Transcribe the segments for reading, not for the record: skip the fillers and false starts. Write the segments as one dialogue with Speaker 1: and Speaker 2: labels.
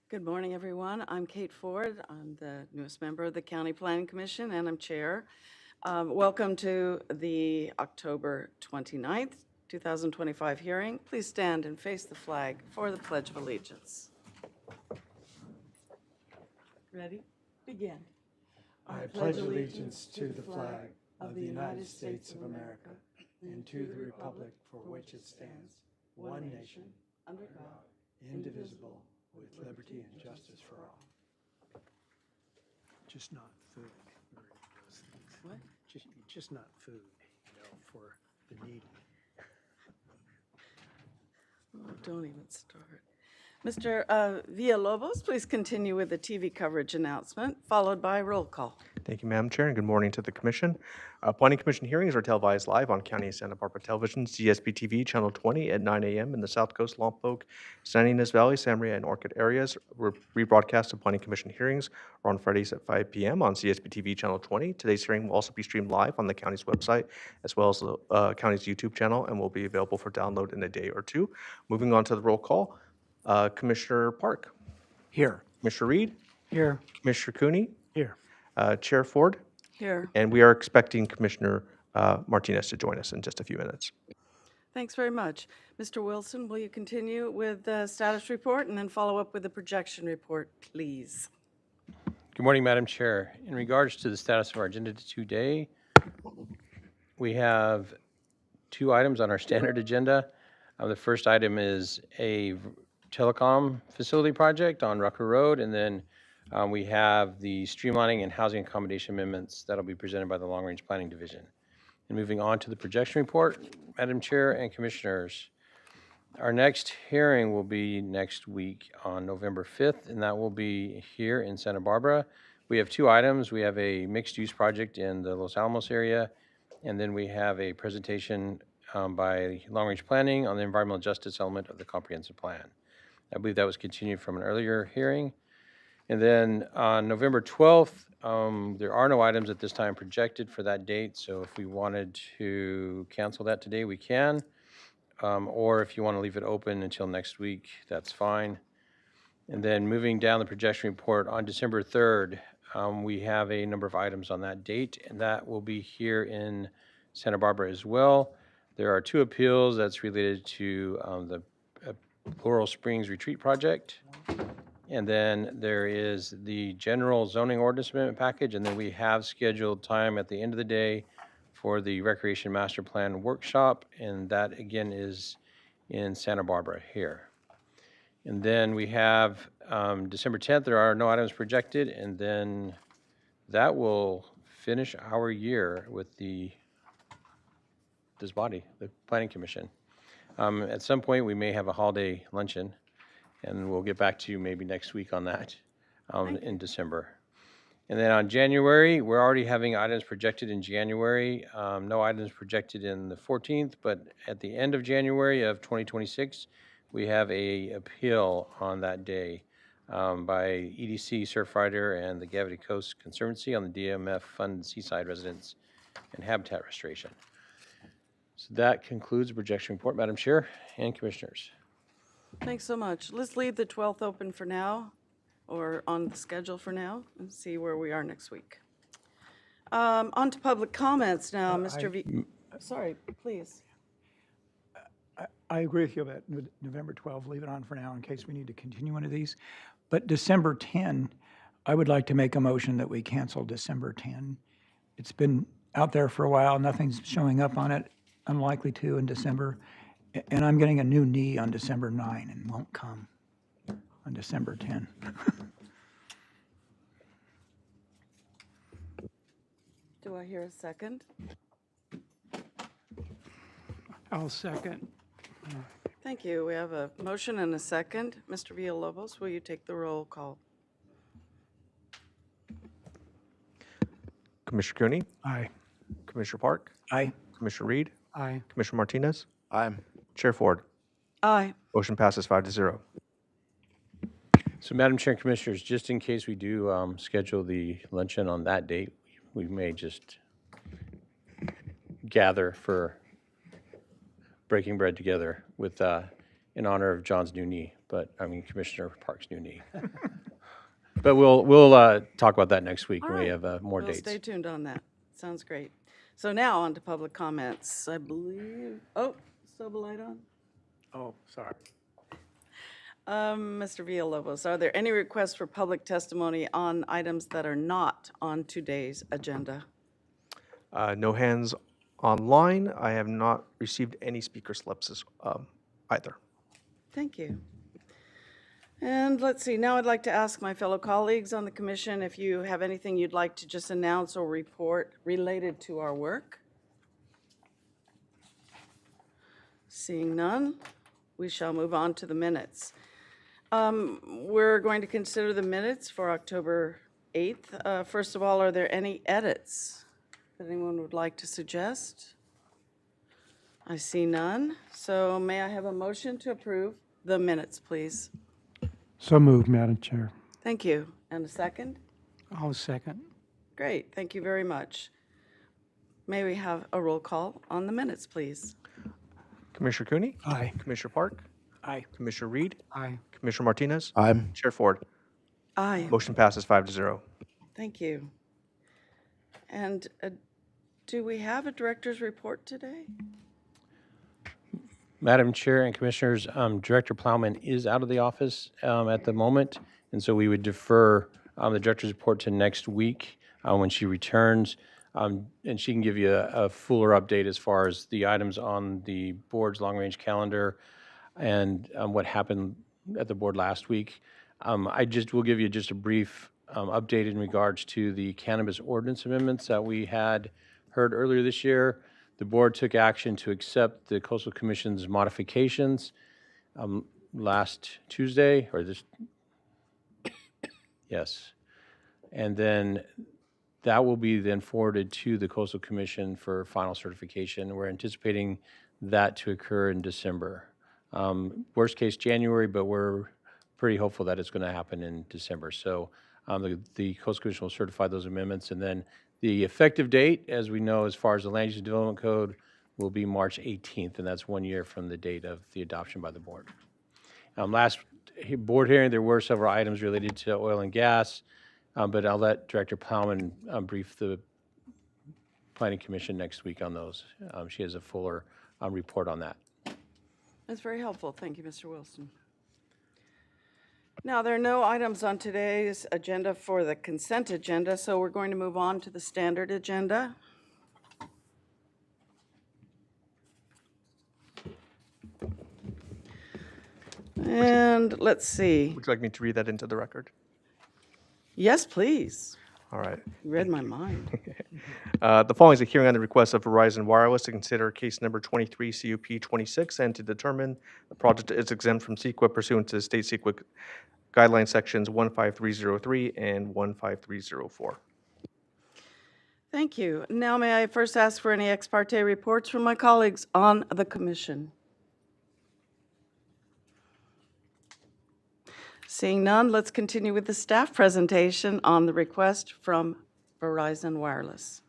Speaker 1: Good morning, everyone. I'm Kate Ford. I'm the newest member of the County Planning Commission, and I'm chair. Welcome to the October 29th, 2025 hearing. Please stand and face the flag for the Pledge of Allegiance. Ready? Begin.
Speaker 2: I pledge allegiance to the flag of the United States of America and to the republic for which it stands, one nation, under God, indivisible, with liberty and justice for all.
Speaker 3: Just not food. Or those things.
Speaker 1: What?
Speaker 3: Just not food, for the needy.
Speaker 1: Oh, don't even start. Mr. Villalobos, please continue with the TV coverage announcement, followed by roll call.
Speaker 4: Thank you, Madam Chair, and good morning to the Commission. Planning Commission hearings are televised live on County of Santa Barbara Television, CSB-TV, Channel 20 at 9 a.m. in the South Coast, Lompoc, San Ynez Valley, San Maria, and Orchid areas. Rebroadcast of Planning Commission hearings are on Fridays at 5 p.m. on CSB-TV, Channel 20. Today's hearing will also be streamed live on the county's website, as well as the county's YouTube channel, and will be available for download in a day or two. Moving on to the roll call, Commissioner Park,
Speaker 3: Here.
Speaker 4: Commissioner Reed,
Speaker 3: Here.
Speaker 4: Commissioner Cooney,
Speaker 3: Here.
Speaker 4: Chair Ford,
Speaker 1: Here.
Speaker 4: and we are expecting Commissioner Martinez to join us in just a few minutes.
Speaker 1: Thanks very much. Mr. Wilson, will you continue with the status report and then follow up with the projection report, please?
Speaker 5: Good morning, Madam Chair. In regards to the status of our agenda today, we have two items on our standard agenda. The first item is a telecom facility project on Rucker Road, and then we have the streamlining and housing accommodation amendments that'll be presented by the Long Range Planning Division. And moving on to the projection report, Madam Chair and Commissioners, our next hearing will be next week on November 5th, and that will be here in Santa Barbara. We have two items. We have a mixed-use project in the Los Alamos area, and then we have a presentation by Long Range Planning on the environmental justice element of the comprehensive plan. I believe that was continued from an earlier hearing. And then on November 12th, there are no items at this time projected for that date, so if we wanted to cancel that today, we can. Or if you want to leave it open until next week, that's fine. And then moving down the projection report, on December 3rd, we have a number of items on that date, and that will be here in Santa Barbara as well. There are two appeals that's related to the Laurel Springs Retreat Project. And then there is the general zoning ordinance amendment package, and then we have scheduled time at the end of the day for the Recreation Master Plan workshop, and that again is in Santa Barbara here. And then we have December 10th, there are no items projected, and then that will finish our year with this body, the Planning Commission. At some point, we may have a holiday luncheon, and we'll get back to you maybe next week on that in December. And then on January, we're already having items projected in January. No items projected in the 14th, but at the end of January of 2026, we have a appeal on that day by EDC Surfrider and the Gavity Coast Conservancy on the DMF funded seaside residents and habitat restoration. So that concludes the projection report, Madam Chair and Commissioners.
Speaker 1: Thanks so much. Let's leave the 12th open for now, or on the schedule for now, and see where we are next week. On to public comments now, Mr. V. Sorry, please.
Speaker 3: I agree with you about November 12th. Leave it on for now in case we need to continue one of these. But December 10, I would like to make a motion that we cancel December 10. It's been out there for a while. Nothing's showing up on it. Unlikely to in December. And I'm getting a new knee on December 9 and won't come on December 10.
Speaker 1: Do I hear a second?
Speaker 3: I'll second.
Speaker 1: Thank you. We have a motion and a second. Mr. Villalobos, will you take the roll call?
Speaker 4: Commissioner Cooney,
Speaker 3: Aye.
Speaker 4: Commissioner Park,
Speaker 3: Aye.
Speaker 4: Commissioner Reed,
Speaker 3: Aye.
Speaker 4: Commissioner Martinez,
Speaker 2: Aye.
Speaker 4: Chair Ford.
Speaker 1: Aye.
Speaker 4: Motion passes 5-0.
Speaker 5: So Madam Chair and Commissioners, just in case we do schedule the luncheon on that date, we may just gather for breaking bread together with in honor of John's new knee, Commissioner Park's new knee. But we'll talk about that next week
Speaker 1: All
Speaker 5: when we
Speaker 1: right.
Speaker 5: have more
Speaker 1: We'll
Speaker 5: dates.
Speaker 1: stay tuned on that. Sounds great. So now on to public comments. I believe, oh, still the light on?
Speaker 3: Oh, sorry.
Speaker 1: Mr. Villalobos, are there any requests for public testimony on items that are not on today's agenda?
Speaker 4: No hands online. I have not received any speaker slips either.
Speaker 1: Thank you. And let's see, now I'd like to ask my fellow colleagues on the commission if you have anything you'd like to just announce or report related to our work. Seeing none, we shall move on to the minutes. We're going to consider the minutes for October 8th. First of all, are there any edits that anyone would like to suggest? I see none. So may I have a motion to approve the minutes, please?
Speaker 2: So moved, Madam Chair.
Speaker 1: Thank you. And a second?
Speaker 3: I'll second.
Speaker 1: Great, thank you very much. May we have a roll call on the minutes, please?
Speaker 4: Commissioner Cooney?
Speaker 3: Aye.
Speaker 4: Commissioner Park?
Speaker 3: Aye.
Speaker 4: Commissioner Reed?
Speaker 3: Aye.
Speaker 4: Commissioner Martinez?
Speaker 6: Aye.
Speaker 4: Chair Ford?
Speaker 1: Aye,
Speaker 4: Motion passes 5-0.
Speaker 1: thank you. And do we have a director's report today?
Speaker 5: Madam Chair and Commissioners, Director Plowman is out of the office at the moment, and so we would defer the director's report to next week when she returns, and she can give you a fuller update as far as the items on the board's long-range calendar and what happened at the board last week. I just will give you just a brief update in regards to the cannabis ordinance amendments that we had heard earlier this year. The board took action to accept the Coastal Commission's modifications last Tuesday, or this, yes. And then that will be then forwarded to the Coastal Commission for final certification. We're anticipating that to occur in December. Worst case January, but we're pretty hopeful that it's going to happen in December. So the Coastal Commission will certify those amendments, and then the effective date, as we know, as far as the Land Use Development Code, will be March 18th, and that's 1 year from the date of the adoption by the board. Last board hearing, there were several items related to oil and gas, but I'll let Director Plowman brief the Planning Commission next week on those. She has a fuller report on that.
Speaker 1: That's very helpful. Thank you, Mr. Wilson. Now, there are no items on today's agenda for the consent agenda, so we're going to move on to the standard agenda. And let's see.
Speaker 4: Would you like me to read that into the record?
Speaker 1: Yes, please.
Speaker 4: All right.
Speaker 1: You read my mind.
Speaker 4: The following is a hearing on the request of Verizon Wireless to consider case number 23 CUP 26 and to determine the project is exempt from CEQA pursuant to state CEQA guideline sections 15303 and 15304.
Speaker 1: Thank you. Now, may I first ask for any ex parte reports from my colleagues on the commission? Seeing none, let's continue with the staff presentation on the request from Verizon Wireless.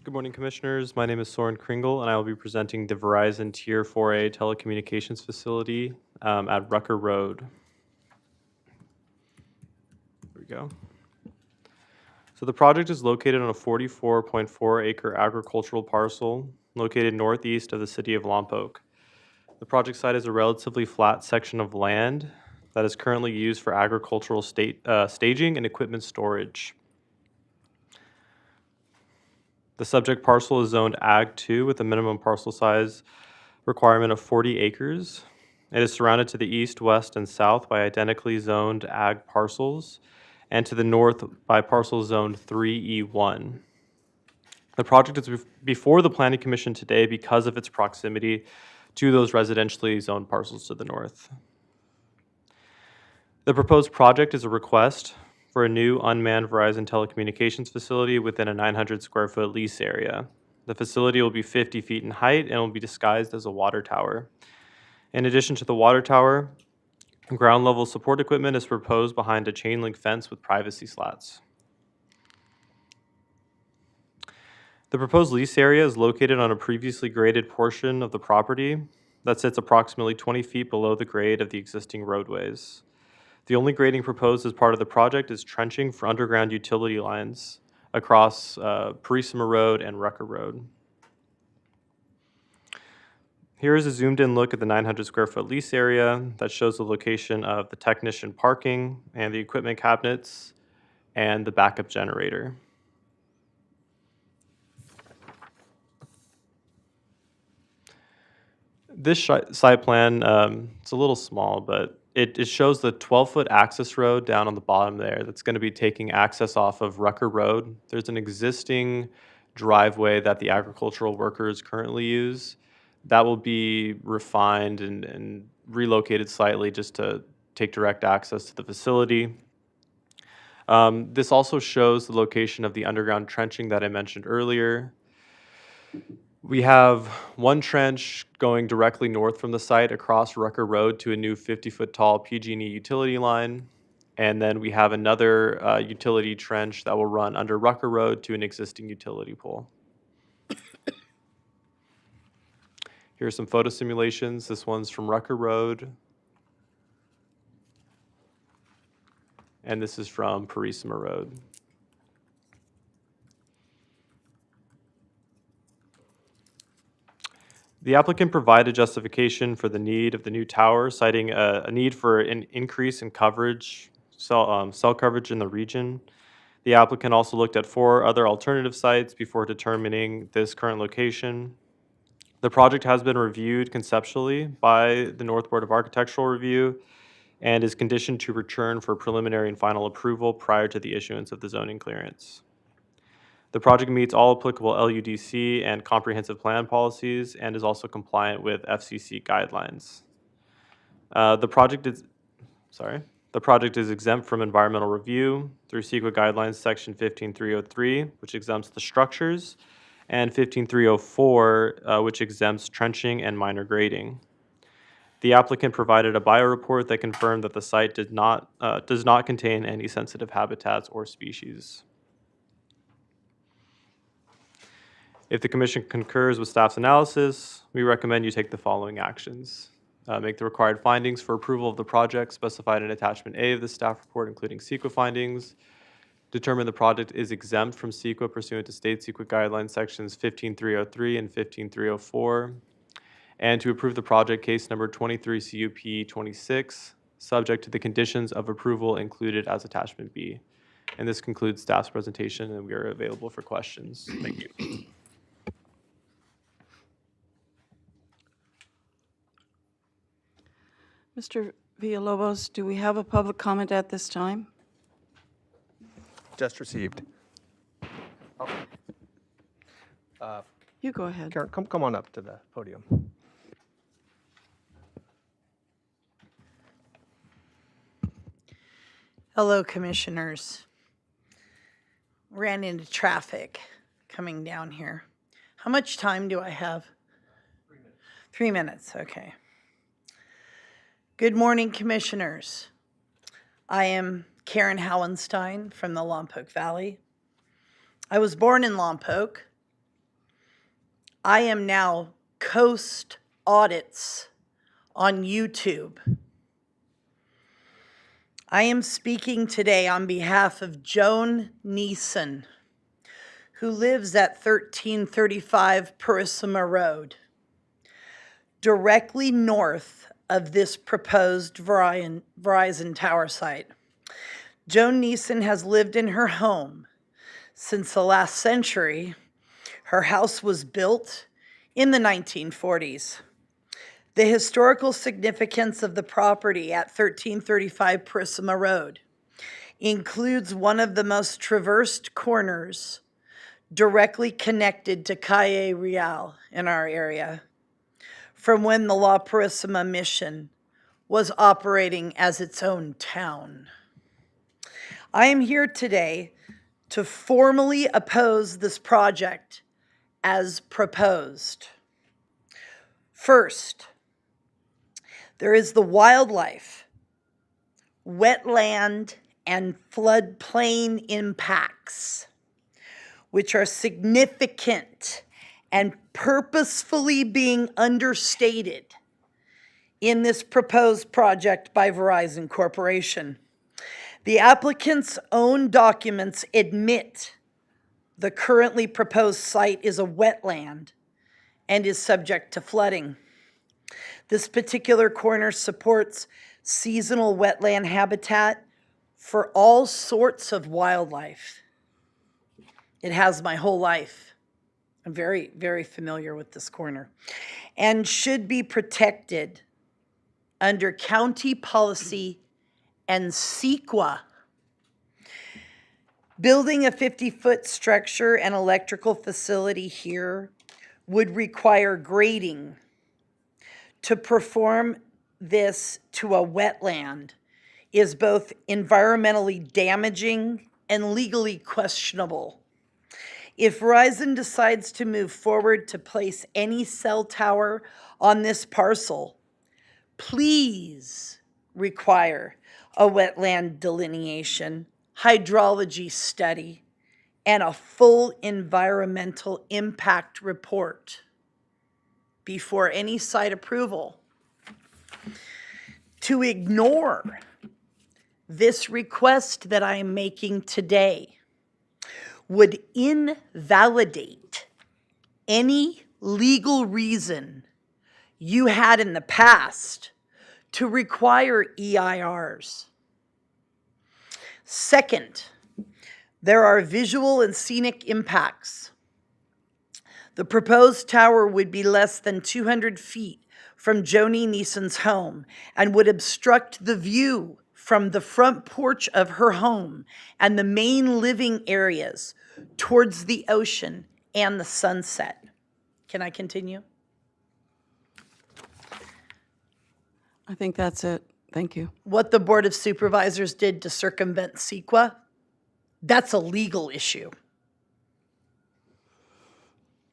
Speaker 7: Good morning, Commissioners. My name is Soren Kringle, and I will be presenting the Verizon Tier 4A telecommunications facility at Rucker Road. There we go. So the project is located on a 44.4-acre agricultural parcel located northeast of the city of Lompoc. The project site is a relatively flat section of land that is currently used for agricultural staging and equipment storage. The subject parcel is zoned Ag 2 with a minimum parcel size requirement of 40 acres. It is surrounded to the east, west, and south by identically zoned Ag parcels, and to the north by parcel zoned 3E1. The project is before the Planning Commission today because of its proximity to those residentially zoned parcels to the north. The proposed project is a request for a new unmanned Verizon telecommunications facility within a 900 square foot lease area. The facility will be 50 feet in height and will be disguised as a water tower. In addition to the water tower, ground level support equipment is proposed behind a chain link fence with privacy slats. The proposed lease area is located on a previously graded portion of the property that sits approximately 20 feet below the grade of the existing roadways. The only grading proposed as part of the project is trenching for underground utility lines across Parisima Road and Rucker Road. Here is a zoomed-in look at the 900 square foot lease area that shows the location of the technician parking and the equipment cabinets and the backup generator. This site plan, it's a little small, but it shows the 12-foot access road down on the bottom there that's going to be taking access off of Rucker Road. There's an existing driveway that the agricultural workers currently use. That will be refined and relocated slightly just to take direct access to the facility. This also shows the location of the underground trenching that I mentioned earlier. We have one trench going directly north from the site across Rucker Road to a new 50-foot tall PG&E utility line. And then we have another utility trench that will run under Rucker Road to an existing utility pole. Here are some photo simulations. This one's from Rucker Road. And this is from Parisima Road. The applicant provided justification for the need of the new tower, citing a need for an increase in coverage, cell coverage in the region. The applicant also looked at 4 other alternative sites before determining this current location. The project has been reviewed conceptually by the North Board of Architectural Review and is conditioned to return for preliminary and final approval prior to the issuance of the zoning clearance. The project meets all applicable LUDC and comprehensive plan policies and is also compliant with FCC guidelines. The project is exempt from environmental review through CEQA guidelines section 15303, which exempts the structures, and 15304, which exempts trenching and minor grading. The applicant provided a bioreport that confirmed that the site does not contain any sensitive habitats or species. If the commission concurs with staff's analysis, we recommend you take the following actions. Make the required findings for approval of the project specified in attachment A of the staff report, including CEQA findings. Determine the project is exempt from CEQA pursuant to state CEQA guidelines sections 15303 and 15304. And to approve the project case number 23 CUP 26, subject to the conditions of approval included as attachment B. And this concludes staff's presentation, and we are available for questions. Thank you.
Speaker 1: Mr. Villalobos, do we have a public comment at this time?
Speaker 4: Just received.
Speaker 1: You go ahead.
Speaker 4: Karen, come on up to the podium.
Speaker 6: Hello, commissioners. Ran into traffic coming down here. How much time do I have? 3 minutes. 3 minutes, okay. Good morning, commissioners. I am Karen Howenstein from the Lompoc Valley. I was born in Lompoc. I am now Coast Audits on YouTube. I am speaking today on behalf of Joan Neeson, who lives at 1335 Parisima Road, directly north of this proposed Verizon tower site. Joan Neeson has lived in her home since the last century. Her house was built in the 1940s. The historical significance of the property at 1335 Parisima Road includes one of the most traversed corners directly connected to Calle Real in our area, from when the La Parisima Mission was operating as its own town. I am here today to formally oppose this project as proposed. First, there is the wildlife, wetland, and floodplain impacts. which are significant and purposefully being understated in this proposed project by Verizon Corporation. The applicant's own documents admit the currently proposed site is a wetland and is subject to flooding. This particular corner supports seasonal wetland habitat for all sorts of wildlife. It has my whole life. I'm very, very familiar with this corner, and should be protected under county policy and CEQA. Building a 50-foot structure and electrical facility here would require grading. To perform this to a wetland is both environmentally damaging and legally questionable. If Verizon decides to move forward to place any cell tower on this parcel, please require a wetland delineation, hydrology study, and a full environmental impact report before any site approval. To ignore this request that I am making today would invalidate any legal reason you had in the past to require EIRs. Second, there are visual and scenic impacts. The proposed tower would be less than 200 feet from Joni Neeson's home and would obstruct the view from the front porch of her home and the main living areas towards the ocean and the sunset. Can I continue?
Speaker 1: I think that's it. Thank you.
Speaker 6: What the Board of Supervisors did to circumvent CEQA, that's a legal issue.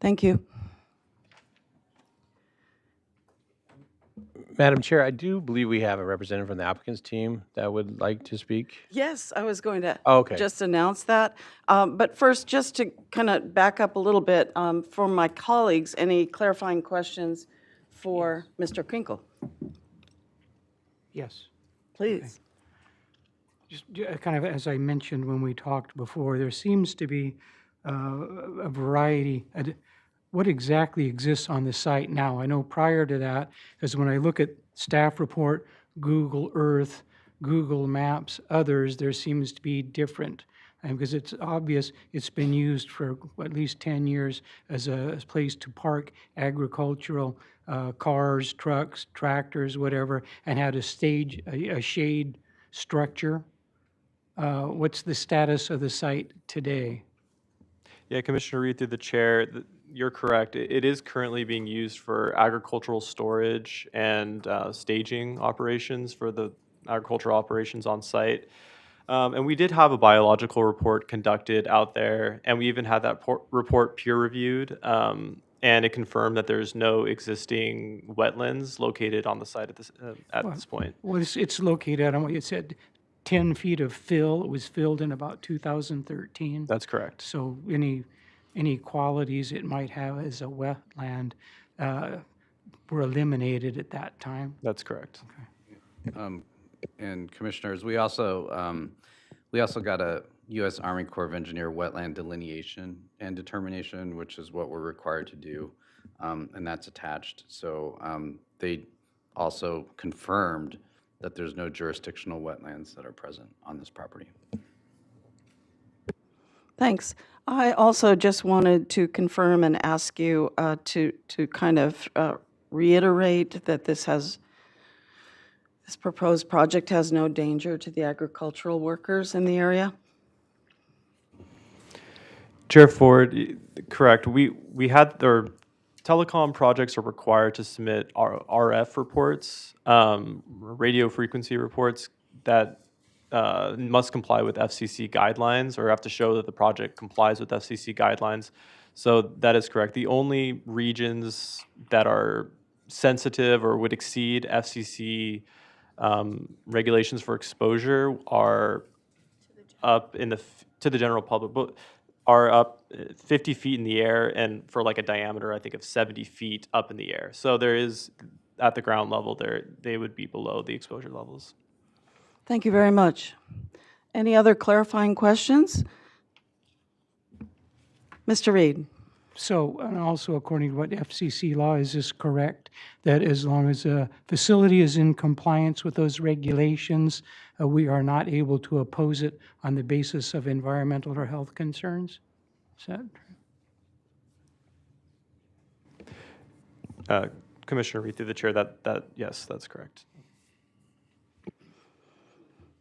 Speaker 1: Thank you.
Speaker 5: Madam Chair, I do believe we have a representative from the applicant's team that would like to speak.
Speaker 1: Yes, I was going to
Speaker 5: Okay.
Speaker 1: just announce that. But first, just to kind of back up a little bit, for my colleagues, any clarifying questions for Mr. Krinkle?
Speaker 3: Yes.
Speaker 1: Please.
Speaker 3: Just kind of as I mentioned when we talked before, there seems to be a variety. What exactly exists on the site now? I know prior to that, because when I look at staff report, Google Earth, Google Maps, others, there seems to be different. Because it's obvious it's been used for at least 10 years as a place to park agricultural cars, trucks, tractors, whatever, and had a shade structure. What's the status of the site today?
Speaker 7: Yeah, Commissioner Reed, through the chair, you're correct. It is currently being used for agricultural storage and staging operations for the agricultural operations on site. And we did have a biological report conducted out there, and we even had that report peer-reviewed, and it confirmed that there's no existing wetlands located on the site at this point.
Speaker 3: Well, it's located on what you said, 10 feet of fill. It was filled in about 2013.
Speaker 7: That's correct.
Speaker 3: So any qualities it might have as a wetland were eliminated at that time.
Speaker 7: That's correct.
Speaker 8: And Commissioners, we also got a U.S. Army Corps of Engineer wetland delineation and determination, which is what we're required to do, and that's attached. So they also confirmed that there's no jurisdictional wetlands that are present on this property.
Speaker 1: Thanks. I also just wanted to confirm and ask you to kind of reiterate that this proposed project has no danger to the agricultural workers in the area?
Speaker 7: Chair Ford, correct. We had their telecom projects are required to submit RF reports, radio frequency reports that must comply with FCC guidelines or have to show that the project complies with FCC guidelines. So that is correct. The only regions that are sensitive or would exceed FCC regulations for exposure are up in to the general public. But are up 50 feet in the air and for like a diameter, I think, of 70 feet up in the air. So there is, at the ground level, they would be below the exposure levels.
Speaker 1: Thank you very much. Any other clarifying questions? Mr. Reed?
Speaker 9: So, and also according to what FCC law, is this correct? That as long as a facility is in compliance with those regulations, we are not able to oppose it on the basis of environmental or health concerns? Is that true?
Speaker 7: Commissioner Reed, through the chair, yes, that's correct.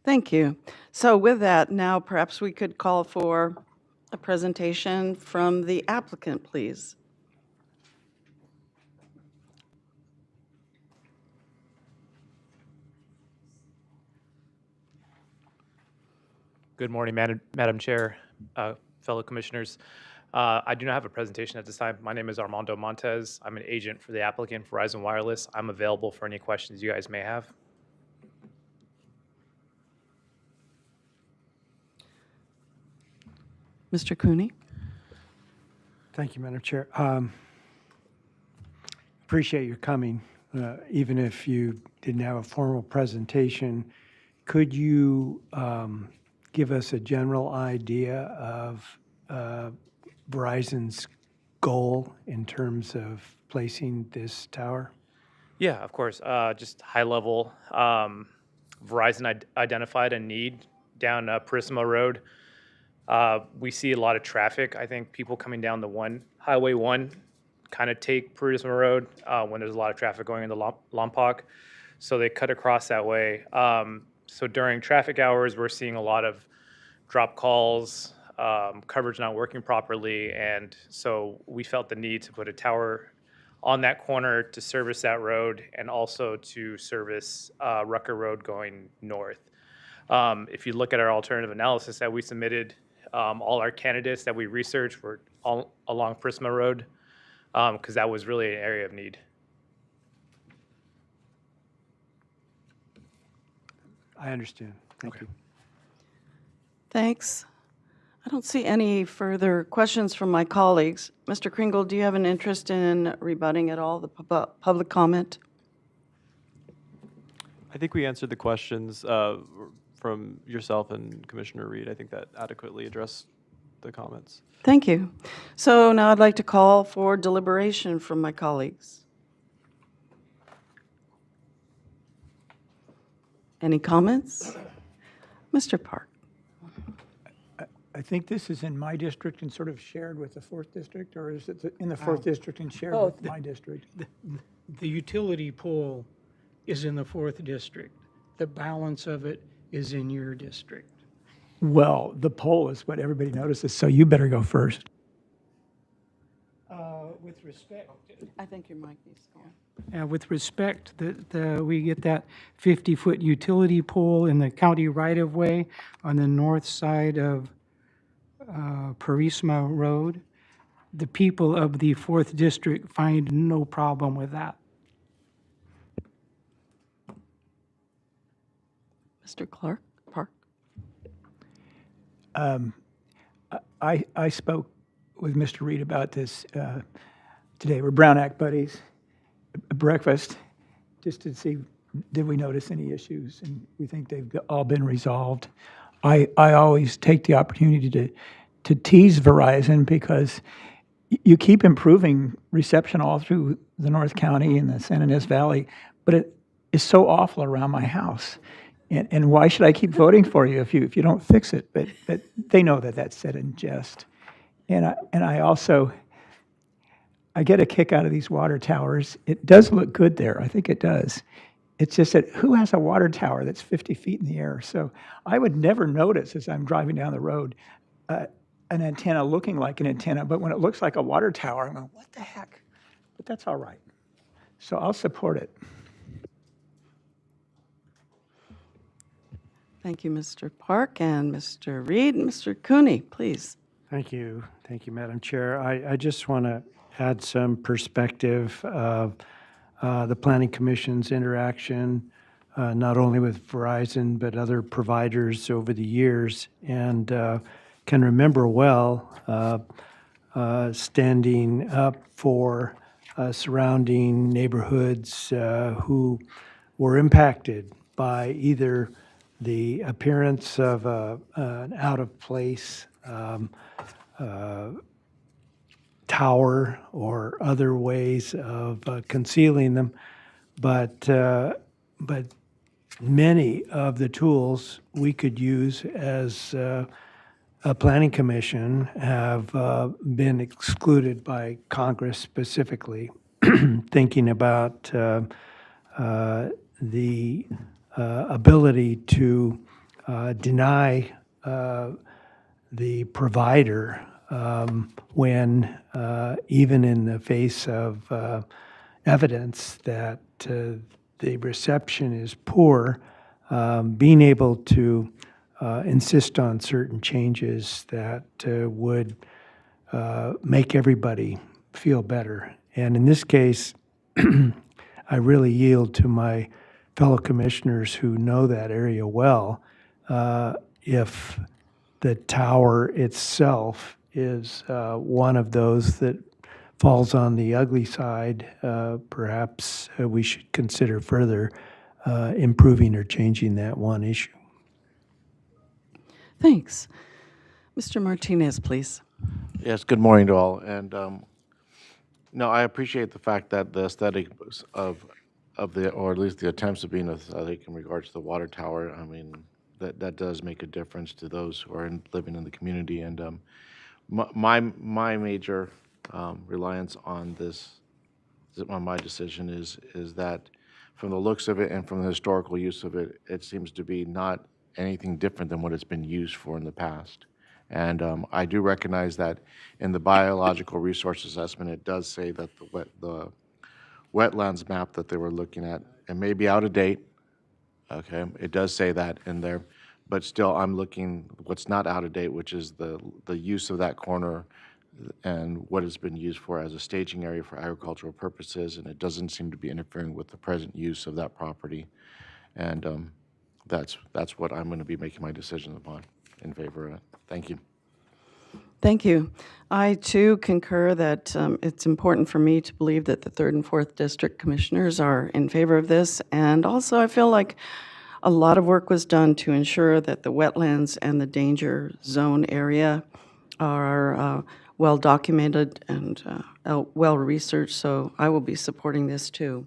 Speaker 1: Thank you. So with that, now perhaps we could call for a presentation from the applicant, please.
Speaker 10: Good morning, Madam Chair, fellow commissioners. I do not have a presentation at this time. My name is Armando Montes. I'm an agent for the applicant, Verizon Wireless. I'm available for any questions you guys may have.
Speaker 1: Mr. Cooney?
Speaker 2: Thank you, Madam Chair. Appreciate your coming, even if you didn't have a formal presentation. Could you give us a general idea of Verizon's goal in terms of placing this tower?
Speaker 10: Yeah, of course. Just high level, Verizon identified a need down Prisma Road. We see a lot of traffic. I think people coming down the Highway 1 kind of take Prisma Road when there's a lot of traffic going into Lompoc. So they cut across that way. So during traffic hours, we're seeing a lot of drop calls, coverage not working properly. And so we felt the need to put a tower on that corner to service that road and also to service Rucker Road going north. If you look at our alternative analysis that we submitted, all our candidates that we researched were all along Prisma Road because that was really an area of need.
Speaker 2: I understand. Thank you.
Speaker 1: Thanks. I don't see any further questions from my colleagues. Mr. Kringle, do you have an interest in rebutting at all the public comment?
Speaker 7: I think we answered the questions from yourself and Commissioner Reed. I think that adequately addressed the comments.
Speaker 1: Thank you. So now I'd like to call for deliberation from my colleagues. Any comments? Mr. Park?
Speaker 3: I think this is in my district and sort of shared with the 4th district, or is it in the 4th district and shared with my district?
Speaker 9: The utility pole is in the 4th district. The balance of it is in your district.
Speaker 3: Well, the poll is what everybody notices, so you better go first.
Speaker 9: With respect,
Speaker 1: I think your mic needs to go on.
Speaker 9: with respect, that we get that 50-foot utility pole in the county right-of-way on the north side of Prisma Road. The people of the 4th district find no problem with that.
Speaker 1: Mr. Park?
Speaker 3: I spoke with Mr. Reed about this today. We're Brown Act buddies, breakfast, just to see, did we notice any issues? And we think they've all been resolved. I always take the opportunity to tease Verizon because you keep improving reception all through the North County and the San Ynez Valley, but it is so awful around my house. And why should I keep voting for you if you don't fix it? But they know that that's said in jest. And I also, I get a kick out of these water towers. It does look good there. I think it does. It's just that who has a water tower that's 50 feet in the air? So I would never notice as I'm driving down the road an antenna looking like an antenna, but when it looks like a water tower, I'm going, what the heck? But that's all right. So I'll support it.
Speaker 1: Thank you, Mr. Park and Mr. Reed. Mr. Cooney, please.
Speaker 2: Thank you. Thank you, Madam Chair. I just want to add some perspective of the Planning Commission's interaction, not only with Verizon, but other providers over the years, and can remember well standing up for surrounding neighborhoods who were impacted by either the appearance of an out-of-place tower or other ways of concealing them, but many of the tools we could use as a planning commission have been excluded by Congress specifically, thinking about the ability to deny the provider when, even in the face of evidence that the reception is poor, being able to insist on certain changes that would make everybody feel better. And in this case, I really yield to my fellow commissioners who know that area well. If the tower itself is one of those that falls on the ugly side, perhaps we should consider further improving or changing that one issue.
Speaker 1: Thanks. Mr. Martinez, please.
Speaker 11: Yes, good morning to all. And no, I appreciate the fact that the aesthetic of the, or at least the attempts of being aesthetic in regards to the water tower, I mean, that does make a difference to those who are living in the community. And my major reliance on this, on my decision is that from the looks of it and from the historical use of it, it seems to be not anything different than what it's been used for in the past. And I do recognize that in the biological resource assessment, it does say that the wetlands map that they were looking at, it may be out of date, okay? It does say that in there, but still I'm looking what's not out of date, which is the use of that corner and what it's been used for as a staging area for agricultural purposes, and it doesn't seem to be interfering with the present use of that property. And that's what I'm going to be making my decision upon in favor of. Thank you.
Speaker 1: Thank you. I, too, concur that it's important for me to believe that the 3rd and 4th District Commissioners are in favor of this. And also, I feel like a lot of work was done to ensure that the wetlands and the danger zone area are well documented and well researched, so I will be supporting this, too.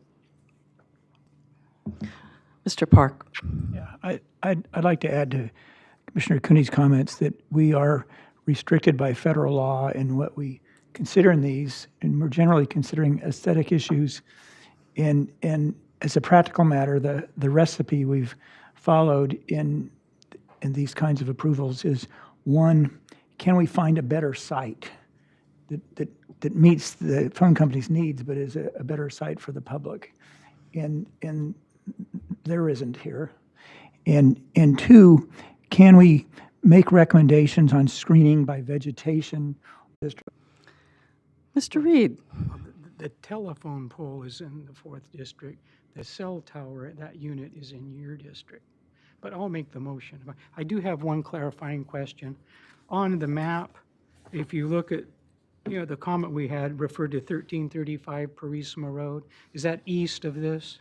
Speaker 1: Mr. Park.
Speaker 3: Yeah, I'd like to add to Commissioner Cooney's comments that we are restricted by federal law in what we consider in these, and we're generally considering aesthetic issues. And as a practical matter, the recipe we've followed in these kinds of approvals is, one, can we find a better site that meets the phone company's needs, but is a better site for the public? And there isn't here. And two, can we make recommendations on screening by vegetation?
Speaker 1: Mr. Reed.
Speaker 9: The telephone pole is in the 4th district. The cell tower, that unit is in your district. But I'll make the motion. I do have one clarifying question. On the map, if you look at, the comment we had referred to 1335 Purisima Road, is that east of this?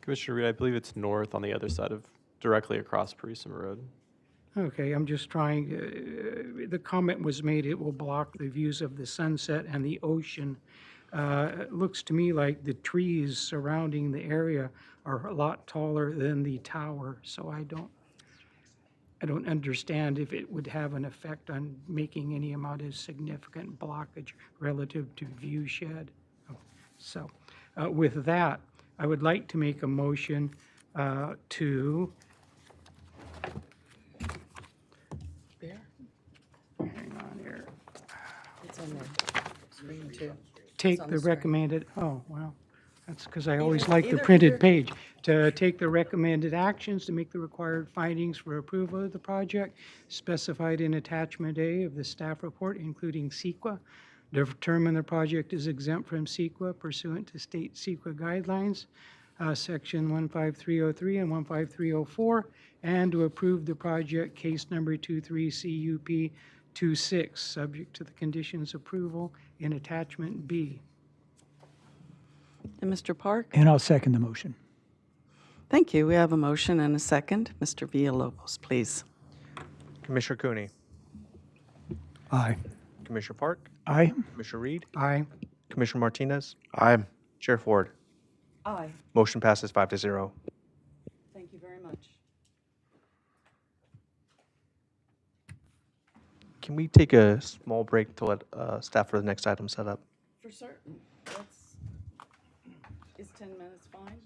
Speaker 7: Commissioner Reed, I believe it's north on the other side of, directly across Purisima Road.
Speaker 9: Okay, I'm just trying, the comment was made, it will block the views of the sunset and the ocean. It looks to me like the trees surrounding the area are a lot taller than the tower, so I don't understand if it would have an effect on making any amount of significant blockage relative to view shed. So with that, I would like to make a motion to hang on here.
Speaker 1: It's on the screen, too.
Speaker 9: Take
Speaker 1: on
Speaker 9: the
Speaker 1: the screen.
Speaker 9: recommended, oh, well, that's because I always like the printed page. To take the recommended actions to make the required findings for approval of the project specified in attachment A of the staff report, including CEQA. Determine the project is exempt from CEQA pursuant to state CEQA guidelines. Section 15303 and 15304, and to approve the project case number 23CUP26, subject to the conditions approval in attachment B.
Speaker 1: And Mr. Park?
Speaker 3: And I'll second the motion.
Speaker 1: Thank you. We have a motion and a second. Mr. Villalobos, please.
Speaker 4: Commissioner Cooney,
Speaker 3: Aye.
Speaker 4: Commissioner Park,
Speaker 3: Aye.
Speaker 4: Commissioner Reed,
Speaker 9: Aye.
Speaker 4: Commissioner Martinez,
Speaker 11: Aye.
Speaker 4: Chair Ford.
Speaker 1: Aye.
Speaker 4: Motion passes 5-0.
Speaker 1: Thank you very much.
Speaker 4: Can we take a small break to let staff for the next item set up?
Speaker 1: For certain. Is 10 minutes fine?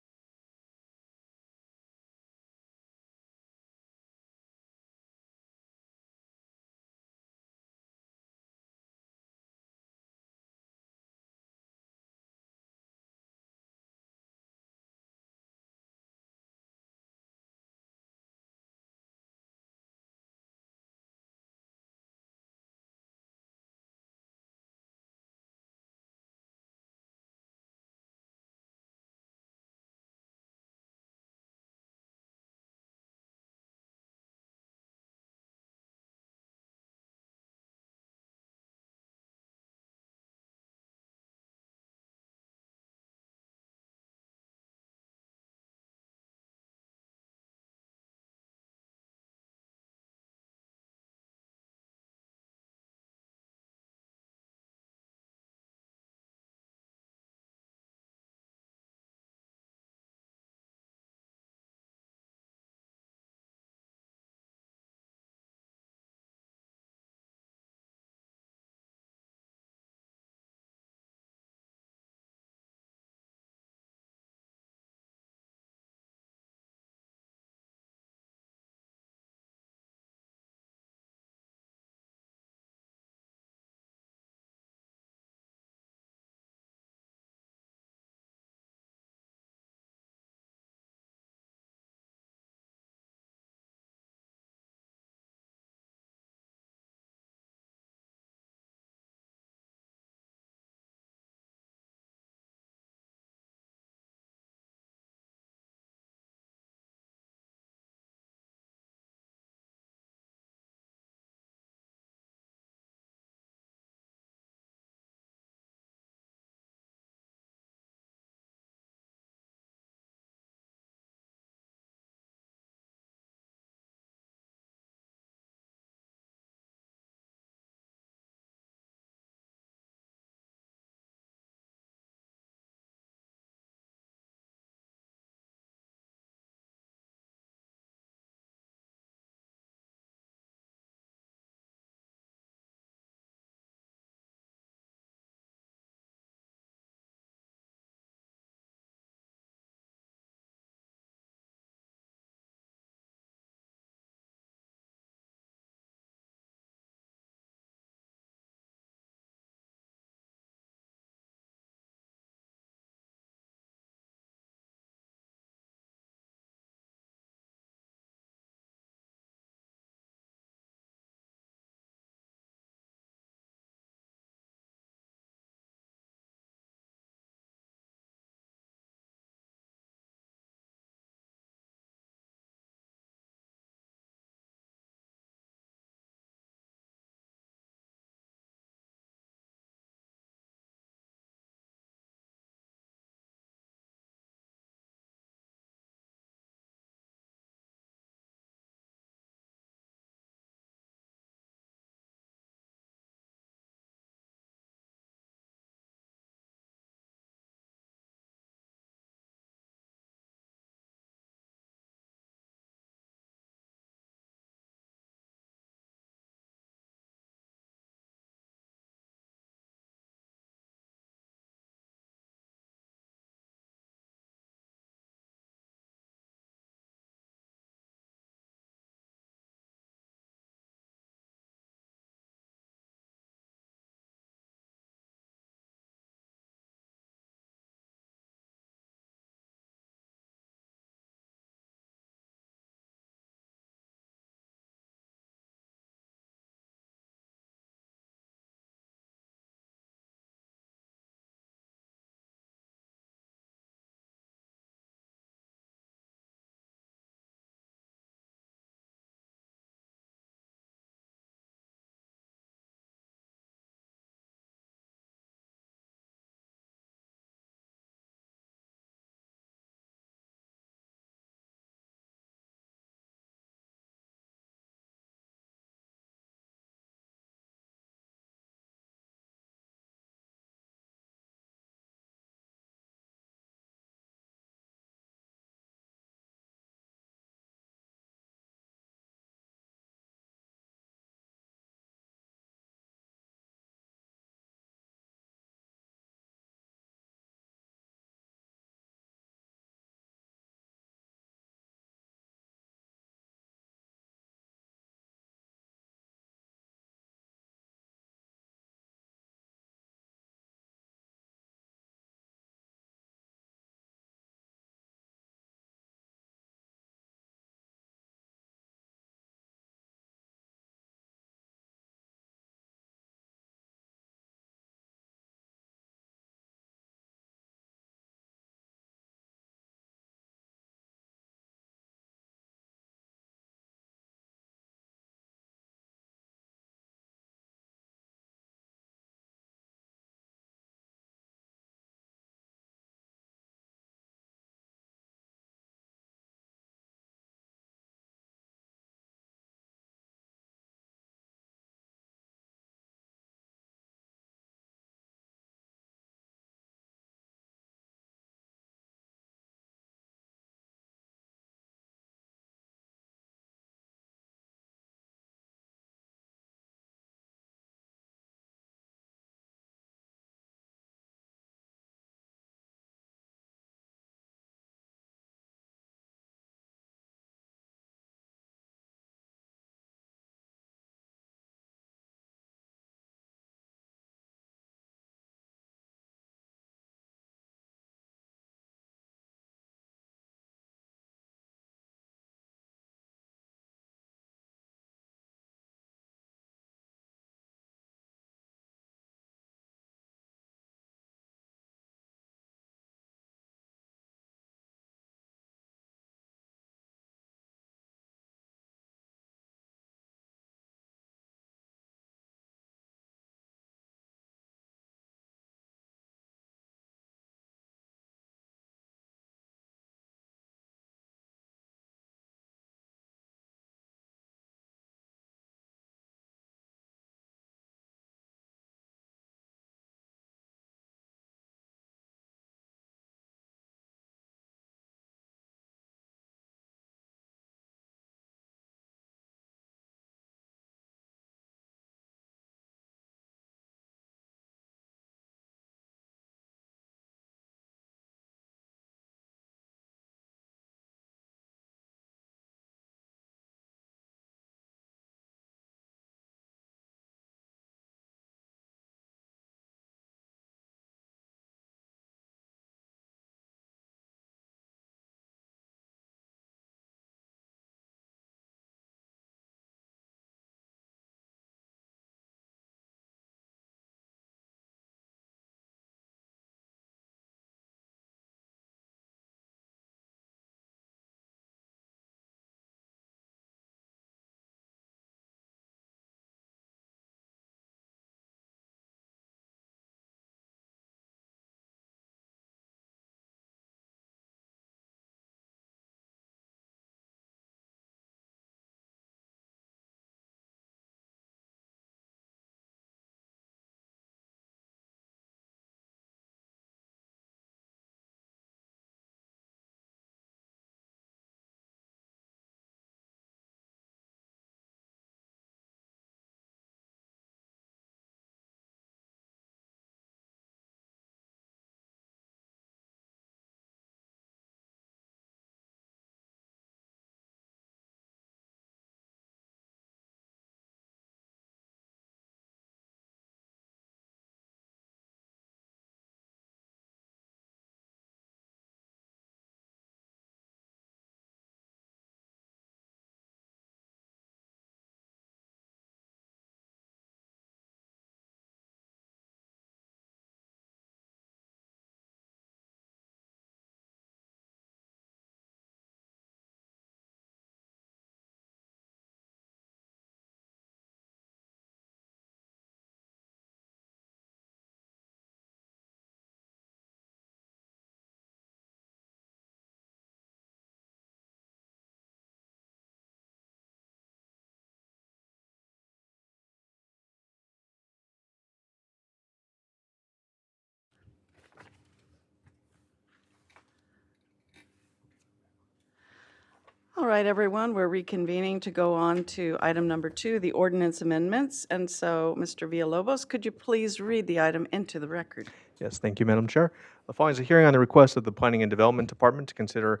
Speaker 1: All right, everyone, we're reconvening to go on to item number 2, the ordinance amendments. And so, Mr. Villalobos, could you please read the item into the record?
Speaker 4: Yes, thank you, Madam Chair. The following is a hearing on the request of the Planning and Development Department to consider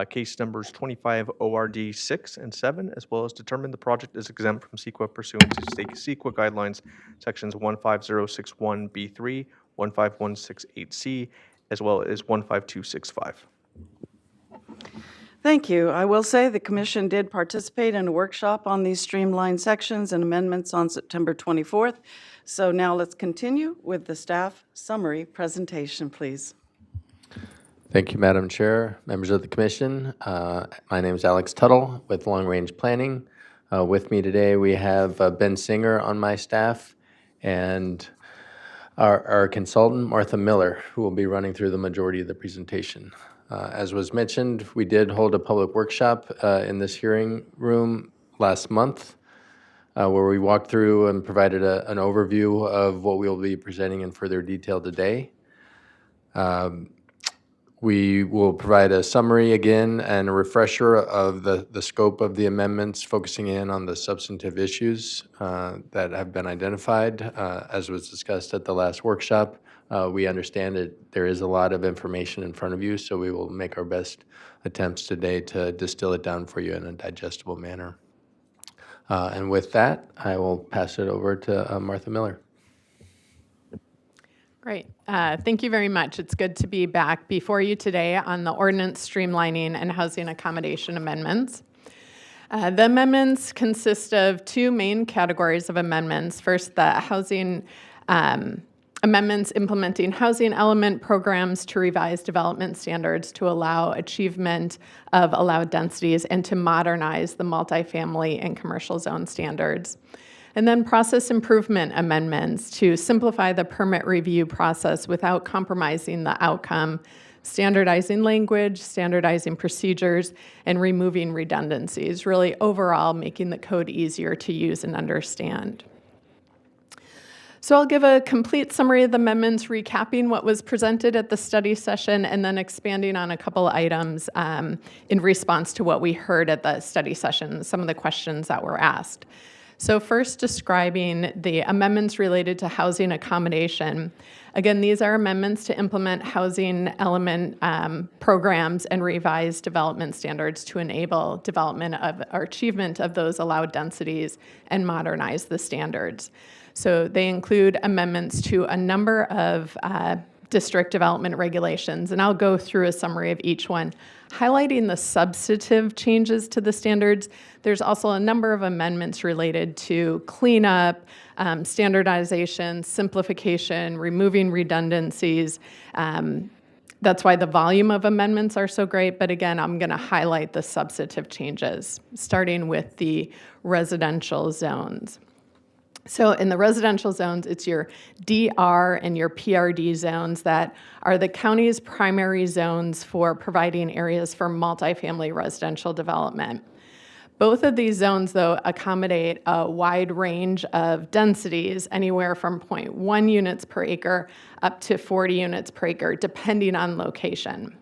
Speaker 4: case numbers 25 ORD 6 and 7, as well as determine the project is exempt from CEQA pursuant to state CEQA guidelines, sections 15061B3, 15168C, as well as 15265.
Speaker 1: Thank you. I will say the commission did participate in a workshop on these streamlined sections and amendments on September 24th. So now let's continue with the staff summary presentation, please.
Speaker 12: Thank you, Madam Chair, members of the commission. My name is Alex Tuttle with Long Range Planning. With me today, we have Ben Singer on my staff and our consultant, Martha Miller, who will be running through the majority of the presentation. As was mentioned, we did hold a public workshop in this hearing room last month where we walked through and provided an overview of what we will be presenting in further detail today. We will provide a summary again and a refresher of the scope of the amendments, focusing in on the substantive issues that have been identified. As was discussed at the last workshop, we understand that there is a lot of information in front of you, so we will make our best attempts today to distill it down for you in a digestible manner. And with that, I will pass it over to Martha Miller.
Speaker 13: Great. Thank you very much. It's good to be back before you today on the ordinance streamlining and housing accommodation amendments. The amendments consist of 2 main categories of amendments. First, the housing amendments implementing housing element programs to revise development standards to allow achievement of allowed densities and to modernize the multifamily and commercial zone standards. And then process improvement amendments to simplify the permit review process without compromising the outcome, standardizing language, standardizing procedures, and removing redundancies, really overall making the code easier to use and understand. So I'll give a complete summary of the amendments, recapping what was presented at the study session, and then expanding on a couple items in response to what we heard at the study session, some of the questions that were asked. So first, describing the amendments related to housing accommodation. Again, these are amendments to implement housing element programs and revise development standards to enable development of or achievement of those allowed densities and modernize the standards. So they include amendments to a number of district development regulations, and I'll go through a summary of each one. Highlighting the substantive changes to the standards, there's also a number of amendments related to cleanup, standardization, simplification, removing redundancies. That's why the volume of amendments are so great, but again, I'm going to highlight the substantive changes, starting with the residential zones. So in the residential zones, it's your DR and your PRD zones that are the county's primary zones for providing areas for multifamily residential development. Both of these zones, though, accommodate a wide range of densities, anywhere from 0.1 units per acre up to 40 units per acre, depending on location.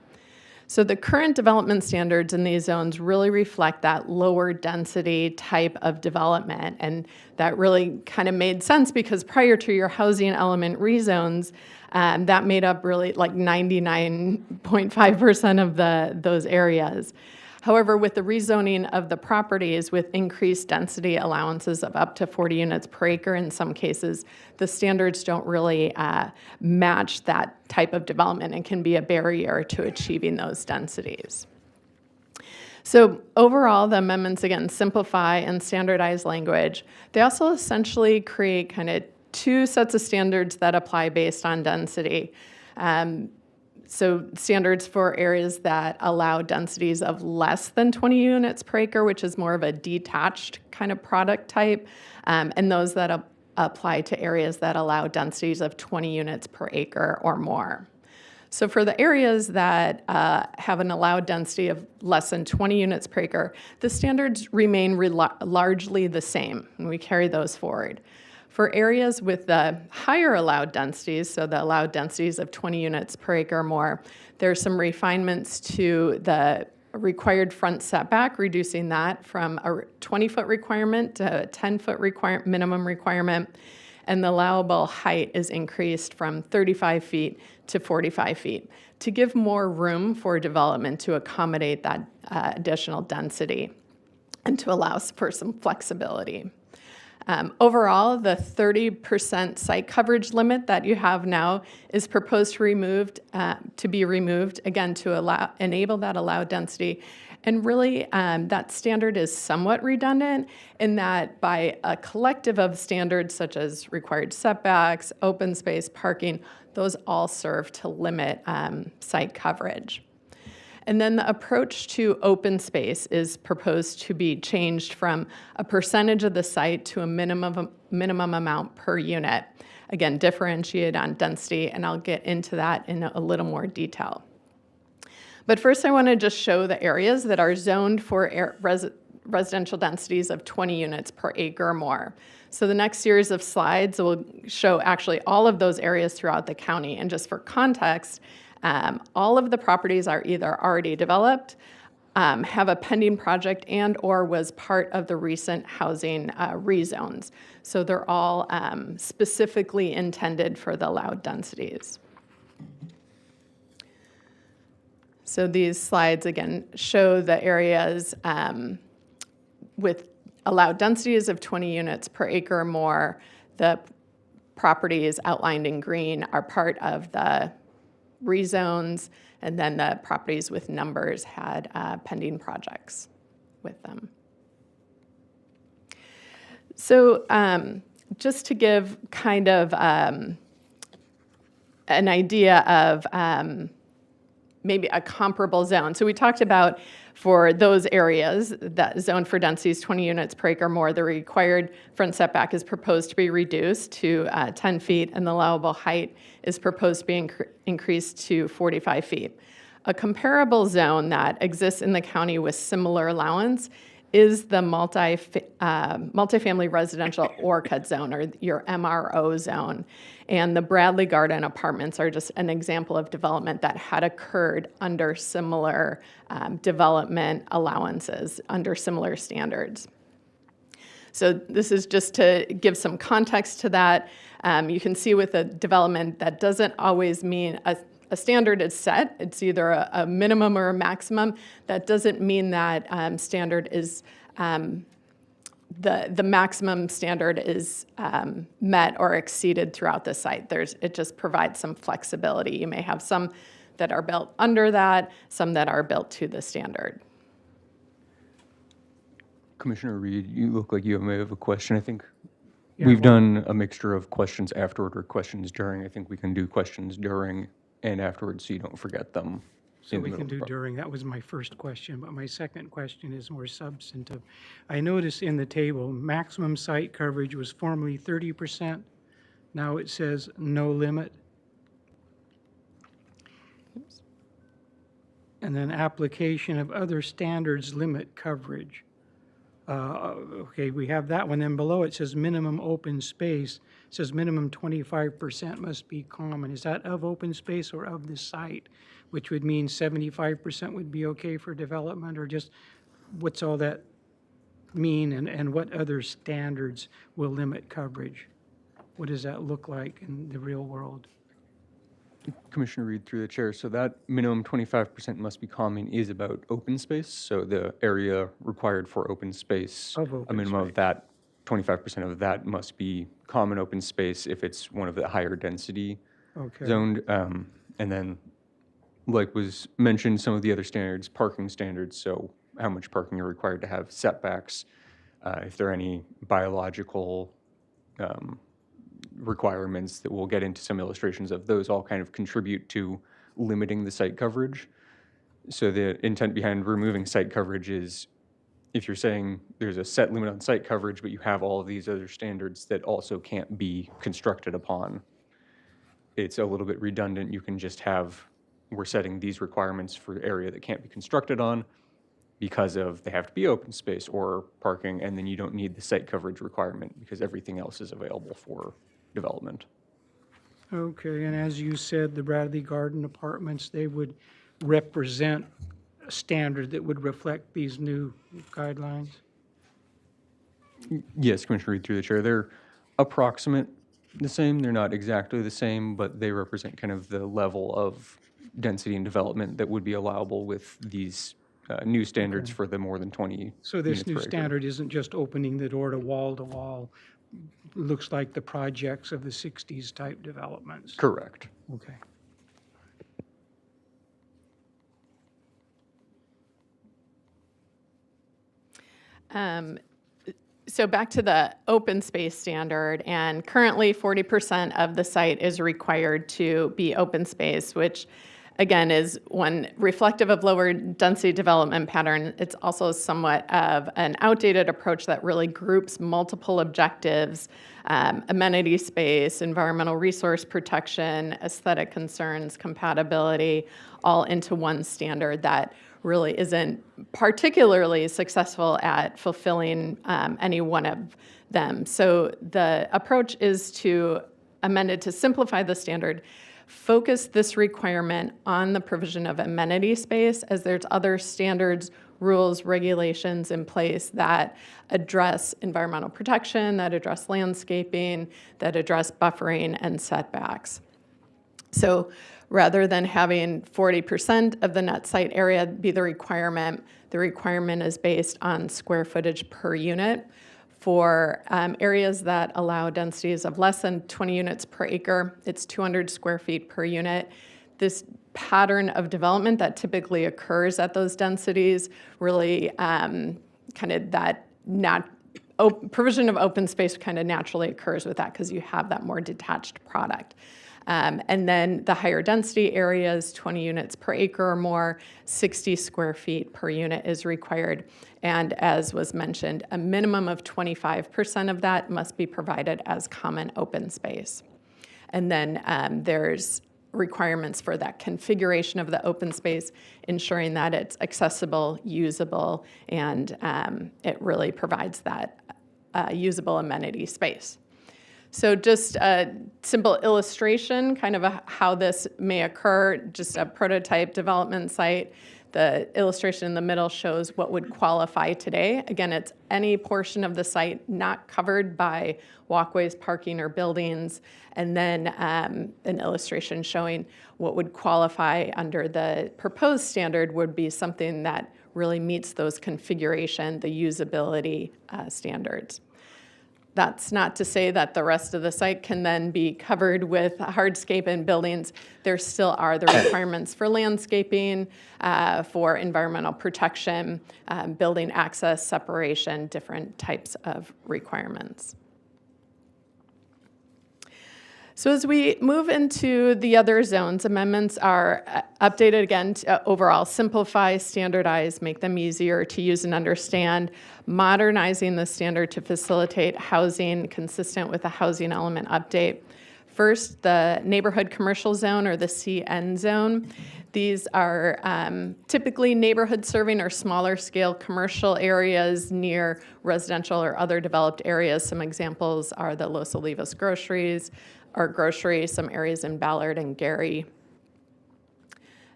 Speaker 13: So the current development standards in these zones really reflect that lower density type of development. And that really kind of made sense because prior to your housing element rezones, that made up really like 99.5% of those areas. However, with the rezoning of the properties with increased density allowances of up to 40 units per acre in some cases, the standards don't really match that type of development and can be a barrier to achieving those densities. So overall, the amendments, again, simplify and standardize language. They also essentially create kind of 2 sets of standards that apply based on density. So standards for areas that allow densities of less than 20 units per acre, which is more of a detached kind of product type, and those that apply to areas that allow densities of 20 units per acre or more. So for the areas that have an allowed density of less than 20 units per acre, the standards remain largely the same, and we carry those forward. For areas with the higher allowed densities, so the allowed densities of 20 units per acre or more, there's some refinements to the required front setback, reducing that from a 20-foot requirement to a 10-foot minimum requirement, and the allowable height is increased from 35 feet to 45 feet to give more room for development to accommodate that additional density and to allow for some flexibility. Overall, the 30% site coverage limit that you have now is proposed to be removed, again, to enable that allowed density. And really, that standard is somewhat redundant in that by a collective of standards such as required setbacks, open space, parking, those all serve to limit site coverage. And then the approach to open space is proposed to be changed from a percentage of the site to a minimum amount per unit. Again, differentiate on density, and I'll get into that in a little more detail. But first, I want to just show the areas that are zoned for residential densities of 20 units per acre or more. So the next series of slides will show actually all of those areas throughout the county. And just for context, all of the properties are either already developed, have a pending project, and or was part of the recent housing rezones. So they're all specifically intended for the allowed densities. So these slides, again, show the areas with allowed densities of 20 units per acre or more. The properties outlined in green are part of the rezones, and then the properties with numbers had pending projects with them. So just to give kind of an idea of maybe a comparable zone. So we talked about for those areas that zone for densities 20 units per acre or more, the required front setback is proposed to be reduced to 10 feet, and the allowable height is proposed to be increased to 45 feet. A comparable zone that exists in the county with similar allowance is the multifamily residential ORCHD zone, or your MRO zone. And the Bradley Garden apartments are just an example of development that had occurred under similar development allowances, under similar standards. So this is just to give some context to that. You can see with a development that doesn't always mean a standard is set. It's either a minimum or a maximum. That doesn't mean that standard is the maximum standard is met or exceeded throughout the site. It just provides some flexibility. You may have some that are built under that, some that are built to the standard.
Speaker 14: Commissioner Reed, you look like you may have a question. I think we've done a mixture of questions afterward or questions during. I think we can do questions during and afterwards so you don't forget them.
Speaker 9: So we can do during. That was my first question, but my second question is more substantive. I noticed in the table, maximum site coverage was formerly 30%. Now it says no limit.
Speaker 13: Oops.
Speaker 9: And then application of other standards limit coverage. Okay, we have that one. Then below it says minimum open space. It says minimum 25% must be common. Is that of open space or of the site? Which would mean 75% would be okay for development, or just what's all that mean, and what other standards will limit coverage? What does that look like in the real world?
Speaker 14: Commissioner Reed, through the chair, so that minimum 25% must be common is about open space, so the area required for open space, a minimum of that, 25% of that must be common open space if it's one of the higher density zoned. And then, like was mentioned, some of the other standards, parking standards, so how much parking are required to have, setbacks, if there are any biological requirements that we'll get into some illustrations of, those all kind of contribute to limiting the site coverage. So the intent behind removing site coverage is if you're saying there's a set limit on site coverage, but you have all of these other standards that also can't be constructed upon, it's a little bit redundant. You can just have, we're setting these requirements for area that can't be constructed on because of they have to be open space or parking, and then you don't need the site coverage requirement because everything else is available for development.
Speaker 9: Okay, and as you said, the Bradley Garden apartments, they would represent standard that would reflect these new guidelines?
Speaker 14: Yes, Commissioner Reed, through the chair, they're approximate the same. They're not exactly the same, but they represent kind of the level of density and development that would be allowable with these new standards for the more than 20
Speaker 9: So this
Speaker 14: units
Speaker 9: new
Speaker 14: per acre.
Speaker 9: standard isn't just opening the door to wall, looks like the projects of the 60s type developments.
Speaker 14: Correct.
Speaker 9: Okay.
Speaker 13: So back to the open space standard, and currently 40% of the site is required to be open space, which again is one reflective of lower density development pattern. It's also somewhat of an outdated approach that really groups multiple objectives, amenity space, environmental resource protection, aesthetic concerns, compatibility, all into one standard that really isn't particularly successful at fulfilling any one of them. So the approach is to amend it to simplify the standard, focus this requirement on the provision of amenity space, as there's other standards, rules, regulations in place that address environmental protection, that address landscaping, that address buffering and setbacks. So rather than having 40% of the net site area be the requirement is based on square footage per unit. For areas that allow densities of less than 20 units per acre, it's 200 square feet per unit. This pattern of development that typically occurs at those densities really kind of that provision of open space kind of naturally occurs with that because you have that more detached product. And then the higher density areas, 20 units per acre or more, 60 square feet per unit is required. And as was mentioned, a minimum of 25% of that must be provided as common open space. And then there's requirements for that configuration of the open space, ensuring that it's accessible, usable, and it really provides that usable amenity space. So just a simple illustration, kind of how this may occur, just a prototype development site. The illustration in the middle shows what would qualify today. Again, it's any portion of the site not covered by walkways, parking, or buildings, and then an illustration showing what would qualify under the proposed standard would be something that really meets those configuration, the usability standards. That's not to say that the rest of the site can then be covered with hardscape and buildings. There still are the requirements for landscaping, for environmental protection, building access, separation, different types of requirements. So as we move into the other zones, amendments are updated again to overall simplify, standardize, make them easier to use and understand, modernizing the standard to facilitate housing consistent with the housing element update. First, the neighborhood commercial zone or the CN zone. These are typically neighborhood serving or smaller scale commercial areas near residential or other developed areas. Some examples are the Los Olivos groceries, or grocery, some areas in Ballard and Gary.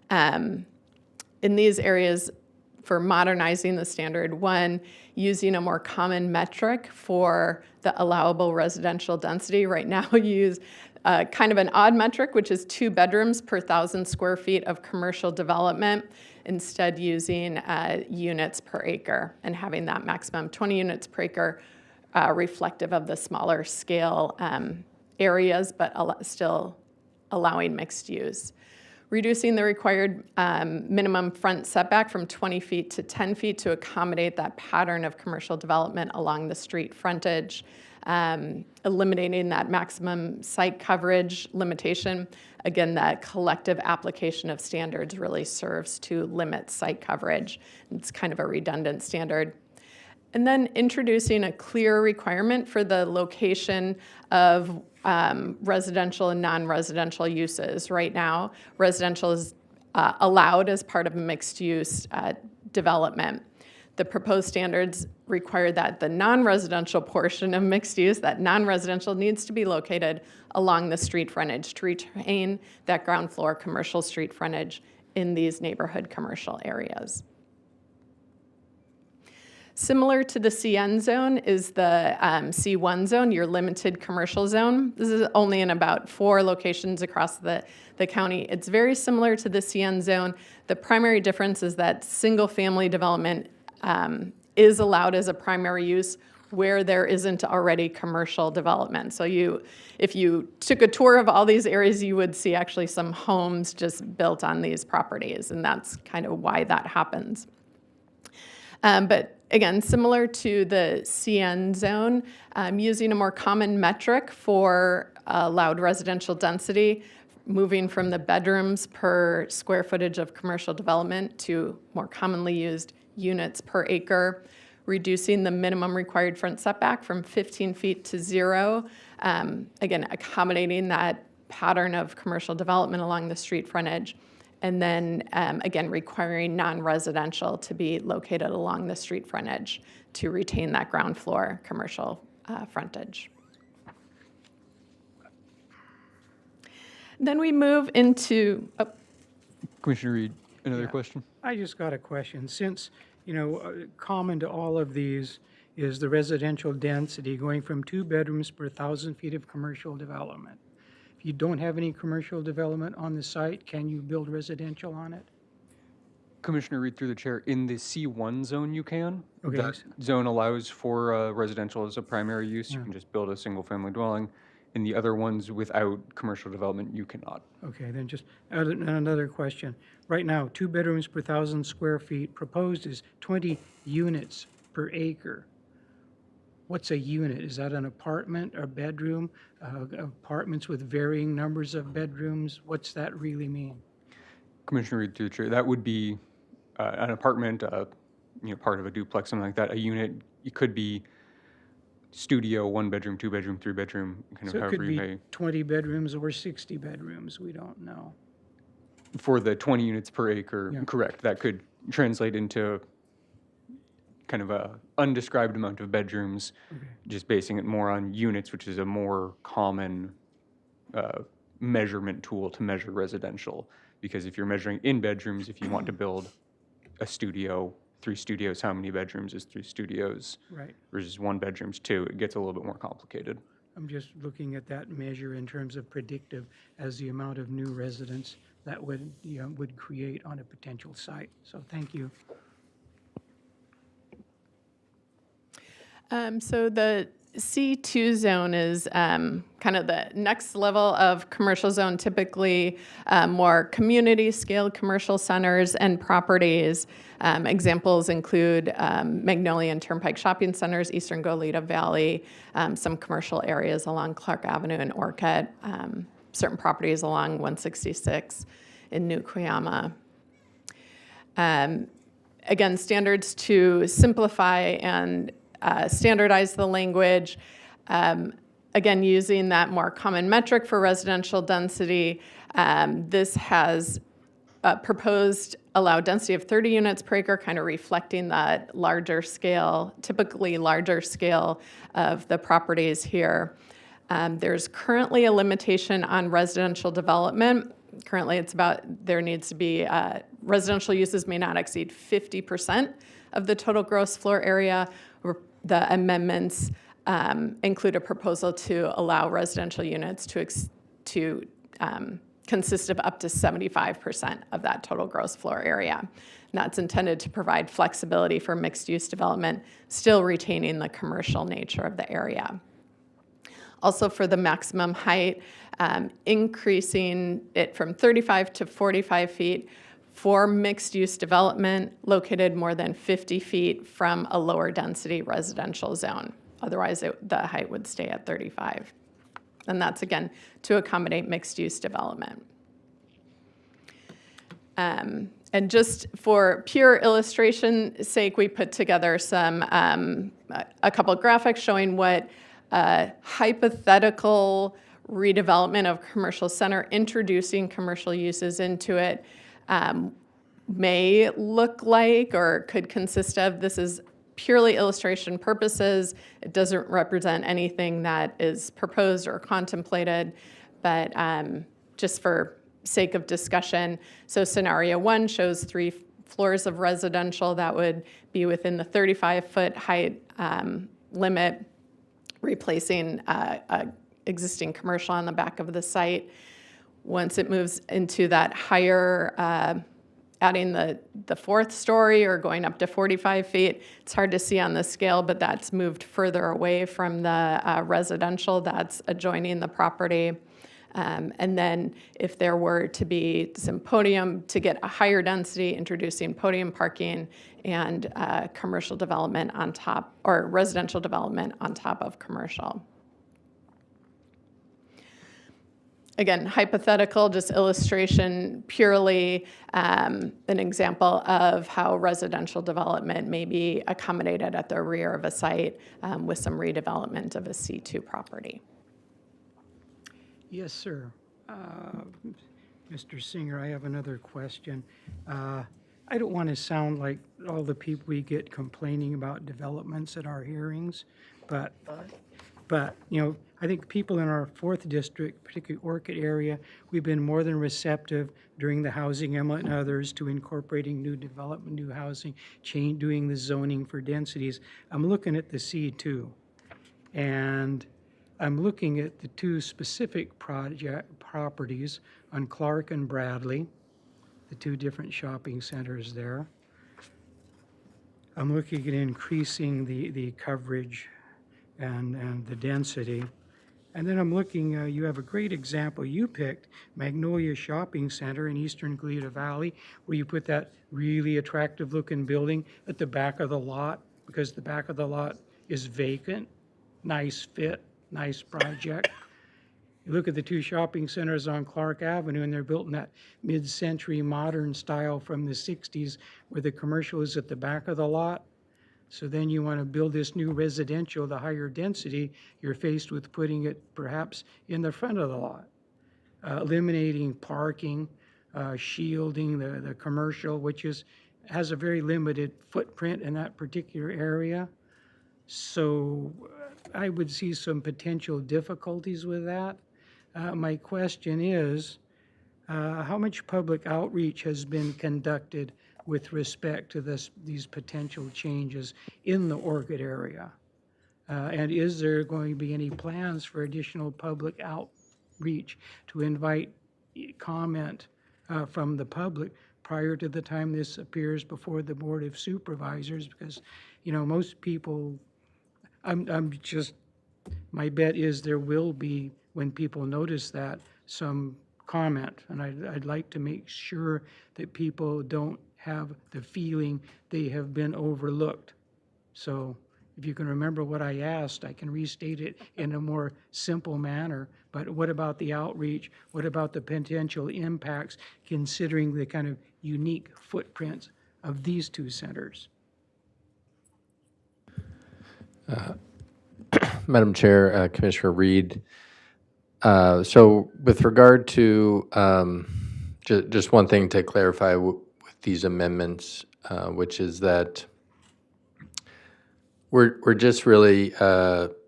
Speaker 13: In these areas, for modernizing the standard, one, using a more common metric for the allowable residential density. Right now, you use kind of an odd metric, which is 2 bedrooms per 1,000 square feet of commercial development, instead using units per acre and having that maximum 20 units per acre reflective of the smaller scale areas, but still allowing mixed use. Reducing the required minimum front setback from 20 feet to 10 feet to accommodate that pattern of commercial development along the street frontage. Eliminating that maximum site coverage limitation. Again, that collective application of standards really serves to limit site coverage. It's kind of a redundant standard. And then introducing a clear requirement for the location of residential and non-residential uses. Right now, residential is allowed as part of a mixed-use development. The proposed standards require that the non-residential portion of mixed use, that non-residential needs to be located along the street frontage to retain that ground floor commercial street frontage in these neighborhood commercial areas. Similar to the CN zone is the C1 zone, your limited commercial zone. This is only in about 4 locations across the county. It's very similar to the CN zone. The primary difference is that single-family development is allowed as a primary use where there isn't already commercial development. So if you took a tour of all these areas, you would see actually some homes just built on these properties, and that's kind of why that happens. But again, similar to the CN zone, using a more common metric for allowed residential density, moving from the bedrooms per square footage of commercial development to more commonly used units per acre, reducing the minimum required front setback from 15 feet to 0, again, accommodating that pattern of commercial development along the street frontage. And then, again, requiring non-residential to be located along the street frontage to retain that ground floor commercial frontage. Then we move into,
Speaker 14: Commissioner Reed, another question?
Speaker 9: I just got a question. Since, common to all of these is the residential density going from 2 bedrooms per 1,000 feet of commercial development. If you don't have any commercial development on the site, can you build residential on it?
Speaker 14: Commissioner Reed, through the chair, in the C1 zone you can.
Speaker 9: Okay.
Speaker 14: That zone allows for residential as a primary use. You
Speaker 9: Yeah.
Speaker 14: can just build a single-family dwelling. In the other ones without commercial development, you cannot.
Speaker 9: Okay, then just another question. Right now, 2 bedrooms per 1,000 square feet, proposed is 20 units per acre. What's a unit? Is that an apartment or bedroom? Apartments with varying numbers of bedrooms? What's that really mean?
Speaker 14: Commissioner Reed, through the chair, that would be an apartment, part of a duplex, something like that. A unit, it could be studio, 1 bedroom, 2 bedroom, 3 bedroom, kind
Speaker 9: So
Speaker 14: of
Speaker 9: it could
Speaker 14: however you
Speaker 9: be
Speaker 14: may.
Speaker 9: 20 bedrooms or 60 bedrooms, we don't know.
Speaker 14: For the 20 units per acre,
Speaker 9: Yeah.
Speaker 14: correct. That could translate into kind of a undescribed amount of bedrooms,
Speaker 9: Okay.
Speaker 14: just basing it more on units, which is a more common measurement tool to measure residential. Because if you're measuring in bedrooms, if you want to build a studio, 3 studios, how many bedrooms is 3 studios?
Speaker 9: Right.
Speaker 14: Versus 1 bedroom's 2, it gets a little bit more complicated.
Speaker 9: I'm just looking at that measure in terms of predictive as the amount of new residents that would create on a potential site. So thank you.
Speaker 13: So the C2 zone is kind of the next level of commercial zone, typically more community-scale commercial centers and properties. Examples include Magnolia and Turnpike Shopping Centers, Eastern Goleta Valley, some commercial areas along Clark Avenue and Orcutt, certain properties along 166 in New Cuyama. Again, standards to simplify and standardize the language. Again, using that more common metric for residential density, this has proposed allowed density of 30 units per acre, kind of reflecting that larger scale, typically larger scale of the properties here. There's currently a limitation on residential development. Currently, it's about, there needs to be, residential uses may not exceed 50% of the total gross floor area. The amendments include a proposal to allow residential units to consist of up to 75% of that total gross floor area. And that's intended to provide flexibility for mixed-use development, still retaining the commercial nature of the area. Also, for the maximum height, increasing it from 35 to 45 feet for mixed-use development located more than 50 feet from a lower density residential zone. Otherwise, the height would stay at 35. And that's, again, to accommodate mixed-use development. And just for pure illustration sake, we put together some a couple graphics showing what hypothetical redevelopment of commercial center, introducing commercial uses into it, may look like or could consist of. This is purely illustration purposes. It doesn't represent anything that is proposed or contemplated, but just for sake of discussion. So scenario 1 shows 3 floors of residential that would be within the 35-foot height limit, replacing existing commercial on the back of the site. Once it moves into that higher, adding the 4th story or going up to 45 feet, it's hard to see on the scale, but that's moved further away from the residential that's adjoining the property. And then if there were to be some podium to get a higher density, introducing podium parking and commercial development on top, or residential development on top of commercial. Again, hypothetical, just illustration, purely an example of how residential development may be accommodated at the rear of a site with some redevelopment of a C2 property.
Speaker 9: Yes, sir. Mr. Singer, I have another question. I don't want to sound like all the people we get complaining about developments at our hearings, but you know, I think people in our 4th district, particularly Orchid area, we've been more than receptive during the housing eminent and others to incorporating new development, new housing, doing the zoning for densities. I'm looking at the C2, and I'm looking at the 2 specific properties on Clark and Bradley, the 2 different shopping centers there. I'm looking at increasing the coverage and the density. And then I'm looking, you have a great example you picked, Magnolia Shopping Center in eastern Goleta Valley, where you put that really attractive looking building at the back of the lot, because the back of the lot is vacant. Nice fit, nice project. You look at the 2 shopping centers on Clark Avenue, and they're built in that mid-century modern style from the 60s, where the commercial is at the back of the lot. So then you want to build this new residential, the higher density, you're faced with putting it perhaps in the front of the lot. Eliminating parking, shielding the commercial, which has a very limited footprint in that particular area. So I would see some potential difficulties with that. My question is, how much public outreach has been conducted with respect to these potential changes in the Orchid area? And is there going to be any plans for additional public outreach to invite comment from the public prior to the time this appears before the Board of Supervisors? Because, you know, most people, my bet is there will be, when people notice that, some comment. And I'd like to make sure that people don't have the feeling they have been overlooked. So if you can remember what I asked, I can restate it in a more simple manner. But what about the outreach? What about the potential impacts, considering the kind of unique footprints of these 2 centers?
Speaker 12: Madam Chair, Commissioner Reed. So with regard to, just one thing to clarify with these amendments, which is that we're just really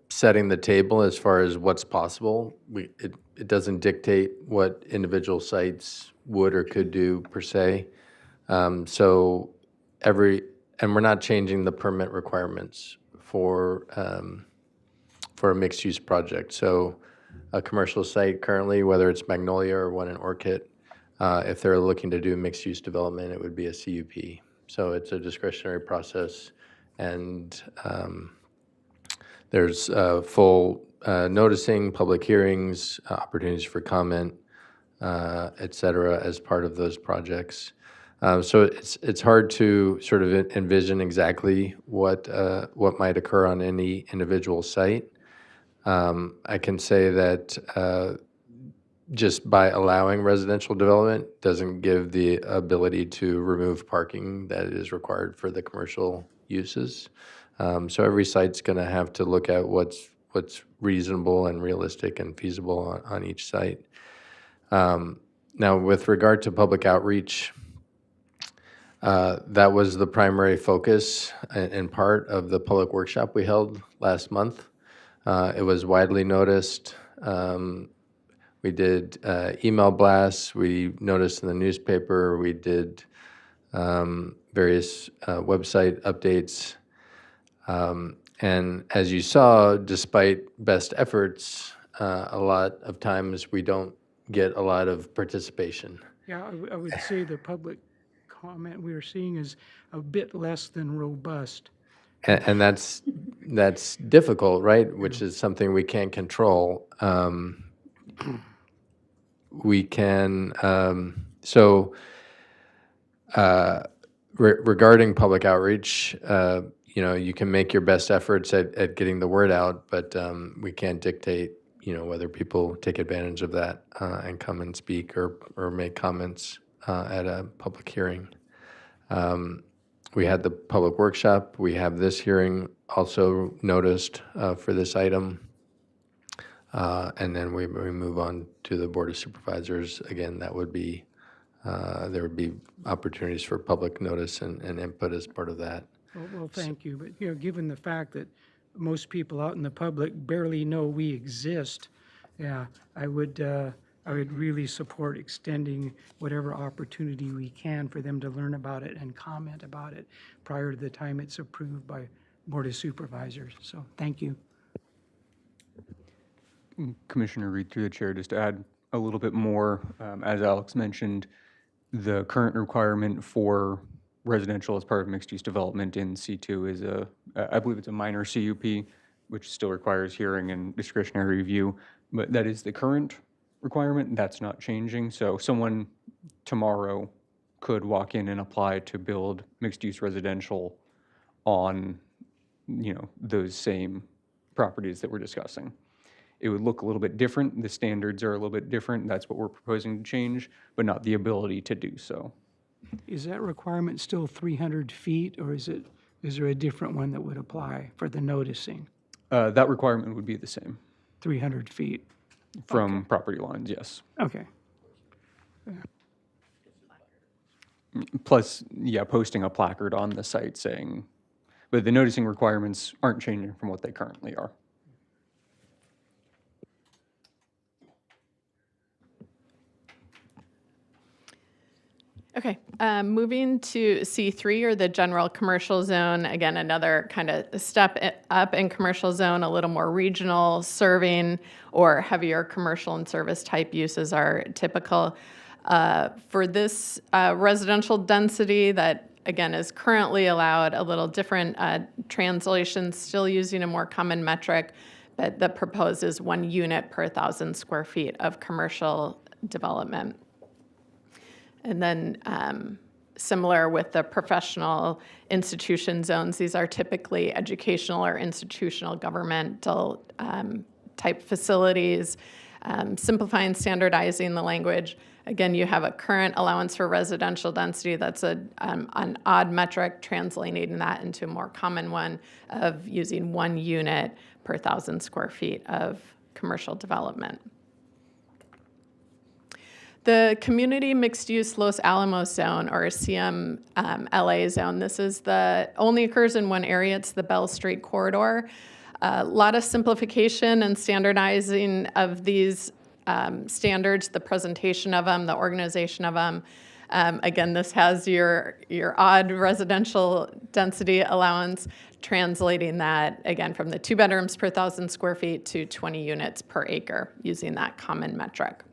Speaker 12: setting the table as far as what's possible. It doesn't dictate what individual sites would or could do per se. And we're not changing the permit requirements for a mixed-use project. So a commercial site currently, whether it's Magnolia or one in Orchid, if they're looking to do mixed-use development, it would be a CUP. So it's a discretionary process, and there's full noticing, public hearings, opportunities for comment, et cetera, as part of those projects. So it's hard to sort of envision exactly what might occur on any individual site. I can say that just by allowing residential development doesn't give the ability to remove parking that is required for the commercial uses. So every site's going to have to look at what's reasonable and realistic and feasible on each site. Now, with regard to public outreach, that was the primary focus in part of the public workshop we held last month. It was widely noticed. We did email blasts, we noticed in the newspaper, we did various website updates. And as you saw, despite best efforts, a lot of times we don't get a lot of participation.
Speaker 9: Yeah, I would say the public comment we are seeing is a bit less than robust.
Speaker 12: And that's difficult, right? Which is something we can't control. We can, regarding public outreach, you can make your best efforts at getting the word out, but we can't dictate, whether people take advantage of that and come and speak or make comments at a public hearing. We had the public workshop. We have this hearing also noticed for this item. And then we move on to the Board of Supervisors. Again, that would be, there would be opportunities for public notice and input as part of that.
Speaker 9: Well, thank you. But, given the fact that most people out in the public barely know we exist, yeah, I would really support extending whatever opportunity we can for them to learn about it and comment about it prior to the time it's approved by Board of Supervisors. So, thank you.
Speaker 14: Commissioner Reed, through the chair, just to add a little bit more, as Alex mentioned, the current requirement for residential as part of mixed-use development in C2 is I believe it's a minor CUP, which still requires hearing and discretionary review, but that is the current requirement. That's not changing. So someone tomorrow could walk in and apply to build mixed-use residential on, those same properties that we're discussing. It would look a little bit different. The standards are a little bit different. That's what we're proposing to change, but not the ability to do so.
Speaker 9: Is that requirement still 300 feet, or is there a different one that would apply for the noticing?
Speaker 14: That requirement would be the same
Speaker 9: 300 feet?
Speaker 14: from property lines, yes.
Speaker 9: Okay.
Speaker 14: Plus, posting a placard on the site saying, but the noticing requirements aren't changing from what they currently are.
Speaker 13: Okay, moving to C3, or the general commercial zone. Again, another kind of step up in commercial zone, a little more regional serving or heavier commercial and service type uses are typical. For this residential density that, again, is currently allowed, a little different translation, still using a more common metric, but the proposed is 1 unit per 1,000 square feet of commercial development. And then similar with the professional institution zones, these are typically educational or institutional governmental type facilities. Simplifying, standardizing the language. Again, you have a current allowance for residential density that's an odd metric, translating that into a more common one of using 1 unit per 1,000 square feet of commercial development. The Community Mixed Use Los Alamos Zone, or CMLA zone, this is only occurs in one area. It's the Bell Street corridor. A lot of simplification and standardizing of these standards, the presentation of them, the organization of them. Again, this has your odd residential density allowance, translating that, again, from the 2 bedrooms per 1,000 square feet to 20 units per acre, using that common metric.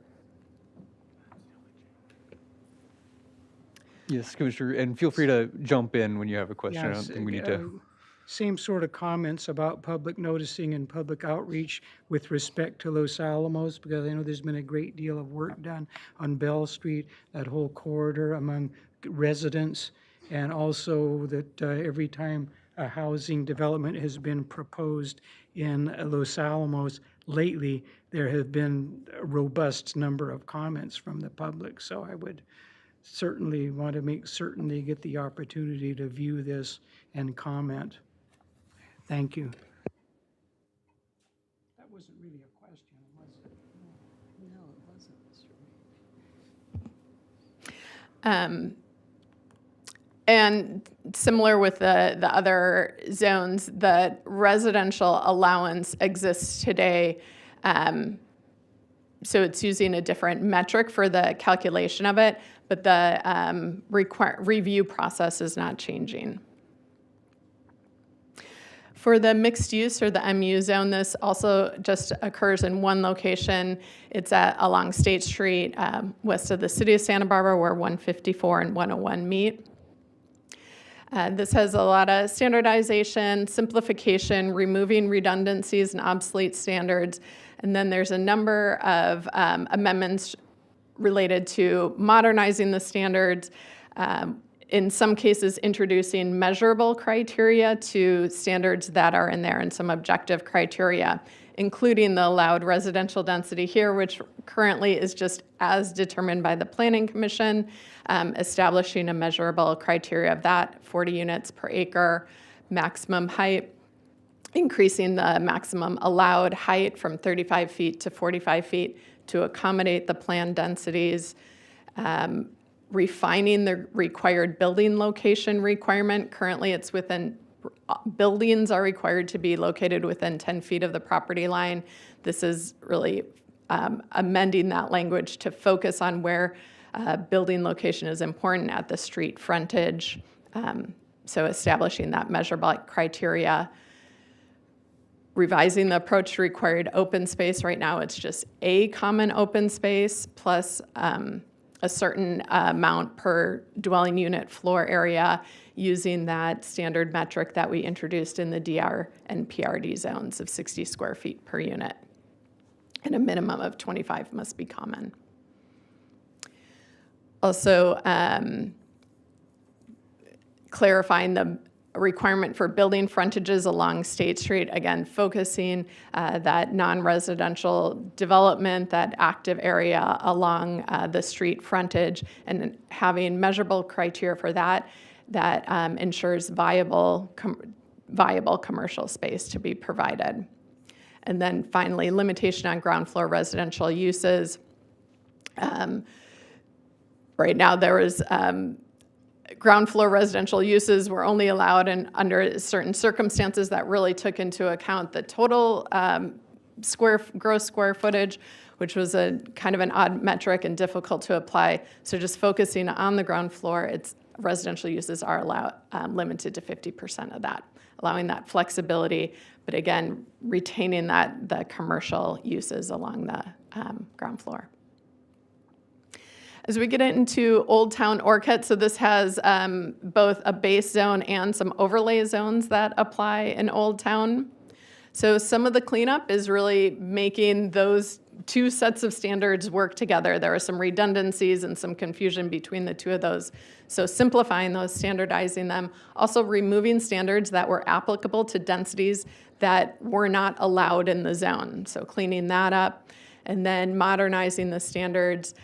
Speaker 14: Yes, Commissioner, and feel free to jump in when you have a question. I don't
Speaker 9: Yes,
Speaker 14: think we need to.
Speaker 9: Same sort of comments about public noticing and public outreach with respect to Los Alamos, because I know there's been a great deal of work done on Bell Street, that whole corridor among residents, and also that every time a housing development has been proposed in Los Alamos lately, there have been a robust number of comments from the public. So I would certainly want to make certain they get the opportunity to view this and comment. Thank you. That wasn't really a question, was it?
Speaker 1: No, it wasn't, Mr. Reed.
Speaker 13: And similar with the other zones, the residential allowance exists today. so it's using a different metric for the calculation of it, but the review process is not changing. For the mixed use or the MU zone, this also just occurs in one location. It's along State Street, west of the city of Santa Barbara, where 154 and 101 meet. This has a lot of standardization, simplification, removing redundancies and obsolete standards. And then there's a number of amendments related to modernizing the standards, in some cases introducing measurable criteria to standards that are in there and some objective criteria, including the allowed residential density here, which currently is just as determined by the Planning Commission, establishing a measurable criteria of that, 40 units per acre, maximum height, increasing the maximum allowed height from 35 feet to 45 feet to accommodate the planned densities, refining the required building location requirement. Currently, it's within, buildings are required to be located within 10 feet of the property line. This is really amending that language to focus on where building location is important at the street frontage. So establishing that measurable criteria. Revising the approach to required open space. Right now, it's just a common open space plus a certain amount per dwelling unit floor area, using that standard metric that we introduced in the DR and PRD zones of 60 square feet per unit. And a minimum of 25 must be common. Also, clarifying the requirement for building frontages along State Street, again, focusing that non-residential development, that active area along the street frontage, and having measurable criteria for that ensures viable commercial space to be provided. And then finally, limitation on ground floor residential uses. Right now, there is ground floor residential uses were only allowed under certain circumstances that really took into account the total gross square footage, which was a kind of an odd metric and difficult to apply. So just focusing on the ground floor, residential uses are allowed limited to 50% of that, allowing that flexibility, but again, retaining the commercial uses along the ground floor. As we get into Old Town Orcutt, so this has both a base zone and some overlay zones that apply in Old Town. So some of the cleanup is really making those two sets of standards work together. There are some redundancies and some confusion between the two of those. So simplifying those, standardizing them, also removing standards that were applicable to densities that were not allowed in the zone. So cleaning that up, and then modernizing the standards,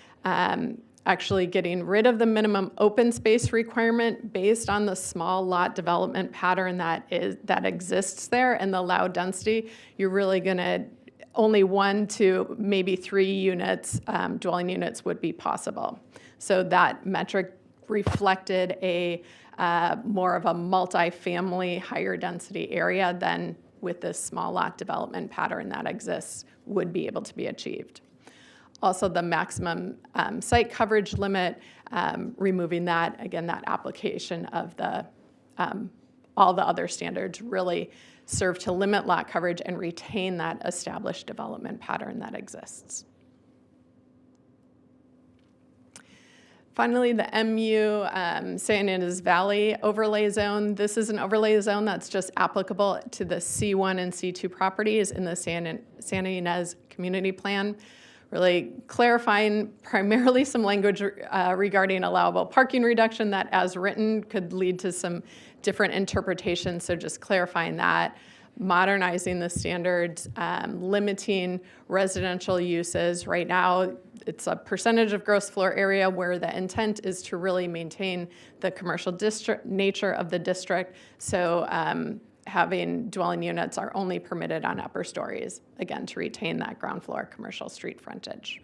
Speaker 13: actually getting rid of the minimum open space requirement based on the small lot development pattern that exists there and the allowed density. You're really gonna, only 1 to maybe 3 units, dwelling units would be possible. So that metric reflected a more of a multi-family, higher density area than with this small lot development pattern that exists would be able to be achieved. Also, the maximum site coverage limit, removing that, again, that application of all the other standards really serve to limit lot coverage and retain that established development pattern that exists. Finally, the MU Santa Ynez Valley overlay zone. This is an overlay zone that's just applicable to the C1 and C2 properties in the Santa Ynez Community Plan. Really clarifying primarily some language regarding allowable parking reduction that as written could lead to some different interpretations, so just clarifying that, modernizing the standards, limiting residential uses. Right now, it's a percentage of gross floor area where the intent is to really maintain the commercial district nature of the district. So having dwelling units are only permitted on upper stories, again, to retain that ground floor commercial street frontage.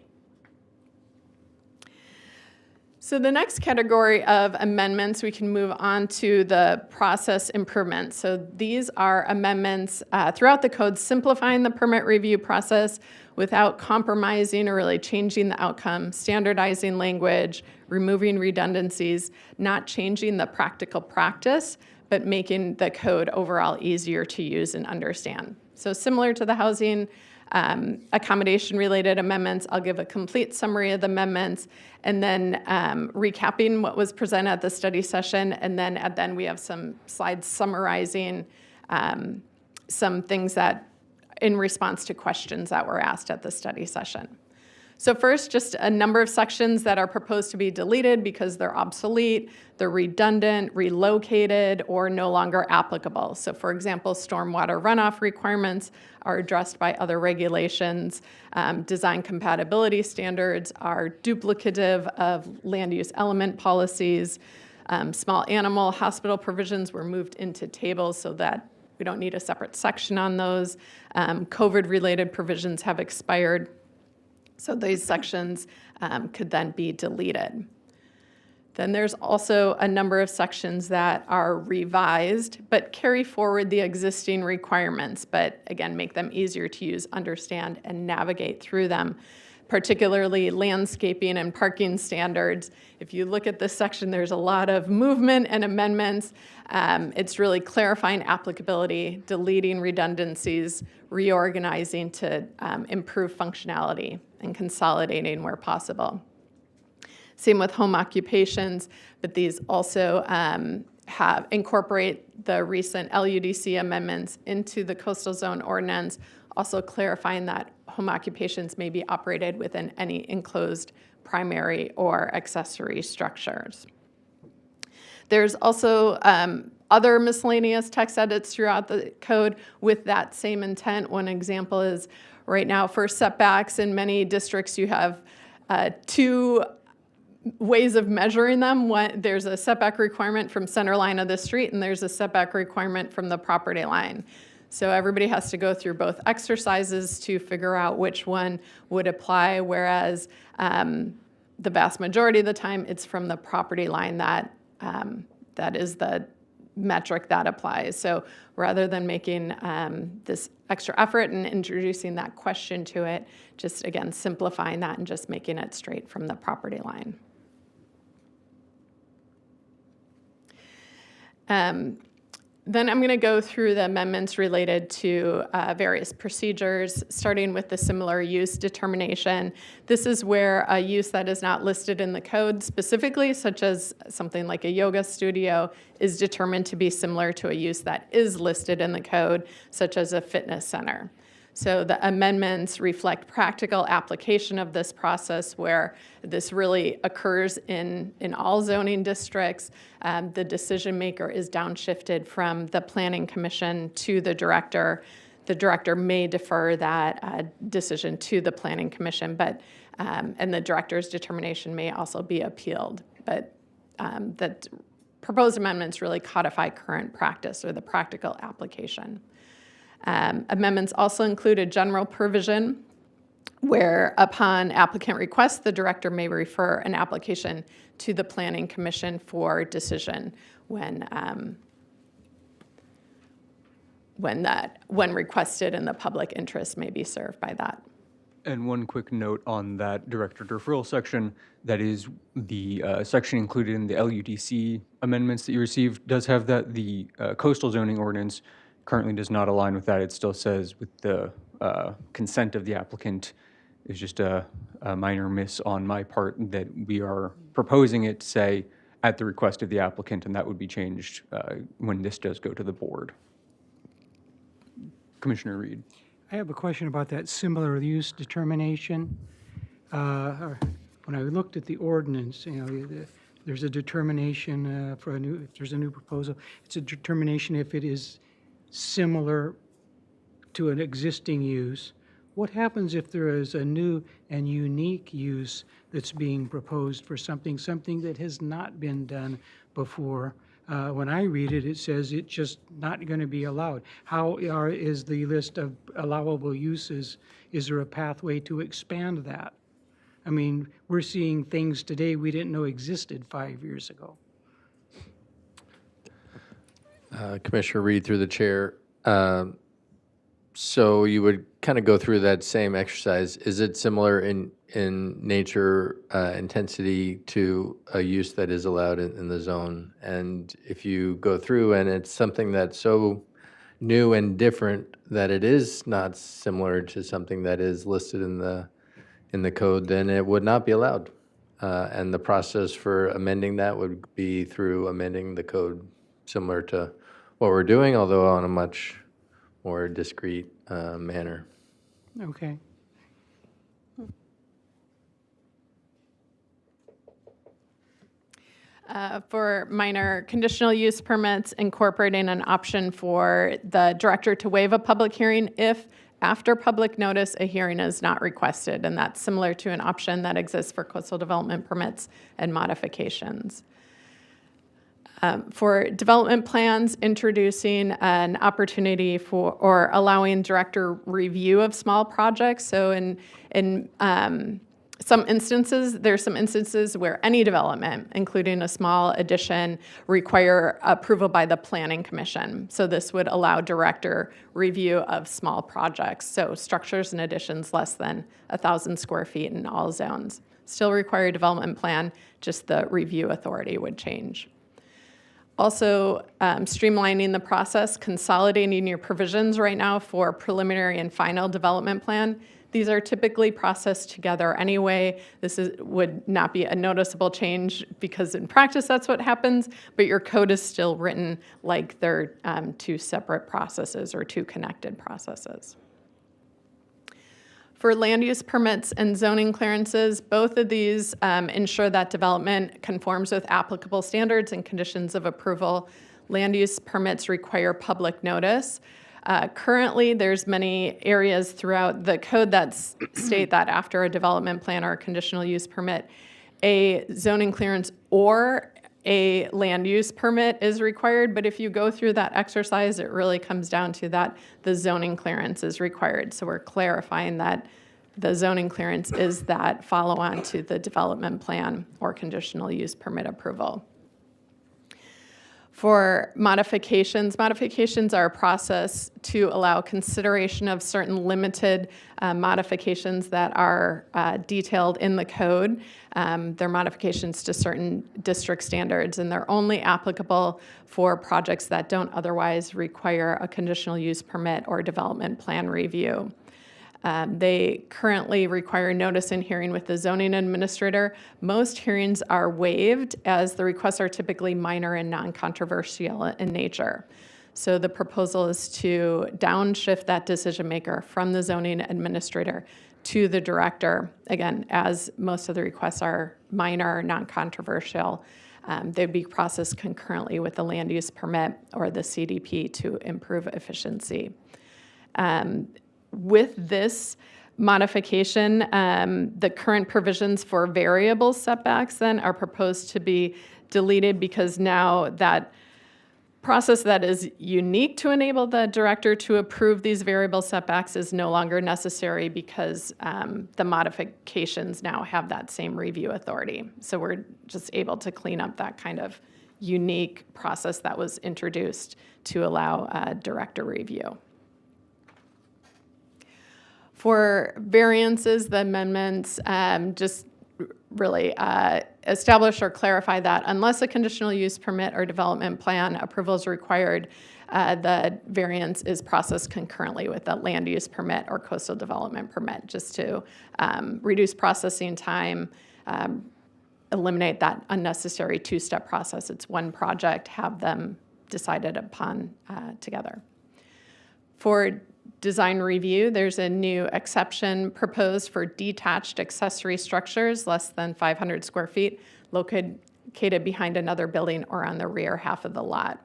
Speaker 13: So the next category of amendments, we can move on to the process improvements. So these are amendments throughout the code simplifying the permit review process without compromising or really changing the outcome, standardizing language, removing redundancies, not changing the practical practice, but making the code overall easier to use and understand. So similar to the housing accommodation-related amendments, I'll give a complete summary of the amendments, and then recapping what was presented at the study session, and then at the end we have some slides summarizing some things that in response to questions that were asked at the study session. So first, just a number of sections that are proposed to be deleted because they're obsolete, they're redundant, relocated, or no longer applicable. So for example, stormwater runoff requirements are addressed by other regulations. Design compatibility standards are duplicative of land use element policies. Small animal hospital provisions were moved into tables so that we don't need a separate section on those. COVID-related provisions have expired. So these sections could then be deleted. Then there's also a number of sections that are revised, but carry forward the existing requirements, but again, make them easier to use, understand, and navigate through them, particularly landscaping and parking standards. If you look at this section, there's a lot of movement and amendments. It's really clarifying applicability, deleting redundancies, reorganizing to improve functionality, and consolidating where possible. Same with home occupations, but these also incorporate the recent LUDC amendments into the coastal zone ordinance, also clarifying that home occupations may be operated within any enclosed primary or accessory structures. There's also other miscellaneous text edits throughout the code with that same intent. One example is right now for setbacks in many districts, you have two ways of measuring them. There's a setback requirement from center line of the street, and there's a setback requirement from the property line. So everybody has to go through both exercises to figure out which one would apply, whereas the vast majority of the time it's from the property line that is the metric that applies. So rather than making this extra effort and introducing that question to it, just again simplifying that and just making it straight from the property line. Then I'm going to go through the amendments related to various procedures, starting with the similar use determination. This is where a use that is not listed in the code specifically, such as something like a yoga studio, is determined to be similar to a use that is listed in the code, such as a fitness center. So the amendments reflect practical application of this process where this really occurs in all zoning districts. The decision maker is downshifted from the planning commission to the director. The director may defer that decision to the planning commission, but and the director's determination may also be appealed. But the proposed amendments really codify current practice or the practical application. Amendments also include a general provision where upon applicant request, the director may refer an application to the planning commission for decision when requested and the public interest may be served by that.
Speaker 14: And one quick note on that director deferral section, that is the section included in the LUDC amendments that you received does have that. The coastal zoning ordinance currently does not align with that. It still says with the consent of the applicant. Is just a minor miss on my part that we are proposing it to say at the request of the applicant, and that would be changed when this does go to the board. Commissioner Reed.
Speaker 9: I have a question about that similar use determination. When I looked at the ordinance, there's a determination for if there's a new proposal, it's a determination if it is similar to an existing use. What happens if there is a new and unique use that's being proposed for something that has not been done before? When I read it, it says it's just not going to be allowed. How is the list of allowable uses? Is there a pathway to expand that? I mean, we're seeing things today we didn't know existed 5 years ago.
Speaker 12: Commissioner Reed through the chair. So you would kind of go through that same exercise. Is it similar in nature, intensity to a use that is allowed in the zone? And if you go through and it's something that's so new and different that it is not similar to something that is listed in the code, then it would not be allowed. And the process for amending that would be through amending the code similar to what we're doing, although on a much more discrete manner.
Speaker 9: Okay.
Speaker 13: For minor conditional use permits, incorporating an option for the director to waive a public hearing if after public notice a hearing is not requested, and that's similar to an option that exists for coastal development permits and modifications. For development plans, introducing an opportunity for or allowing director review of small projects. So in some instances, there's some instances where any development, including a small addition, require approval by the Planning Commission. So this would allow director review of small projects. So structures and additions less than 1,000 square feet in all zones. Still require a development plan, just the review authority would change. Also, streamlining the process, consolidating your provisions right now for preliminary and final development plan. These are typically processed together anyway. Would not be a noticeable change because in practice that's what happens, but your code is still written like they're two separate processes or two connected processes. For land use permits and zoning clearances, both of these ensure that development conforms with applicable standards and conditions of approval. Land use permits require public notice. Currently, there's many areas throughout the code that state that after a development plan or a conditional use permit, a zoning clearance or a land use permit is required, but if you go through that exercise, it really comes down to that the zoning clearance is required. So we're clarifying that the zoning clearance is that follow-on to the development plan or conditional use permit approval. For modifications, modifications are a process to allow consideration of certain limited modifications that are detailed in the code. They're modifications to certain district standards, and they're only applicable for projects that don't otherwise require a conditional use permit or development plan review. They currently require notice and hearing with the zoning administrator. Most hearings are waived as the requests are typically minor and non-controversial in nature. So the proposal is to downshift that decision maker from the zoning administrator to the director. Again, as most of the requests are minor, non-controversial, they'd be processed concurrently with the land use permit or the CDP to improve efficiency. With this modification, the current provisions for variable setbacks then are proposed to be deleted because now that process that is unique to enable the director to approve these variable setbacks is no longer necessary because the modifications now have that same review authority. So we're just able to clean up that kind of unique process that was introduced to allow director review. For variances, the amendments just really establish or clarify that unless a conditional use permit or development plan approval is required, the variance is processed concurrently with the land use permit or coastal development permit, just to reduce processing time, eliminate that unnecessary two-step process. It's one project, have them decided upon together. For design review, there's a new exception proposed for detached accessory structures less than 500 square feet located behind another building or on the rear half of the lot.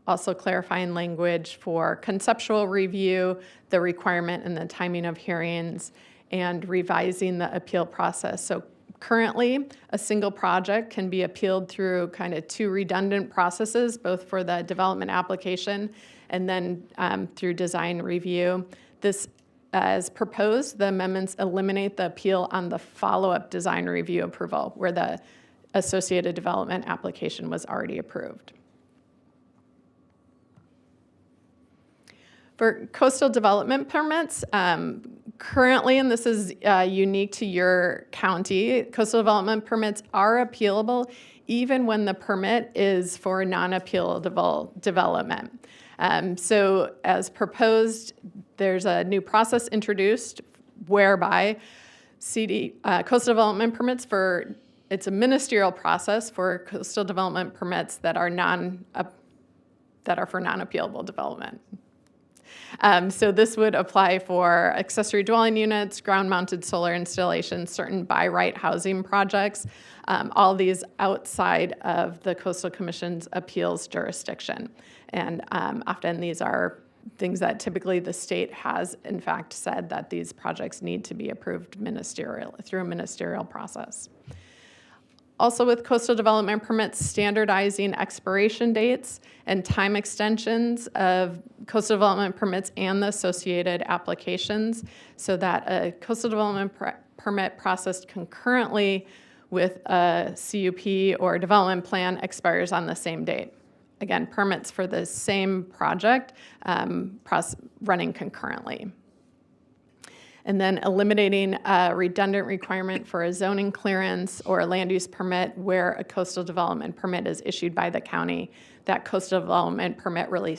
Speaker 13: Also clarifying language for conceptual review, the requirement and the timing of hearings, and revising the appeal process. So currently, a single project can be appealed through kind of two redundant processes, both for the development application and then through design review. This as proposed, the amendments eliminate the appeal on the follow-up design review approval where the associated development application was already approved. For coastal development permits, currently, and this is unique to your county, coastal development permits are appealable even when the permit is for non-appealable development. So as proposed, there's a new process introduced whereby coastal development permits it's a ministerial process for coastal development permits that are for non-appealable development. So this would apply for accessory dwelling units, ground-mounted solar installations, certain by-right housing projects, all these outside of the Coastal Commission's appeals jurisdiction. And often these are things that typically the state has, in fact, said that these projects need to be approved through a ministerial process. Also with coastal development permits, standardizing expiration dates and time extensions of coastal development permits and the associated applications so that a coastal development permit processed concurrently with a CUP or development plan expires on the same date. Again, permits for the same project running concurrently. And then eliminating a redundant requirement for a zoning clearance or a land use permit where a coastal development permit is issued by the county. That coastal development permit really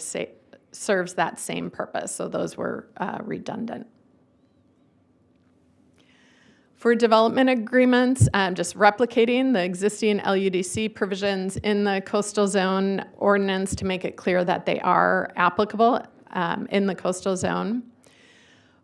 Speaker 13: serves that same purpose, so those were redundant. For development agreements, just replicating the existing LUDC provisions in the coastal zone ordinance to make it clear that they are applicable in the coastal zone.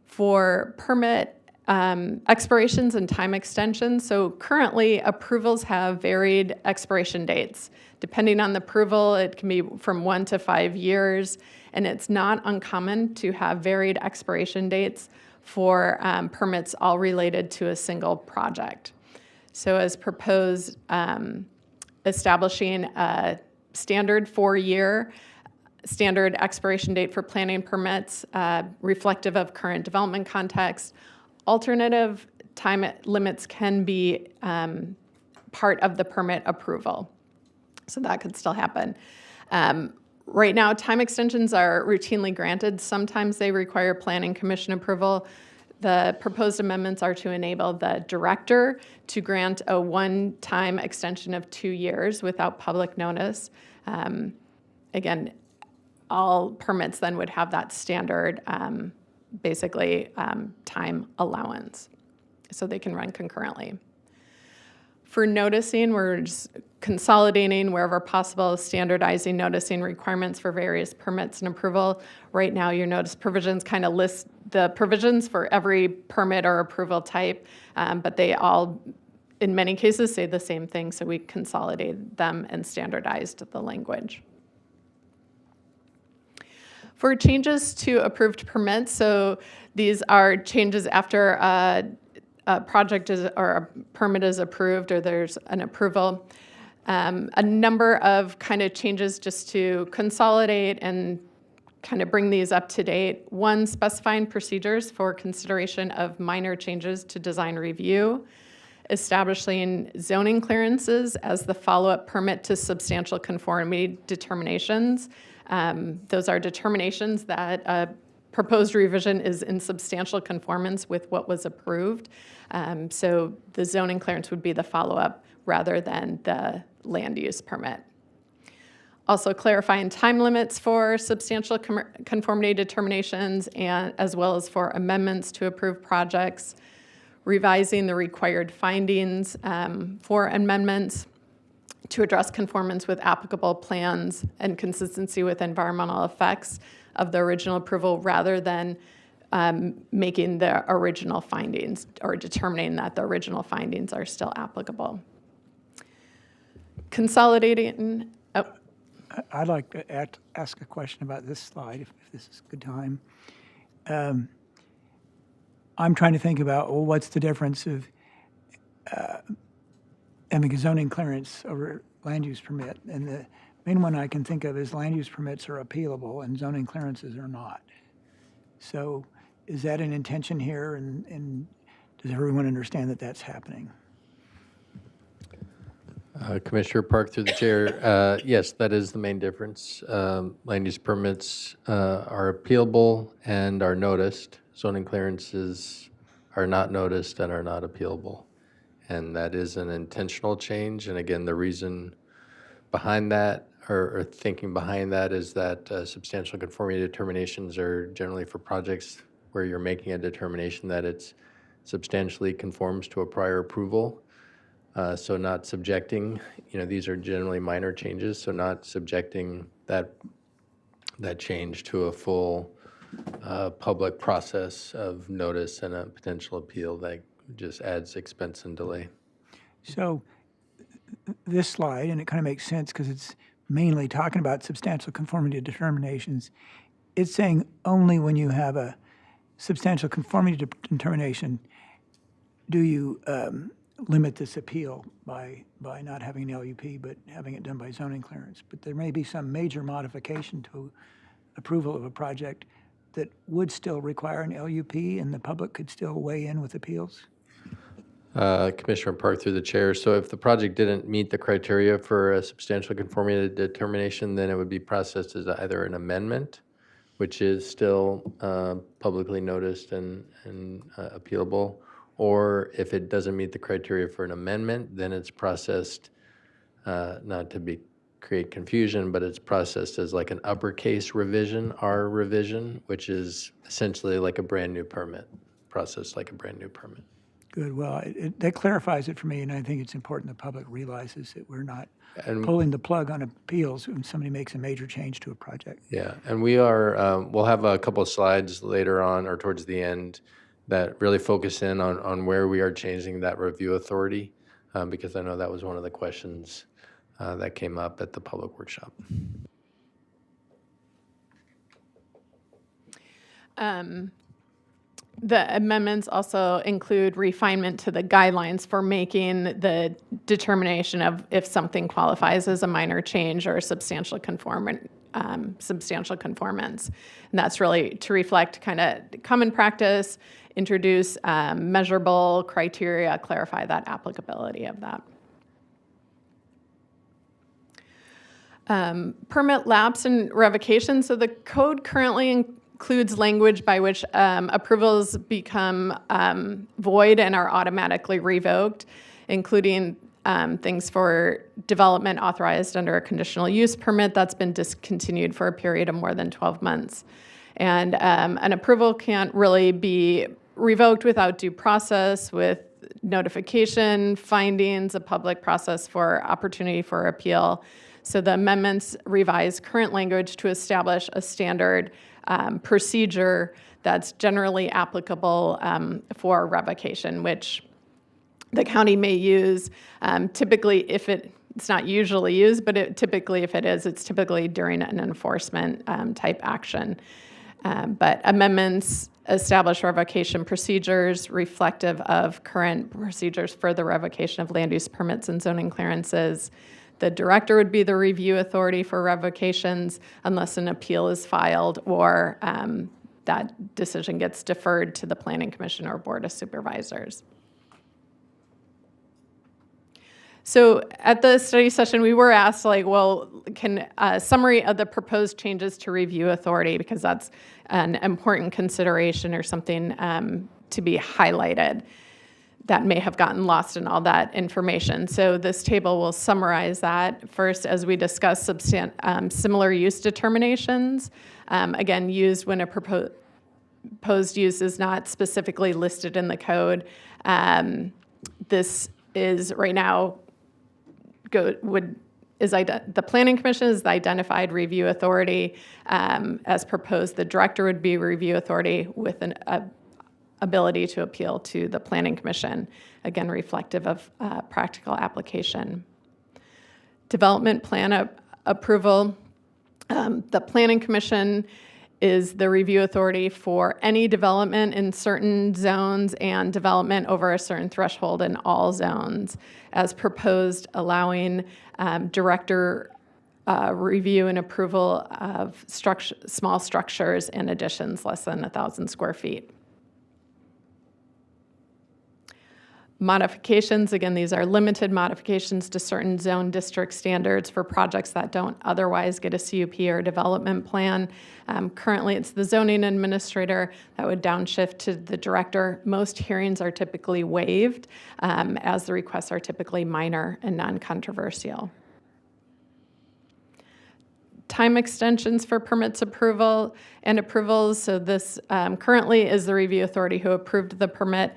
Speaker 13: For permit expirations and time extensions, so currently approvals have varied expiration dates. Depending on the approval, it can be from 1 to 5 years, and it's not uncommon to have varied expiration dates for permits all related to a single project. So as proposed, establishing a standard 4-year standard expiration date for planning permits, reflective of current development context. Alternative time limits can be part of the permit approval. So that could still happen. Right now, time extensions are routinely granted. Sometimes they require planning commission approval. The proposed amendments are to enable the director to grant a one-time extension of 2 years without public notice. Again, all permits then would have that standard, time allowance, so they can run concurrently. For noticing, we're just consolidating wherever possible, standardizing noticing requirements for various permits and approval. Right now, your notice provisions kind of list the provisions for every permit or approval type, but they all, in many cases, say the same thing, so we consolidated them and standardized the language. For changes to approved permits, so these are changes after a project or a permit is approved or there's an approval. A number of kind of changes just to consolidate and kind of bring these up to date. One, specifying procedures for consideration of minor changes to design review. Establishing zoning clearances as the follow-up permit to substantial conformity determinations. Those are determinations that a proposed revision is in substantial conformance with what was approved. So the zoning clearance would be the follow-up rather than the land use permit. Also clarifying time limits for substantial conformity determinations and as well as for amendments to approved projects. Revising the required findings for amendments to address conformance with applicable plans and consistency with environmental effects of the original approval rather than making the original findings or determining that the original findings are still applicable. Consolidating. Oh.
Speaker 3: I'd like to ask a question about this slide, if this is a good time. I'm trying to think about, well, what's the difference of having a zoning clearance over land use permit? And the main one I can think of is land use permits are appealable and zoning clearances are not. So is that an intention here, and does everyone understand that that's happening?
Speaker 12: Commissioner Park through the chair. Yes, that is the main difference. Land use permits are appealable and are noticed. Zoning clearances are not noticed and are not appealable. And that is an intentional change. And again, the reason behind that or thinking behind that is that substantial conformity determinations are generally for projects where you're making a determination that it's substantially conforms to a prior approval. So not subjecting, these are generally minor changes, so not subjecting that change to a full public process of notice and a potential appeal that just adds expense and delay.
Speaker 3: So this slide, and it kind of makes sense because it's mainly talking about substantial conformity determinations, it's saying only when you have a substantial conformity determination do you limit this appeal by not having an LUP, but having it done by zoning clearance. But there may be some major modification to approval of a project that would still require an LUP, and the public could still weigh in with appeals?
Speaker 12: Commissioner Park through the chair. So if the project didn't meet the criteria for a substantial conformity determination, then it would be processed as either an amendment, which is still publicly noticed and appealable, or if it doesn't meet the criteria for an amendment, then it's processed, not to create confusion, but it's processed as like an uppercase revision, R revision, which is essentially like a brand new permit, processed like a brand new permit.
Speaker 3: Good. Well, that clarifies it for me, and I think it's important the public realizes that we're not
Speaker 12: And
Speaker 3: pulling the plug on appeals when somebody makes a major change to a project.
Speaker 12: yeah, and we are, we'll have a couple of slides later on or towards the end that really focus in on where we are changing that review authority, because I know that was one of the questions that came up at the public workshop.
Speaker 13: The amendments also include refinement to the guidelines for making the determination of if something qualifies as a minor change or a substantial conformance. And that's really to reflect kind of common practice, introduce measurable criteria, clarify that applicability of that. Permit lapse and revocation. So the code currently includes language by which approvals become void and are automatically revoked, including things for development authorized under a conditional use permit that's been discontinued for a period of more than 12 months. And an approval can't really be revoked without due process, with notification, findings, a public process for opportunity for appeal. So the amendments revise current language to establish a standard procedure that's generally applicable for revocation, which the county may use. Typically, it's not usually used, but typically if it is, it's typically during an enforcement type action. But amendments establish revocation procedures reflective of current procedures for the revocation of land use permits and zoning clearances. The director would be the review authority for revocations unless an appeal is filed or that decision gets deferred to the Planning Commission or Board of Supervisors. So at the study session, we were asked, can a summary of the proposed changes to review authority, because that's an important consideration or something to be highlighted that may have gotten lost in all that information. So this table will summarize that. First, as we discuss similar use determinations, again, used when a proposed use is not specifically listed in the code. This is right now, the Planning Commission is the identified review authority. As proposed, the director would be review authority with an ability to appeal to the Planning Commission, again, reflective of practical application. Development plan approval. The Planning Commission is the review authority for any development in certain zones and development over a certain threshold in all zones, as proposed, allowing director review and approval of small structures and additions less than 1,000 square feet. Modifications, again, these are limited modifications to certain zone district standards for projects that don't otherwise get a CUP or development plan. Currently, it's the zoning administrator that would downshift to the director. Most hearings are typically waived, as the requests are typically minor and non-controversial. Time extensions for permits approval and approvals. So this currently is the review authority who approved the permit.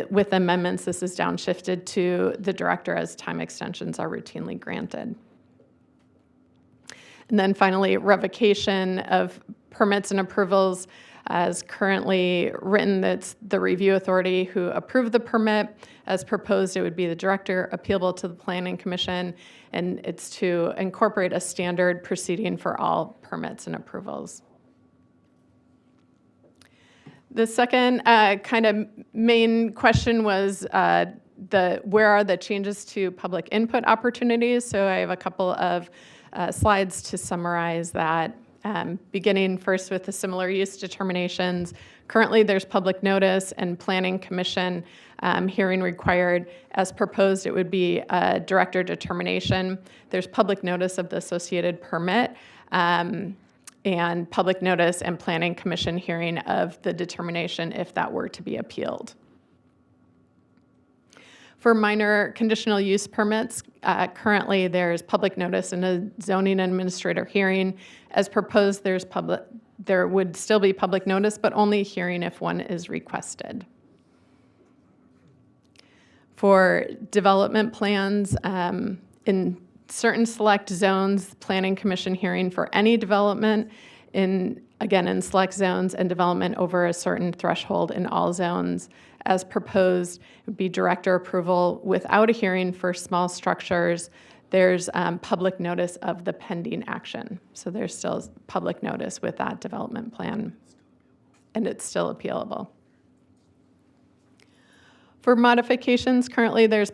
Speaker 13: With amendments, this is downshifted to the director as time extensions are routinely granted. And then finally, revocation of permits and approvals. As currently written, that's the review authority who approved the permit. As proposed, it would be the director, appealable to the Planning Commission, and it's to incorporate a standard proceeding for all permits and approvals. The second kind of main question was where are the changes to public input opportunities? So I have a couple of slides to summarize that. Beginning first with the similar use determinations. Currently, there's public notice and Planning Commission hearing required. As proposed, it would be a director determination. There's public notice of the associated permit. And public notice and Planning Commission hearing of the determination if that were to be appealed. For minor conditional use permits, currently there's public notice and a zoning administrator hearing. As proposed, there would still be public notice, but only hearing if one is requested. For development plans, in certain select zones, Planning Commission hearing for any development in select zones and development over a certain threshold in all zones. As proposed, it would be director approval without a hearing for small structures. There's public notice of the pending action. So there's still public notice with that development plan, and it's still appealable. For modifications, currently there's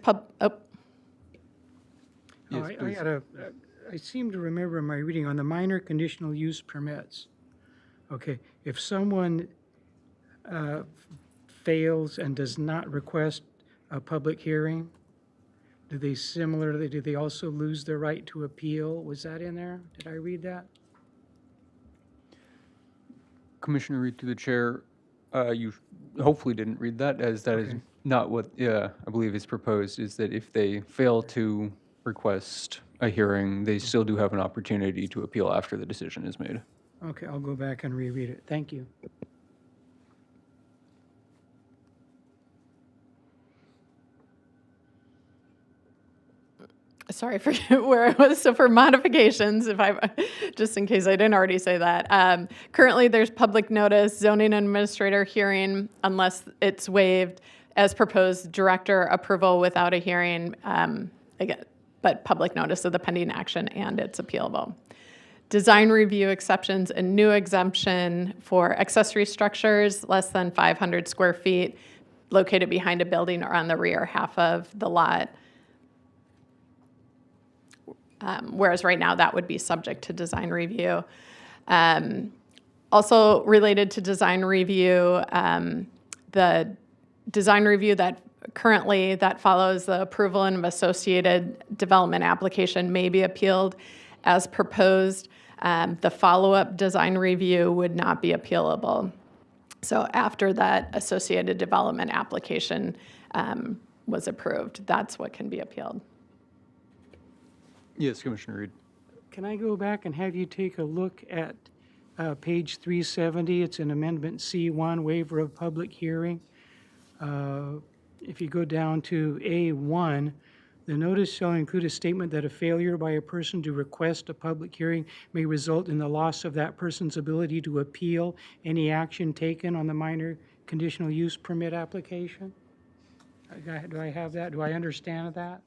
Speaker 9: I seem to remember in my reading on the minor conditional use permits. Okay, if someone fails and does not request a public hearing, do they also lose their right to appeal? Was that in there? Did I read that?
Speaker 14: Commissioner Reed, to the chair, you hopefully didn't read that, as that is not what I believe is proposed, is that if they fail to request a hearing, they still do have an opportunity to appeal after the decision is made.
Speaker 9: Okay, I'll go back and reread it. Thank you.
Speaker 13: Sorry, I forget where I was. So for modifications, just in case I didn't already say that, currently there's public notice, zoning administrator hearing, unless it's waived, as proposed, director approval without a hearing, again, but public notice of the pending action and it's appealable. Design review exceptions, a new exemption for accessory structures less than 500 square feet located behind a building or on the rear half of the lot. Whereas right now that would be subject to design review. Also related to design review, the design review that currently that follows the approval and associated development application may be appealed as proposed. The follow-up design review would not be appealable. So after that associated development application was approved, that's what can be appealed.
Speaker 14: Yes, Commissioner Reed.
Speaker 9: Can I go back and have you take a look at page 370? It's in Amendment C1, Waiver of Public Hearing. If you go down to A1, the notice shall include a statement that a failure by a person to request a public hearing may result in the loss of that person's ability to appeal any action taken on the minor conditional use permit application. Do I have that? Do I understand that?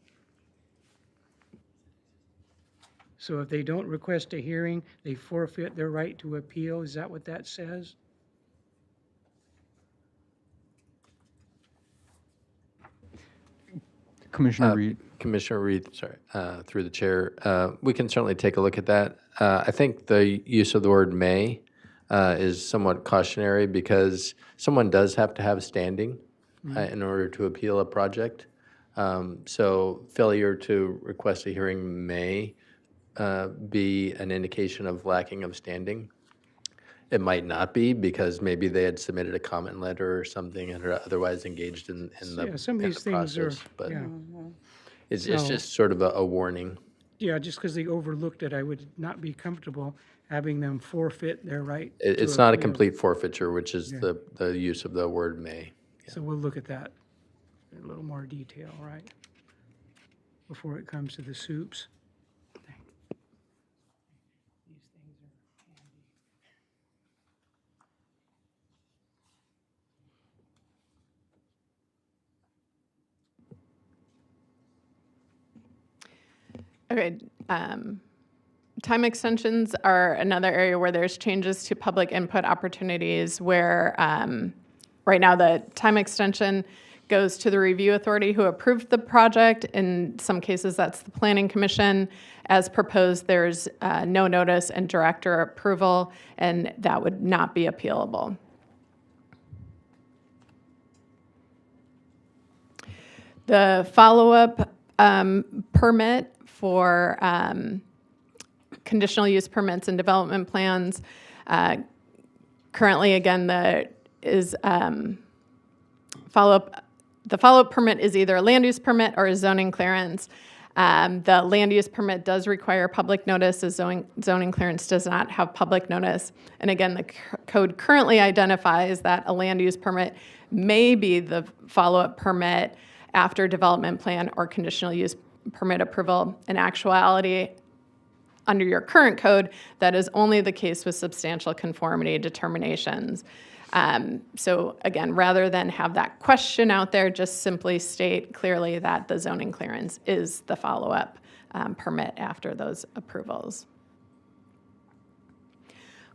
Speaker 9: So if they don't request a hearing, they forfeit their right to appeal. Is that what that says?
Speaker 14: Commissioner Reed.
Speaker 12: Commissioner Reed, sorry, through the chair, we can certainly take a look at that. I think the use of the word may is somewhat cautionary because someone does have to have standing in order to appeal a project. So failure to request a hearing may be an indication of lacking of standing. It might not be, because maybe they had submitted a comment letter or something and are otherwise engaged in the
Speaker 9: Yeah, some of
Speaker 12: in
Speaker 9: these
Speaker 12: the
Speaker 9: things are,
Speaker 12: process. But
Speaker 9: yeah.
Speaker 12: it's
Speaker 9: So-
Speaker 12: just sort of a warning.
Speaker 9: Yeah, just because they overlooked it, I would not be comfortable having them forfeit their right.
Speaker 12: It's
Speaker 9: to
Speaker 12: not a
Speaker 9: appeal.
Speaker 12: complete forfeiture, which is
Speaker 9: Yeah.
Speaker 12: the use of the word may.
Speaker 9: So we'll look at that in a little more detail, right? Before it comes to the soups.
Speaker 13: Okay, time extensions are another area where there's changes to public input opportunities where right now the time extension goes to the review authority who approved the project. In some cases, that's the Planning Commission. As proposed, there's no notice and director approval, and that would not be appealable. The follow-up permit for conditional use permits and development plans. Currently, again, the follow-up permit is either a land use permit or a zoning clearance. The land use permit does require public notice. The zoning clearance does not have public notice. And again, the code currently identifies that a land use permit may be the follow-up permit after development plan or conditional use permit approval. In actuality, under your current code, that is only the case with substantial conformity determinations. So again, rather than have that question out there, just simply state clearly that the zoning clearance is the follow-up permit after those approvals.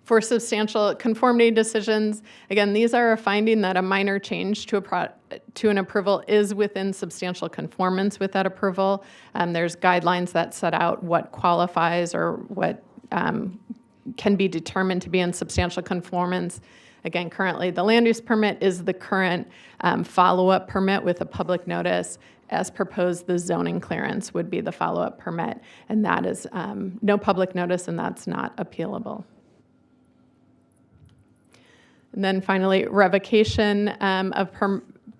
Speaker 13: For substantial conformity decisions, again, these are a finding that a minor change to an approval is within substantial conformance with that approval. There's guidelines that set out what qualifies or what can be determined to be in substantial conformance. Again, currently, the land use permit is the current follow-up permit with a public notice. As proposed, the zoning clearance would be the follow-up permit, and that is no public notice, and that's not appealable. And then finally, revocation of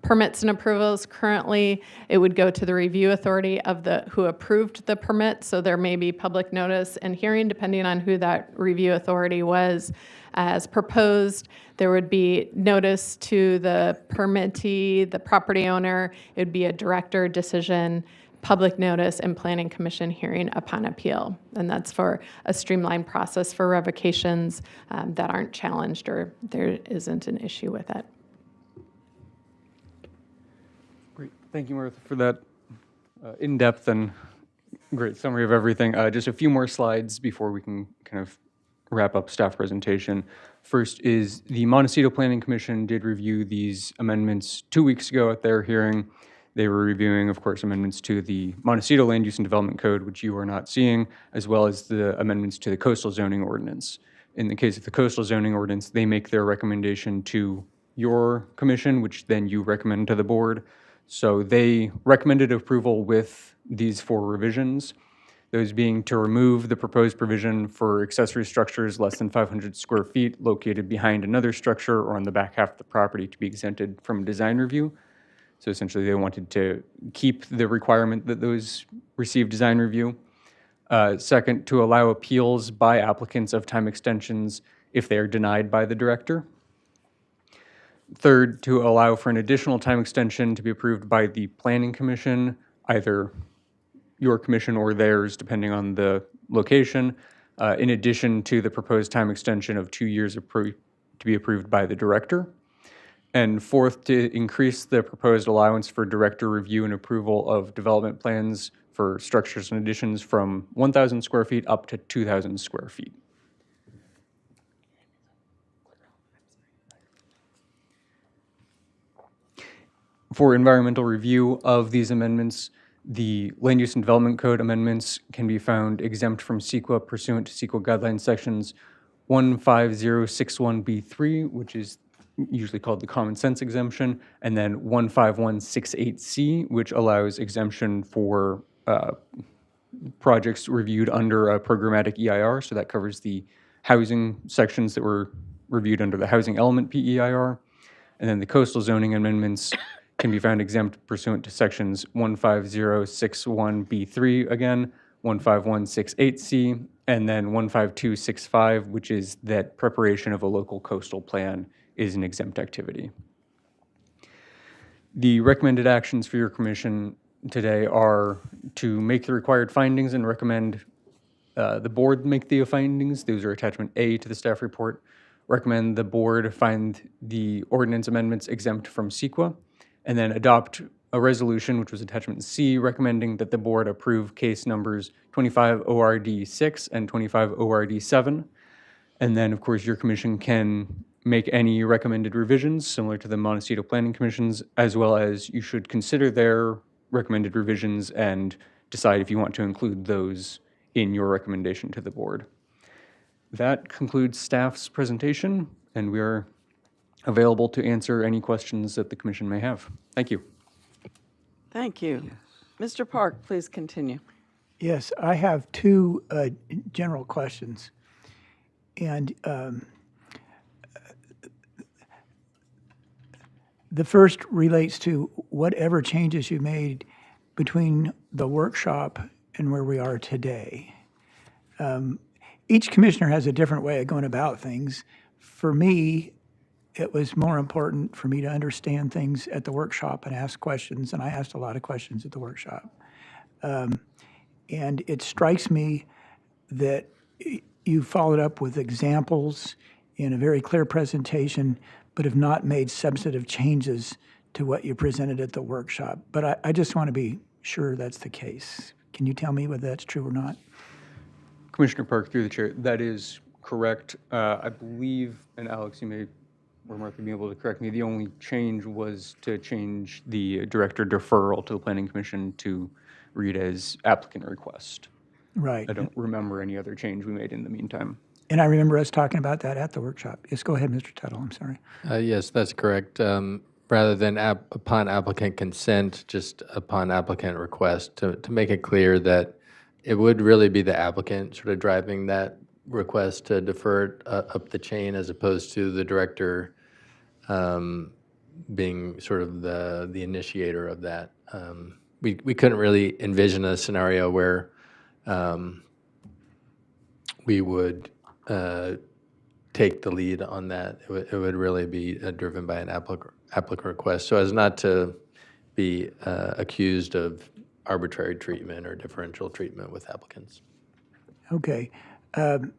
Speaker 13: permits and approvals. Currently, it would go to the review authority of who approved the permit, so there may be public notice and hearing depending on who that review authority was. As proposed, there would be notice to the permittee, the property owner. It would be a director decision, public notice, and planning commission hearing upon appeal. And that's for a streamlined process for revocations that aren't challenged or there isn't an issue with it.
Speaker 14: Great. Thank you, Martha, for that in-depth and great summary of everything. Just a few more slides before we can kind of wrap up staff presentation. First is the Montecito Planning Commission did review these amendments 2 weeks ago at their hearing. They were reviewing, of course, amendments to the Montecito Land Use and Development Code, which you are not seeing, as well as the amendments to the Coastal Zoning Ordinance. In the case of the Coastal Zoning Ordinance, they make their recommendation to your commission, which then you recommend to the board. So they recommended approval with these 4 revisions. Those being to remove the proposed provision for accessory structures less than 500 square feet located behind another structure or on the back half of the property to be exempted from design review. So essentially, they wanted to keep the requirement that those receive design review. Second, to allow appeals by applicants of time extensions if they are denied by the director. Third, to allow for an additional time extension to be approved by the Planning Commission, either your commission or theirs, depending on the location, in addition to the proposed time extension of 2 years to be approved by the director. And fourth, to increase the proposed allowance for director review and approval of development plans for structures and additions from 1,000 square feet up to 2,000 square feet. For environmental review of these amendments, the Land Use and Development Code amendments can be found exempt from CEQA pursuant to CEQA guidelines sections 15061B3, which is usually called the common sense exemption, and then 15168C, which allows exemption for projects reviewed under a programmatic EIR. So that covers the housing sections that were reviewed under the housing element PEIR. And then the coastal zoning amendments can be found exempt pursuant to sections 15061B3 again, 15168C, and then 15265, which is that preparation of a local coastal plan is an exempt activity. The recommended actions for your commission today are to make the required findings and recommend the board make the findings. Those are attachment A to the staff report. Recommend the board find the ordinance amendments exempt from CEQA, and then adopt a resolution, which was attachment C, recommending that the board approve case numbers 25 ORD 6 and 25 ORD 7. And then, of course, your commission can make any recommended revisions similar to the Montecito Planning Commission's, as well as you should consider their recommended revisions and decide if you want to include those in your recommendation to the board. That concludes staff's presentation, and we are available to answer any questions that the commission may have. Thank you.
Speaker 1: Thank you. Mr. Park, please continue.
Speaker 3: Yes, I have two general questions. And the first relates to whatever changes you made between the workshop and where we are today. Each commissioner has a different way of going about things. For me, it was more important for me to understand things at the workshop and ask questions, and I asked a lot of questions at the workshop. And it strikes me that you followed up with examples in a very clear presentation, but have not made substantive changes to what you presented at the workshop. But I just want to be sure that's the case. Can you tell me whether that's true or not?
Speaker 14: Commissioner Park, through the chair, that is correct. I believe, and Alex, you may, or Martha, be able to correct me, the only change was to change the director deferral to the Planning Commission to read as applicant request.
Speaker 3: Right.
Speaker 14: I don't remember any other change we made in the meantime.
Speaker 3: And I remember us talking about that at the workshop. Yes, go ahead, Mr. Tuttle, I'm sorry.
Speaker 12: Yes, that's correct. Rather than upon applicant consent, just upon applicant request, to make it clear that it would really be the applicant sort of driving that request to defer it up the chain, as opposed to the director being sort of the initiator of that. We couldn't really envision a scenario where we would take the lead on that. It would really be driven by an applicant request, so as not to be accused of arbitrary treatment or differential treatment with applicants.
Speaker 3: Okay.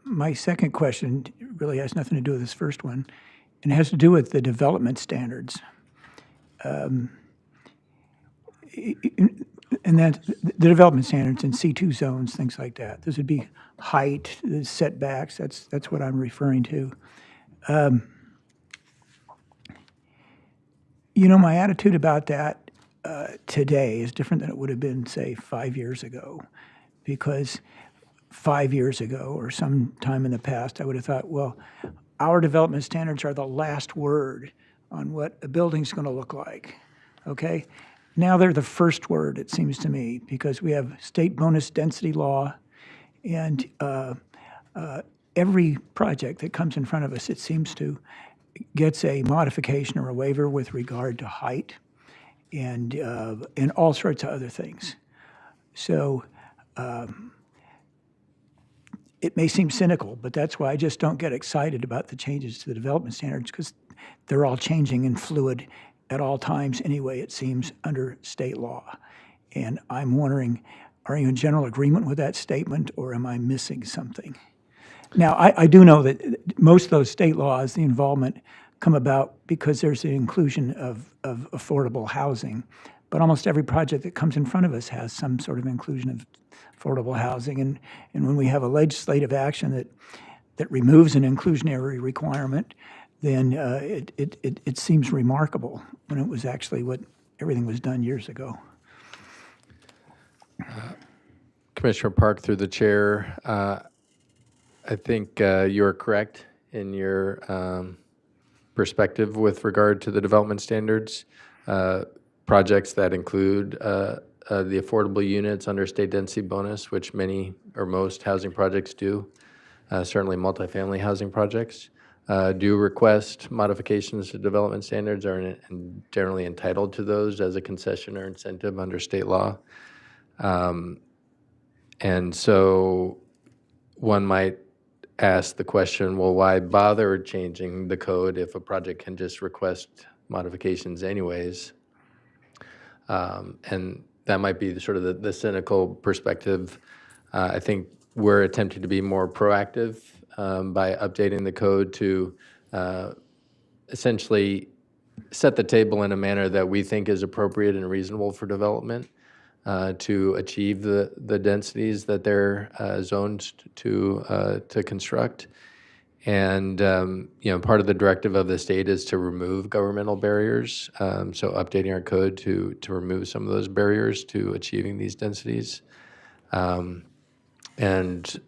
Speaker 3: My second question really has nothing to do with this first one, and it has to do with the development standards. And that the development standards in C2 zones, things like that. Those would be height, the setbacks, that's what I'm referring to. You know, my attitude about that today is different than it would have been, say, 5 years ago, because 5 years ago or some time in the past, I would have thought, well, our development standards are the last word on what a building's going to look like, okay? Now they're the first word, it seems to me, because we have state bonus density law, and every project that comes in front of us, it seems to, gets a modification or a waiver with regard to height and all sorts of other things. So it may seem cynical, but that's why I just don't get excited about the changes to the development standards, because they're all changing and fluid at all times anyway, it seems, under state law. And I'm wondering, are you in general agreement with that statement, or am I missing something? Now, I do know that most of those state laws, the involvement, come about because there's the inclusion of affordable housing. But almost every project that comes in front of us has some sort of inclusion of affordable housing. And when we have a legislative action that removes an inclusionary requirement, then it seems remarkable when it was actually what everything was done years ago.
Speaker 12: Commissioner Park, through the chair, I think you're correct in your perspective with regard to the development standards. Projects that include the affordable units under state density bonus, which many or most housing projects do, certainly multifamily housing projects, do request modifications to development standards, are generally entitled to those as a concession or incentive under state law. And so one might ask the question, well, why bother changing the code if a project can just request modifications anyways? And that might be sort of the cynical perspective. I think we're attempting to be more proactive by updating the code to essentially set the table in a manner that we think is appropriate and reasonable for development to achieve the densities that they're zoned to construct. And part of the directive of the state is to remove governmental barriers. So updating our code to remove some of those barriers to achieving these densities, and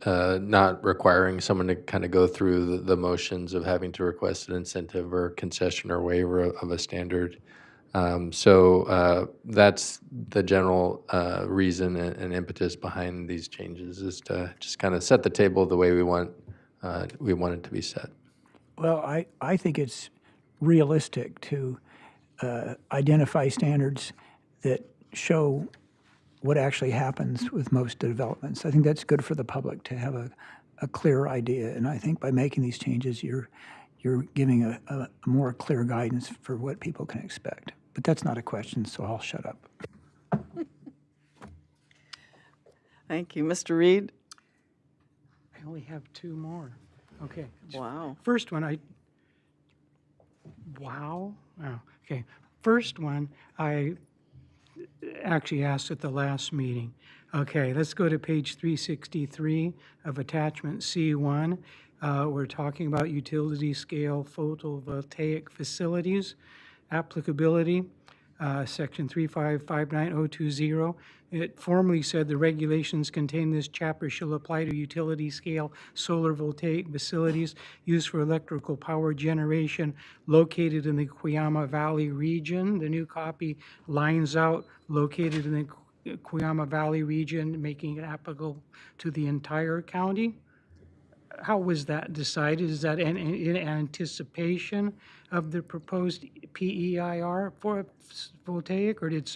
Speaker 12: not requiring someone to kind of go through the motions of having to request an incentive or concession or waiver of a standard. So that's the general reason and impetus behind these changes, is to just kind of set the table the way we want it to be set.
Speaker 3: Well, I think it's realistic to identify standards that show what actually happens with most developments. I think that's good for the public to have a clear idea, and I think by making these changes, you're giving a more clear guidance for what people can expect. But that's not a question, so I'll shut up.
Speaker 1: Thank you. Mr. Reed?
Speaker 9: I only have two more. Okay.
Speaker 1: Wow.
Speaker 9: First one, wow. Oh, okay. First one, I actually asked at the last meeting. Okay, let's go to page 363 of attachment C1. We're talking about utility scale photovoltaic facilities, applicability, section 3559020. It formally said the regulations contained in this chapter shall apply to utility scale solar voltaic facilities used for electrical power generation located in the Cuyama Valley region. The new copy lines out located in the Cuyama Valley region, making it applicable to the entire county. How was that decided? Is that in anticipation of the proposed PEIR for voltaic, or did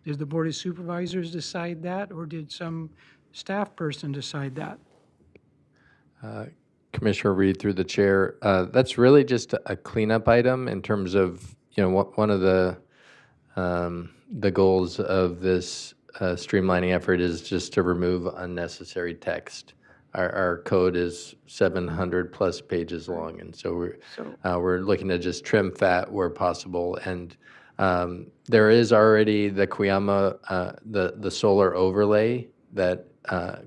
Speaker 9: the Board of Supervisors decide that, or did some staff person decide that?
Speaker 12: Commissioner Reed, through the chair, that's really just a cleanup item in terms of, one of the goals of this streamlining effort is just to remove unnecessary text. Our code is 700 plus pages long, and so we're looking to just trim fat where possible. And there is already the Cuyama, the solar overlay that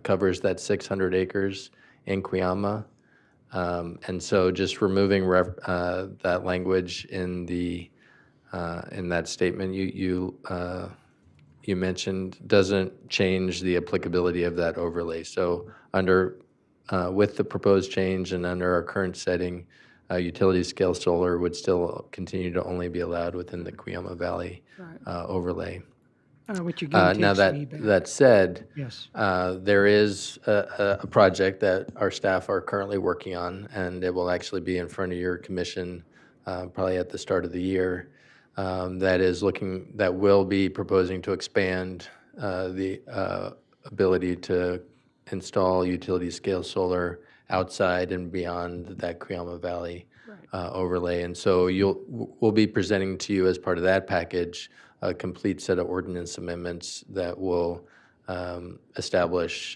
Speaker 12: covers that 600 acres in Cuyama. And so just removing that language in that statement you mentioned doesn't change the applicability of that overlay. So with the proposed change and under our current setting, utility scale solar would still continue to only be allowed within the Cuyama Valley overlay.
Speaker 9: Which again
Speaker 12: Now
Speaker 9: takes me back.
Speaker 12: that said,
Speaker 9: Yes.
Speaker 12: there is a project that our staff are currently working on, and it will actually be in front of your commission probably at the start of the year. That will be proposing to expand the ability to install utility scale solar outside and beyond that Cuyama Valley overlay. And so we'll be presenting to you as part of that package a complete set of ordinance amendments that will establish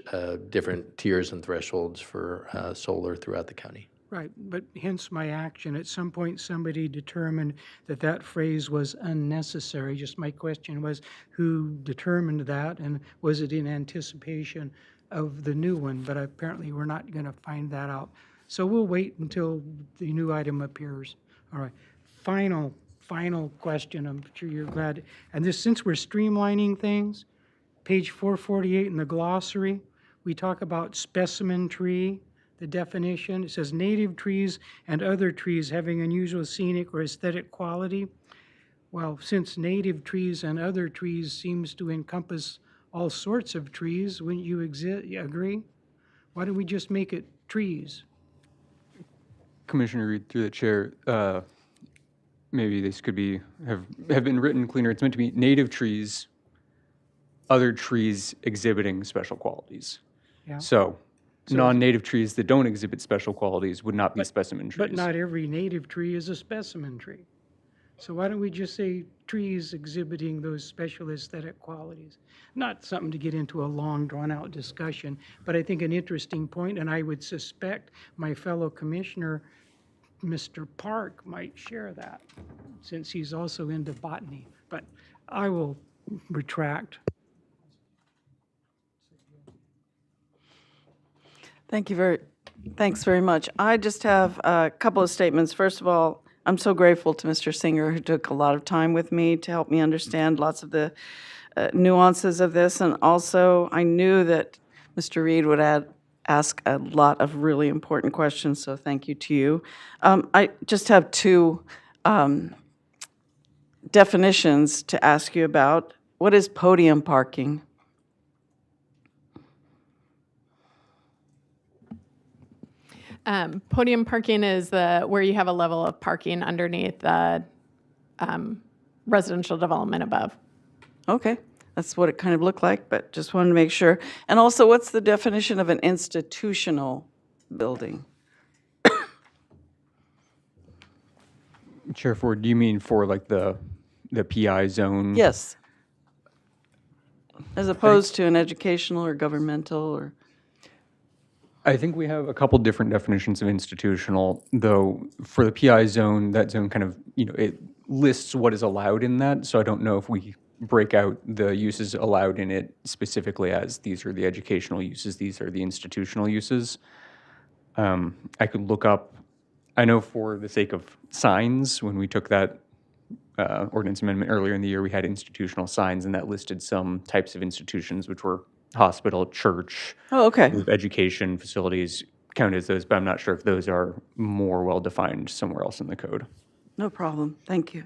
Speaker 12: different tiers and thresholds for solar throughout the county.
Speaker 9: Right, but hence my action. At some point, somebody determined that phrase was unnecessary. Just my question was, who determined that, and was it in anticipation of the new one? But apparently, we're not going to find that out. So we'll wait until the new item appears. All right, final question. I'm sure you're glad. And this, since we're streamlining things, page 448 in the glossary, we talk about specimen tree. the definition. It says native trees and other trees having unusual scenic or aesthetic quality. Well, since native trees and other trees seems to encompass all sorts of trees, wouldn't you agree? Why don't we just make it trees?
Speaker 14: Commissioner Reed, through the chair, maybe this could be, have been written cleaner. It's meant to be native trees, other trees exhibiting special qualities.
Speaker 9: Yeah.
Speaker 14: So non-native trees that don't exhibit special qualities would not be specimen trees.
Speaker 9: But not every native tree is a specimen tree. So why don't we just say trees exhibiting those special aesthetic qualities? Not something to get into a long, drawn-out discussion, but I think an interesting point, and I would suspect my fellow commissioner, Mr. Park, might share that, since he's also into botany. But I will retract.
Speaker 1: Thanks very much. I just have a couple of statements. First of all, I'm so grateful to Mr. Singer, who took a lot of time with me to help me understand lots of the nuances of this. And also, I knew that Mr. Reed would ask a lot of really important questions, so thank you to you. I just have two definitions to ask you about. What is podium parking?
Speaker 13: Podium parking is where you have a level of parking underneath the residential development above.
Speaker 1: Okay, that's what it kind of looked like, but just wanted to make sure. And also, what's the definition of an institutional building?
Speaker 14: Chair Ford, do you mean for like the PI zone?
Speaker 1: Yes. As opposed to an educational or governmental or...
Speaker 14: I think we have a couple different definitions of institutional, though for the PI zone, that zone kind of, it lists what is allowed in that. So I don't know if we break out the uses allowed in it specifically as these are the educational uses, these are the institutional uses. I could look up, I know for the sake of signs, when we took that ordinance amendment earlier in the year, we had institutional signs and that listed some types of institutions, which were hospital, church,
Speaker 1: Oh, okay.
Speaker 14: education facilities count as those, but I'm not sure if those are more well-defined somewhere else in the code.
Speaker 1: No problem. Thank you.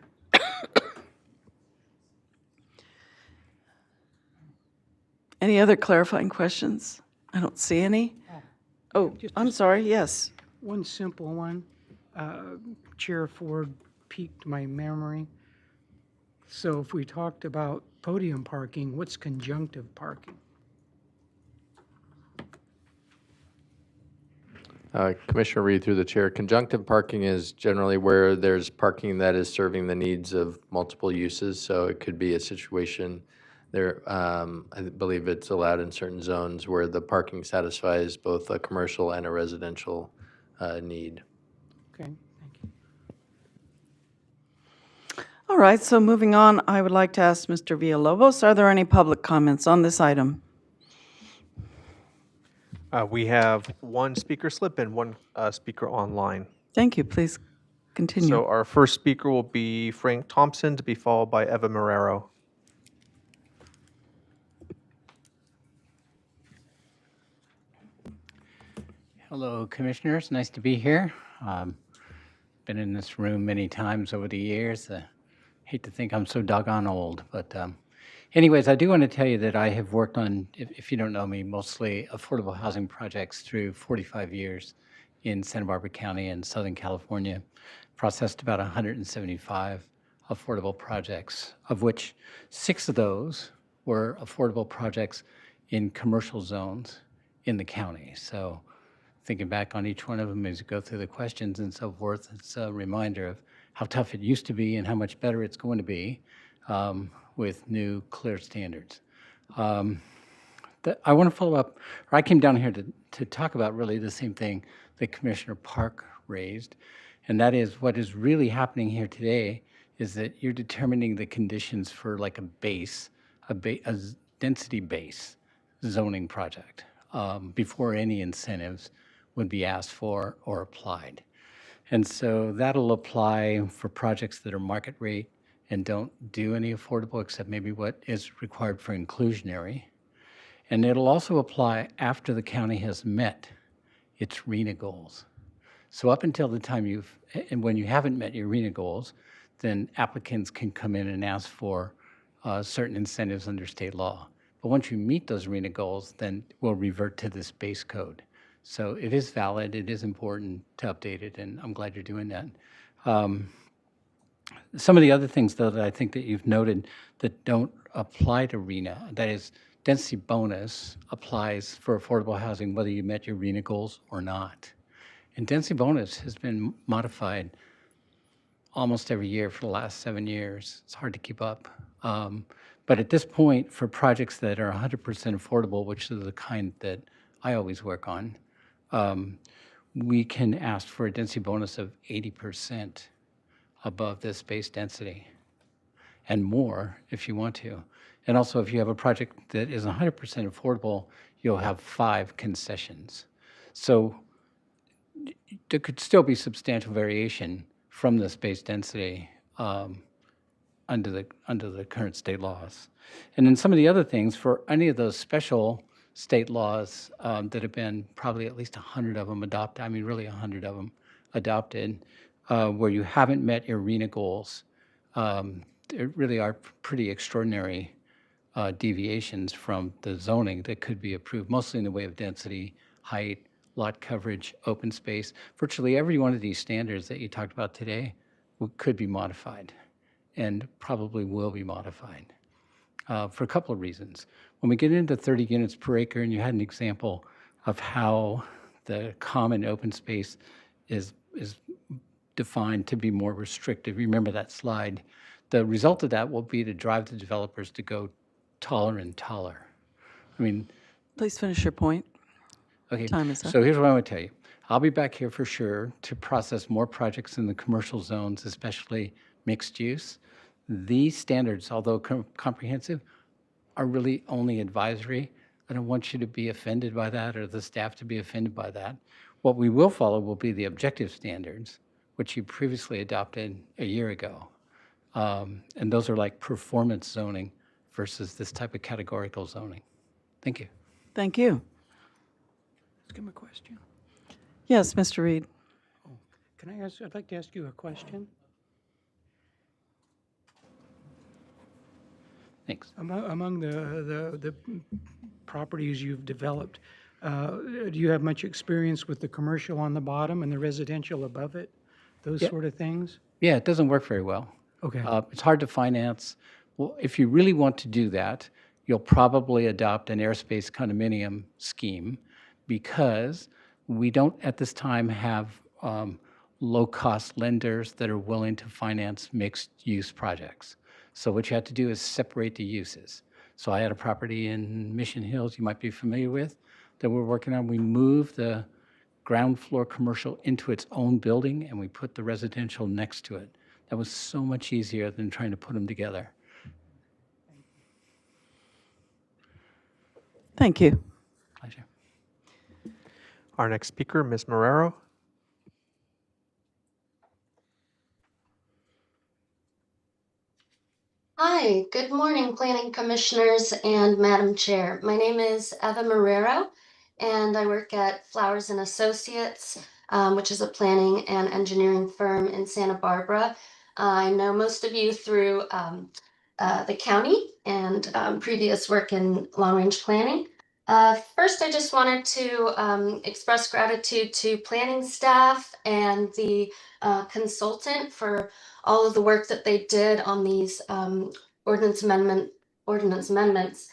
Speaker 1: Any other clarifying questions? I don't see any. Oh, I'm sorry. Yes.
Speaker 9: One simple one. Chair Ford piqued my memory. So if we talked about podium parking, what's conjunctive parking?
Speaker 12: Commissioner Reed, through the chair, conjunctive parking is generally where there's parking that is serving the needs of multiple uses. So it could be a situation there, I believe it's allowed in certain zones where the parking satisfies both a commercial and a residential need.
Speaker 9: Okay, thank you.
Speaker 1: All right, so moving on, I would like to ask Mr. Villalobos, are there any public comments on this item?
Speaker 4: We have one speaker slip and one speaker online.
Speaker 1: Thank you. Please continue.
Speaker 4: So our first speaker will be Frank Thompson, to be followed by Eva Marrero.
Speaker 15: Hello, Commissioners. Nice to be here. Been in this room many times over the years. Hate to think I'm so doggone old, but anyways, I do want to tell you that I have worked on, if you don't know me, mostly affordable housing projects through 45 years in Santa Barbara County and Southern California. Processed about 175 affordable projects, of which 6 of those were affordable projects in commercial zones in the county. So thinking back on each one of them as you go through the questions and so forth, it's a reminder of how tough it used to be and how much better it's going to be with new, clear standards. I want to follow up, or I came down here to talk about really the same thing that Commissioner Park raised, and that is what is really happening here today is that you're determining the conditions for like a density base zoning project before any incentives would be asked for or applied. And so that'll apply for projects that are market rate and don't do any affordable except maybe what is required for inclusionary. And it'll also apply after the county has met it's RENA goals. So up until the time and when you haven't met your RENA goals, then applicants can come in and ask for certain incentives under state law. But once you meet those RENA goals, then we'll revert to this base code. So it is valid, it is important to update it, and I'm glad you're doing that. Some of the other things, though, that I think that you've noted that don't apply to RENA, that is, density bonus applies for affordable housing whether you met your RENA goals or not. And density bonus has been modified almost every year for the last 7 years. It's hard to keep up. But at this point, for projects that are 100% affordable, which is the kind that I always work on, we can ask for a density bonus of 80% above this base density, and more if you want to. And also, if you have a project that is 100% affordable, you'll have 5 concessions. So there could still be substantial variation from this base density under the current state laws. And then some of the other things, for any of those special state laws that have been probably at least 100 of them adopted, I mean really 100 of them adopted, where you haven't met your RENA goals, there really are pretty extraordinary deviations from the zoning that could be approved, mostly in the way of density, height, lot coverage, open space. Virtually every one of these standards that you talked about today could be modified and probably will be modified for a couple of reasons. When we get into 30 units per acre, and you had an example of how the common open space is defined to be more restrictive, remember that slide, the result of that will be to drive the developers to go taller and taller. I mean,
Speaker 1: Please finish your point.
Speaker 15: okay,
Speaker 1: Time is up.
Speaker 15: so here's what I want to tell you. I'll be back here for sure to process more projects in the commercial zones, especially mixed use. These standards, although comprehensive, are really only advisory. I don't want you to be offended by that or the staff to be offended by that. What we will follow will be the objective standards, which you previously adopted a year ago. And those are like performance zoning versus this type of categorical zoning. Thank you.
Speaker 1: Thank you.
Speaker 9: Ask him a question.
Speaker 1: Yes, Mr. Reed.
Speaker 9: Can I ask, I'd like to ask you a question.
Speaker 15: Thanks.
Speaker 9: Among the properties you've developed, do you have much experience with the commercial on the bottom and the residential above it? Those
Speaker 15: Yeah.
Speaker 9: sort of things?
Speaker 15: Yeah, it doesn't work very well.
Speaker 9: Okay.
Speaker 15: It's hard to finance. Well, if you really want to do that, you'll probably adopt an airspace condominium scheme because we don't at this time have low-cost lenders that are willing to finance mixed-use projects. So what you have to do is separate the uses. So I had a property in Mission Hills you might be familiar with that we're working on. We moved the ground floor commercial into its own building and we put the residential next to it. That was so much easier than trying to put them together.
Speaker 1: Thank you.
Speaker 15: Pleasure.
Speaker 4: Our next speaker, Ms. Marrero.
Speaker 16: Hi, good morning, Planning Commissioners and Madam Chair. My name is Eva Marrero, and I work at Flowers and Associates, which is a planning and engineering firm in Santa Barbara. I know most of you through the county and previous work in long-range planning. First, I just wanted to express gratitude to planning staff and the consultant for all of the work that they did on these ordinance amendments.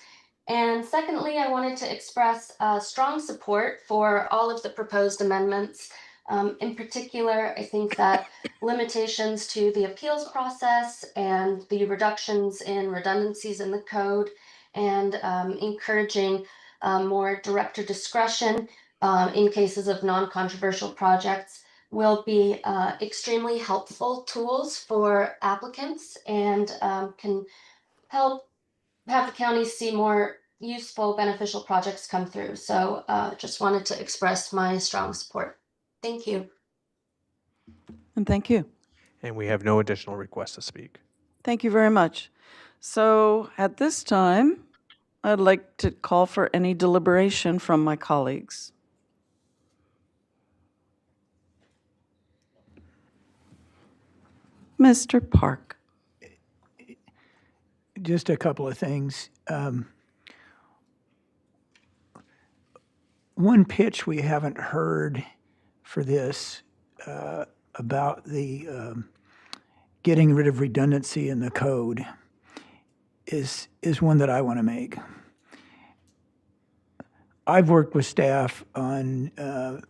Speaker 16: And secondly, I wanted to express strong support for all of the proposed amendments. In particular, I think that limitations to the appeals process and the reductions in redundancies in the code and encouraging more director discretion in cases of non-controversial projects will be extremely helpful tools for applicants and can help have the county see more useful, beneficial projects come through. So just wanted to express my strong support. Thank you.
Speaker 1: And thank you.
Speaker 4: And we have no additional requests to speak.
Speaker 1: Thank you very much. So at this time, I'd like to call for any deliberation from my colleagues. Mr. Park.
Speaker 3: Just a couple of things. One pitch we haven't heard for this about the getting rid of redundancy in the code is one that I want to make. I've worked with staff on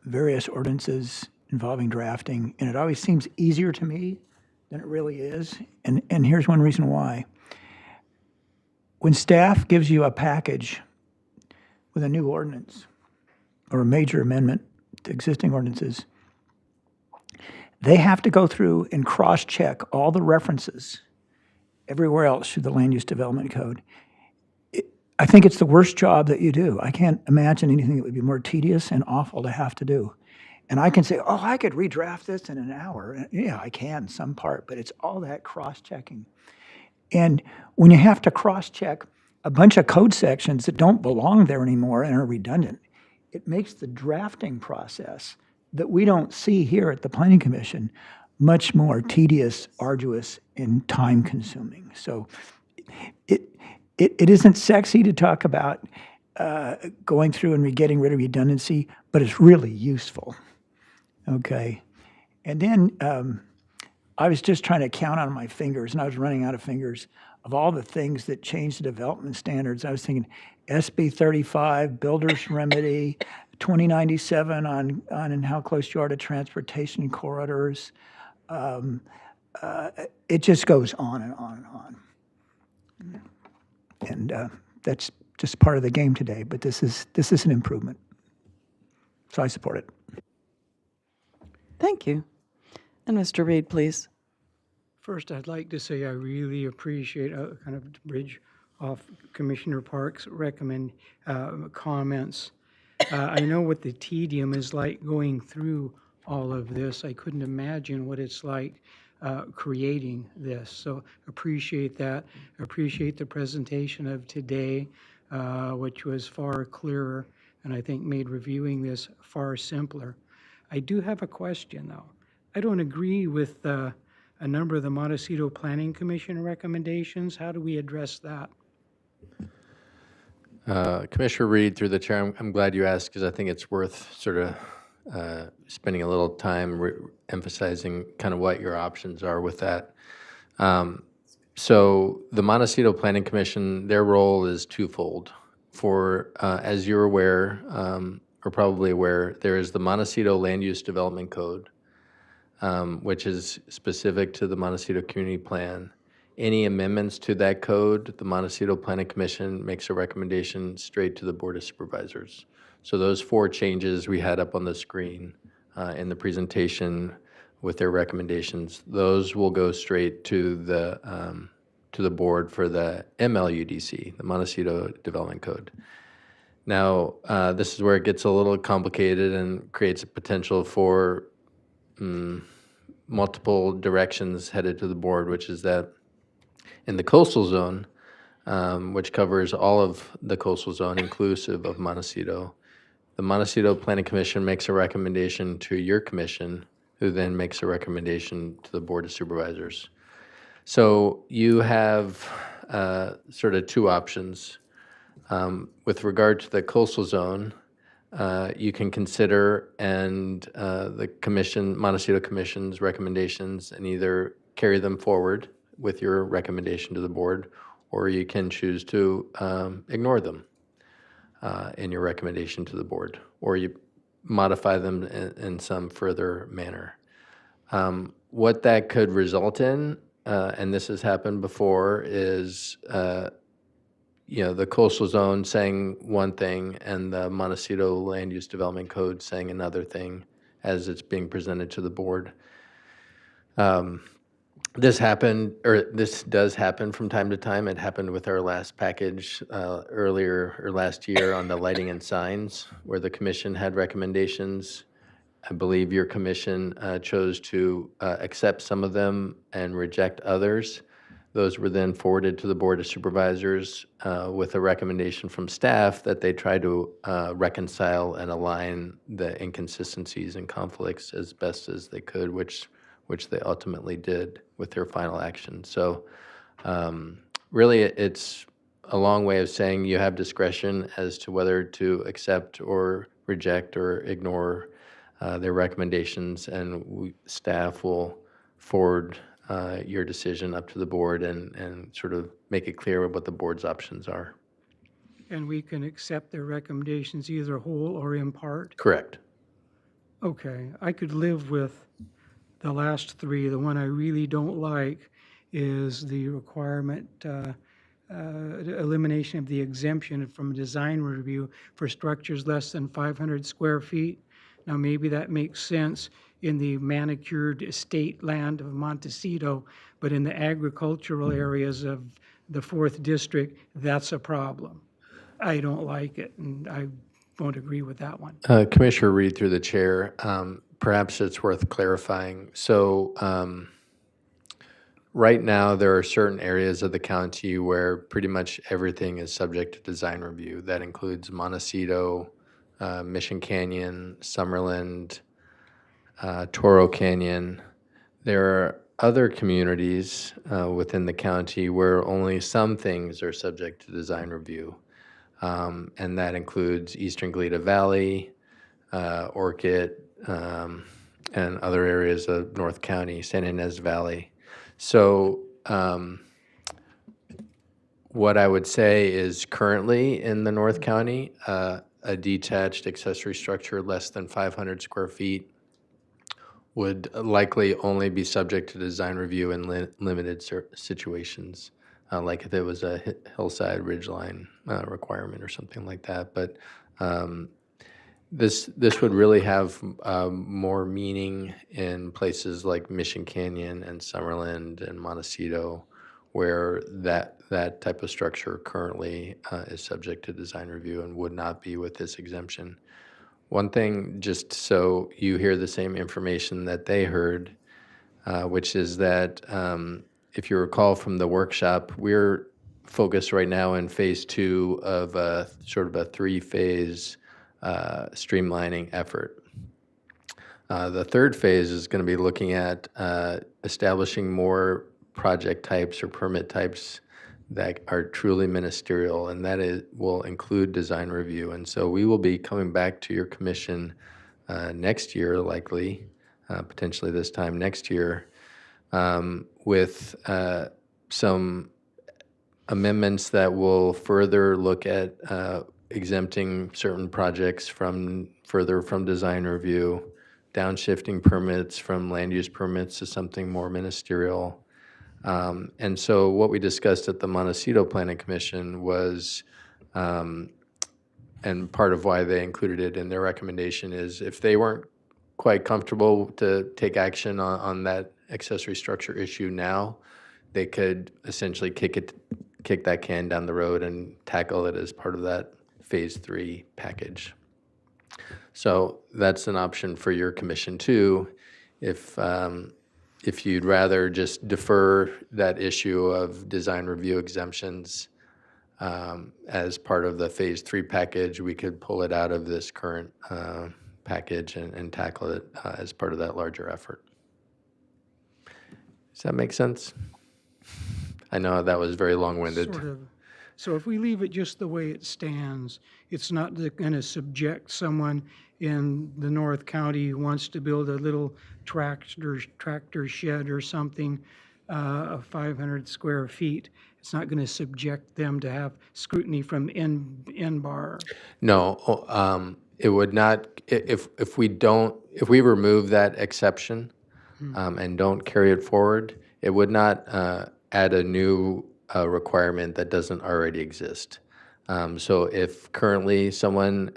Speaker 3: various ordinances involving drafting, and it always seems easier to me than it really is. And here's one reason why. When staff gives you a package with a new ordinance or a major amendment to existing ordinances, they have to go through and cross-check all the references everywhere else through the Land Use Development Code. I think it's the worst job that you do. I can't imagine anything that would be more tedious and awful to have to do. And I can say, oh, I could redraft this in an hour. And yeah, I can, some part, but it's all that cross-checking. And when you have to cross-check a bunch of code sections that don't belong there anymore and are redundant, it makes the drafting process that we don't see here at the Planning Commission much more tedious, arduous, and time-consuming. So it isn't sexy to talk about going through and getting rid of redundancy, but it's really useful. Okay. And then I was just trying to count on my fingers, and I was running out of fingers, of all the things that changed the development standards. I was thinking SB 35, Builder's Remedy, 2097 on and how close you are to transportation corridors. It just goes on and on and on. And that's just part of the game today, but this is an improvement. So I support it.
Speaker 1: Thank you. And Mr. Reed, please.
Speaker 9: First, I'd like to say I really appreciate kind of to bridge off Commissioner Park's comments. I know what the tedium is like going through all of this. I couldn't imagine what it's like creating this. So appreciate that. Appreciate the presentation of today, which was far clearer and I think made reviewing this far simpler. I do have a question, though. I don't agree with a number of the Montecito Planning Commission recommendations. How do we address that?
Speaker 12: Commissioner Reed, through the chair, I'm glad you asked because I think it's worth sort of spending a little time emphasizing kind of what your options are with that. So the Montecito Planning Commission, their role is twofold. For, as you're aware, or probably aware, there is the Montecito Land Use Development Code, which is specific to the Montecito Community Plan. Any amendments to that code, the Montecito Planning Commission makes a recommendation straight to the Board of Supervisors. So those 4 changes we had up on the screen in the presentation with their recommendations, those will go straight to the board for the MLUDC, the Montecito Development Code. Now, this is where it gets a little complicated and creates a potential for multiple directions headed to the board, which is that in the coastal zone, which covers all of the coastal zone inclusive of Montecito, the Montecito Planning Commission makes a recommendation to your commission, who then makes a recommendation to the Board of Supervisors. So you have sort of 2 options. With regard to the coastal zone, you can consider the commission, Montecito Commission's recommendations and either carry them forward with your recommendation to the board, or you can choose to ignore them in your recommendation to the board, or you modify them in some further manner. What that could result in, and this has happened before, is the coastal zone saying one thing and the Montecito Land Use Development Code saying another thing as it's being presented to the board. This does happen from time to time. It happened with our last package last year on the lighting and signs, where the commission had recommendations. I believe your commission chose to accept some of them and reject others. Those were then forwarded to the Board of Supervisors with a recommendation from staff that they try to reconcile and align the inconsistencies and conflicts as best as they could, which which they ultimately did with their final action. So really, it's a long way of saying you have discretion as to whether to accept or reject or ignore their recommendations, and staff will forward your decision up to the board and sort of make it clear what the board's options are.
Speaker 9: And we can accept their recommendations either whole or in part?
Speaker 12: Correct.
Speaker 9: Okay, I could live with the last three. The one I really don't like is the requirement, elimination of the exemption from design review for structures less than 500 square feet. Now, maybe that makes sense in the manicured estate land of Montecito, but in the agricultural areas of the 4th District, that's a problem. I don't like it, and I won't agree with that one.
Speaker 12: Commissioner Reed, through the chair, perhaps it's worth clarifying. So right now, there are certain areas of the county where pretty much everything is subject to design review. That includes Montecito, Mission Canyon, Summerland, Toro Canyon. There are other communities within the county where only some things are subject to design review. And that includes Eastern Gleta Valley, Orchid, and other areas of North County, San Ynez Valley. So what I would say is currently in the North County, a detached accessory structure less than 500 square feet would likely only be subject to design review in limited situations, like if it was a hillside ridgeline requirement or something like that. But this would really have more meaning in places like Mission Canyon and Summerland and Montecito, where that type of structure currently is subject to design review and would not be with this exemption. One thing, just so you hear the same information that they heard, which is that if you recall from the workshop, we're focused right now in phase 2 of sort of a 3-phase streamlining effort. The third phase is going to be looking at establishing more project types or permit types that are truly ministerial, and that will include design review. And so we will be coming back to your commission next year, likely, potentially this time next year, with some amendments that will further look at exempting certain projects further from design review, downshifting permits from land use permits to something more ministerial. And so what we discussed at the Montecito Planning Commission was, and part of why they included it in their recommendation is if they weren't quite comfortable to take action on that accessory structure issue now, they could essentially kick that can down the road and tackle it as part of that phase 3 package. So that's an option for your commission too, if you'd rather just defer that issue of design review exemptions as part of the phase 3 package, we could pull it out of this current package and tackle it as part of that larger effort. Does that make sense? I know that was very long-winded.
Speaker 9: Sort of. So if we leave it just the way it stands, it's not going to subject someone in the North County who wants to build a little tractor shed or something of 500 square feet. It's not going to subject them to have scrutiny from NBAR.
Speaker 12: No, it would not. If we remove that exception and don't carry it forward, it would not add a new requirement that doesn't already exist. So if currently someone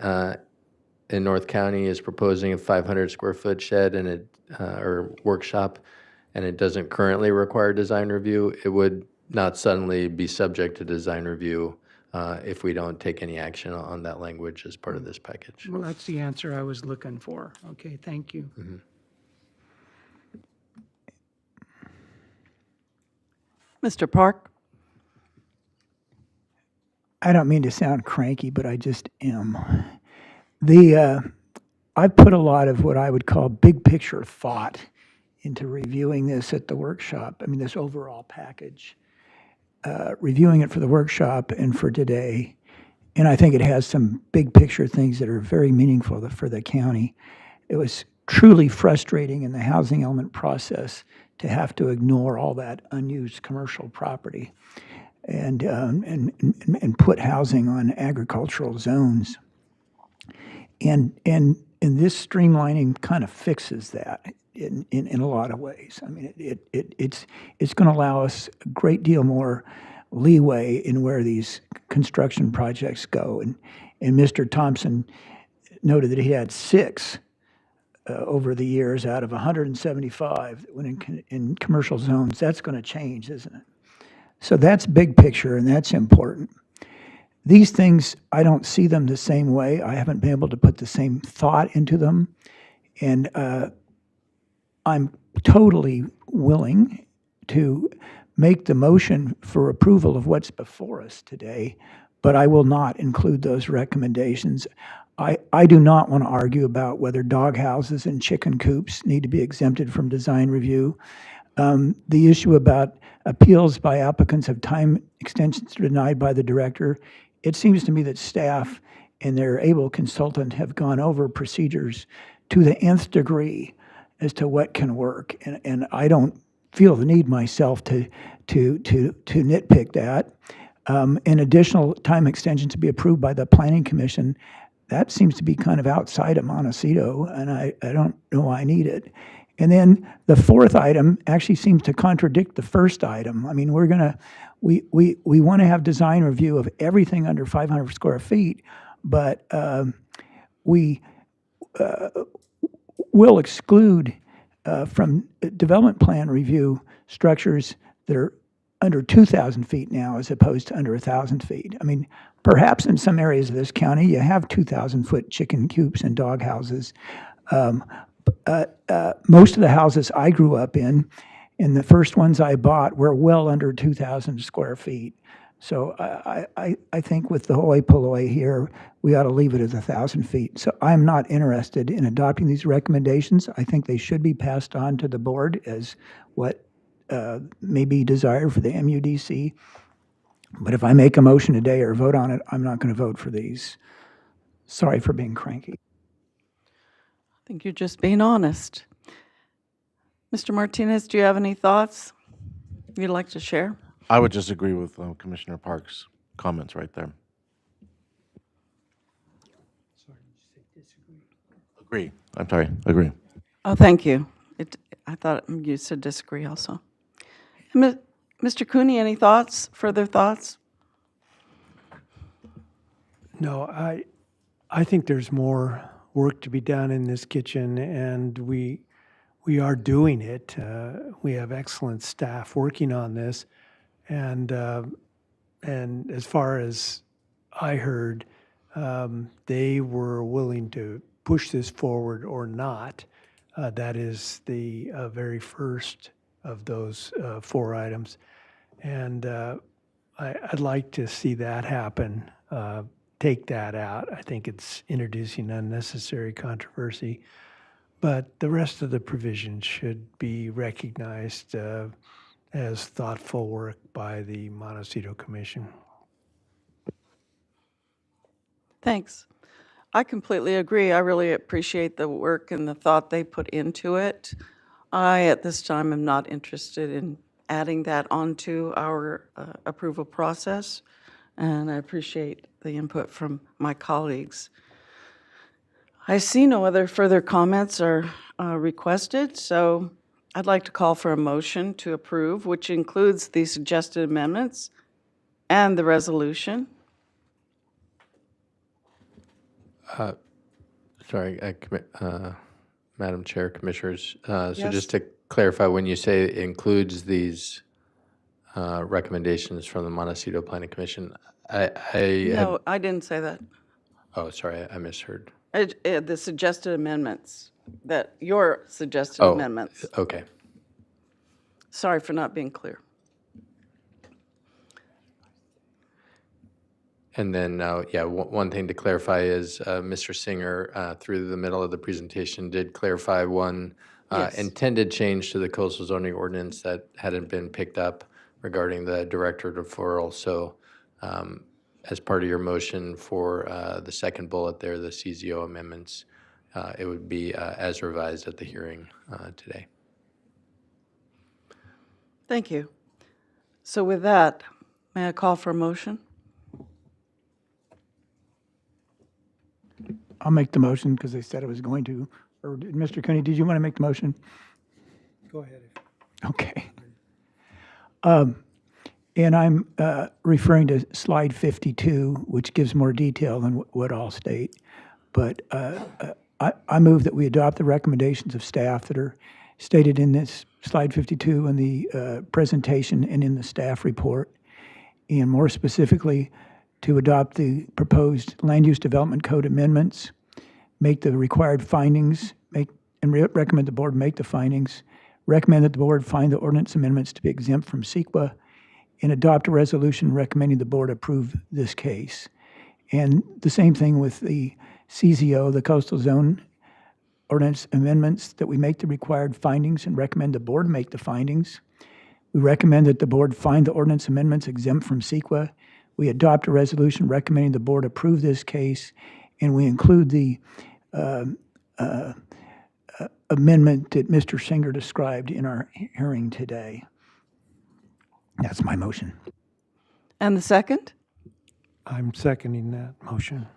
Speaker 12: in North County is proposing a 500 square foot shed and or workshop, and it doesn't currently require design review, it would not suddenly be subject to design review if we don't take any action on that language as part of this package.
Speaker 9: Well, that's the answer I was looking for. Okay, thank you.
Speaker 12: Mm-hmm.
Speaker 1: Mr. Park?
Speaker 3: I don't mean to sound cranky, but I just am. I've put a lot of what I would call big picture thought into reviewing this at the workshop, I mean, this overall package, reviewing it for the workshop and for today. And I think it has some big picture things that are very meaningful for the county. It was truly frustrating in the housing element process to have to ignore all that unused commercial property and put housing on agricultural zones. And this streamlining kind of fixes that in a lot of ways. I mean, it's going to allow us a great deal more leeway in where these construction projects go. And Mr. Thompson noted that he had 6 over the years out of 175 that went in commercial zones. That's going to change, isn't it? So that's big picture, and that's important. These things, I don't see them the same way. I haven't been able to put the same thought into them. And I'm totally willing to make the motion for approval of what's before us today, but I will not include those recommendations. I do not want to argue about whether dog houses and chicken coops need to be exempted from design review. The issue about appeals by applicants of time extensions denied by the director, it seems to me that staff and their able consultant have gone over procedures to the nth degree as to what can work. And I don't feel the need myself to nitpick that. An additional time extension to be approved by the Planning Commission, that seems to be kind of outside of Montecito, and I don't know I need it. And then the 4th item actually seems to contradict the first item. I mean, we want to have design review of everything under 500 square feet, but we will exclude from development plan review structures that are under 2,000 feet now as opposed to under 1,000 feet. I mean, perhaps in some areas of this county, you have 2,000-foot chicken coops and dog houses. Most of the houses I grew up in, and the first ones I bought were well under 2,000 square feet. So I think with the hoi polloi here, we ought to leave it at 1,000 feet. So I'm not interested in adopting these recommendations. I think they should be passed on to the board as what may be desired for the MUDC. But if I make a motion today or vote on it, I'm not going to vote for these. Sorry for being cranky.
Speaker 1: I think you're just being honest. Mr. Martinez, do you have any thoughts you'd like to share?
Speaker 11: I would just agree with Commissioner Park's comments right there. Agree. I'm sorry, agree.
Speaker 1: Oh, thank you. I thought you said disagree also. Mr. Cooney, any thoughts, further thoughts?
Speaker 2: No, I think there's more work to be done in this kitchen, and we are doing it. We have excellent staff working on this, and as far as I heard, they were willing to push this forward or not. That is the very first of those 4 items. And I'd like to see that happen, take that out. I think it's introducing unnecessary controversy. But the rest of the provisions should be recognized as thoughtful work by the Montecito Commission.
Speaker 1: Thanks. I completely agree. I really appreciate the work and the thought they put into it. I, at this time, am not interested in adding that onto our approval process, and I appreciate the input from my colleagues. I see no other further comments are requested, so I'd like to call for a motion to approve, which includes the suggested amendments and the resolution.
Speaker 12: Sorry, Madam Chair, Commissioners. So
Speaker 1: Yes.
Speaker 12: just to clarify, when you say it includes these recommendations from the Montecito Planning Commission,
Speaker 1: No, I didn't say that.
Speaker 12: Oh, sorry, I misheard.
Speaker 1: The suggested amendments, your suggested
Speaker 12: Oh,
Speaker 1: amendments.
Speaker 12: okay.
Speaker 1: Sorry for not being clear.
Speaker 12: And then, one thing to clarify is Mr. Singer, through the middle of the presentation, did clarify one
Speaker 1: Yes.
Speaker 12: intended change to the coastal zoning ordinance that hadn't been picked up regarding the director deferral. So as part of your motion for the second bullet there, the CZO amendments, it would be as revised at the hearing today.
Speaker 1: Thank you. So with that, may I call for a motion?
Speaker 3: I'll make the motion because they said I was going to. Or Mr. Cooney, did you want to make the motion?
Speaker 2: Go ahead.
Speaker 3: Okay. And I'm referring to slide 52, which gives more detail than what I'll state. But I move that we adopt the recommendations of staff that are stated in this slide 52 in the presentation and in the staff report. And more specifically, to adopt the proposed land use development code amendments, make the required findings, recommend the board make the findings, recommend that the board find the ordinance amendments to be exempt from CEQA, and adopt a resolution recommending the board approve this case. And the same thing with the CZO, the coastal zone ordinance amendments, that we make the required findings and recommend the board make the findings. We recommend that the board find the ordinance amendments exempt from CEQA. We adopt a resolution recommending the board approve this case, and we include the amendment that Mr. Singer described in our hearing today. That's my motion.
Speaker 1: And the second?
Speaker 2: I'm seconding that motion.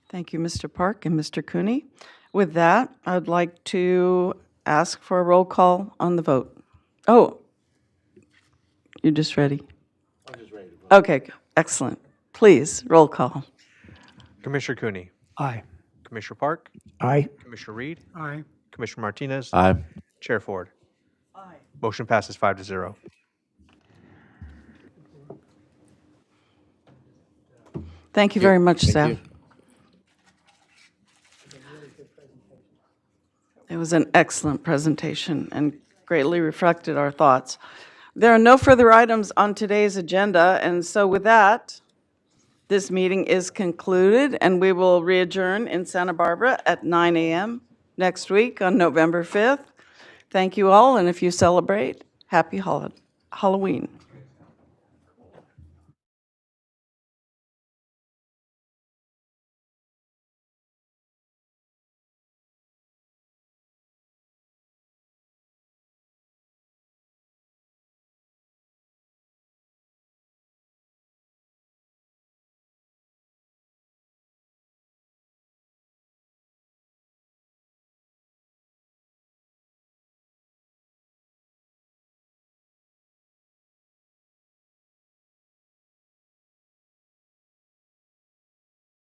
Speaker 1: Thank you, Mr. Park and Mr. Cooney. With that, I'd like to ask for a roll call on the vote. Oh, you're just ready?
Speaker 11: I'm just ready to vote.
Speaker 1: Okay, excellent. Please, roll call.
Speaker 4: Commissioner Cooney,
Speaker 2: Aye.
Speaker 4: Commissioner Park,
Speaker 3: Aye.
Speaker 4: Commissioner Reed,
Speaker 2: Aye.
Speaker 4: Commissioner Martinez,
Speaker 11: Aye.
Speaker 4: Chair Ford. Aye. Motion passes 5-0.
Speaker 1: Thank you very much,
Speaker 11: Thank
Speaker 1: staff.
Speaker 11: you.
Speaker 1: It was an excellent presentation and greatly reflected our thoughts. There are no further items on today's agenda, and so with that, this meeting is concluded, and we will re-adjourn in Santa Barbara at 9 a.m. next week on November 5th. Thank you all, and if you celebrate, happy Halloween.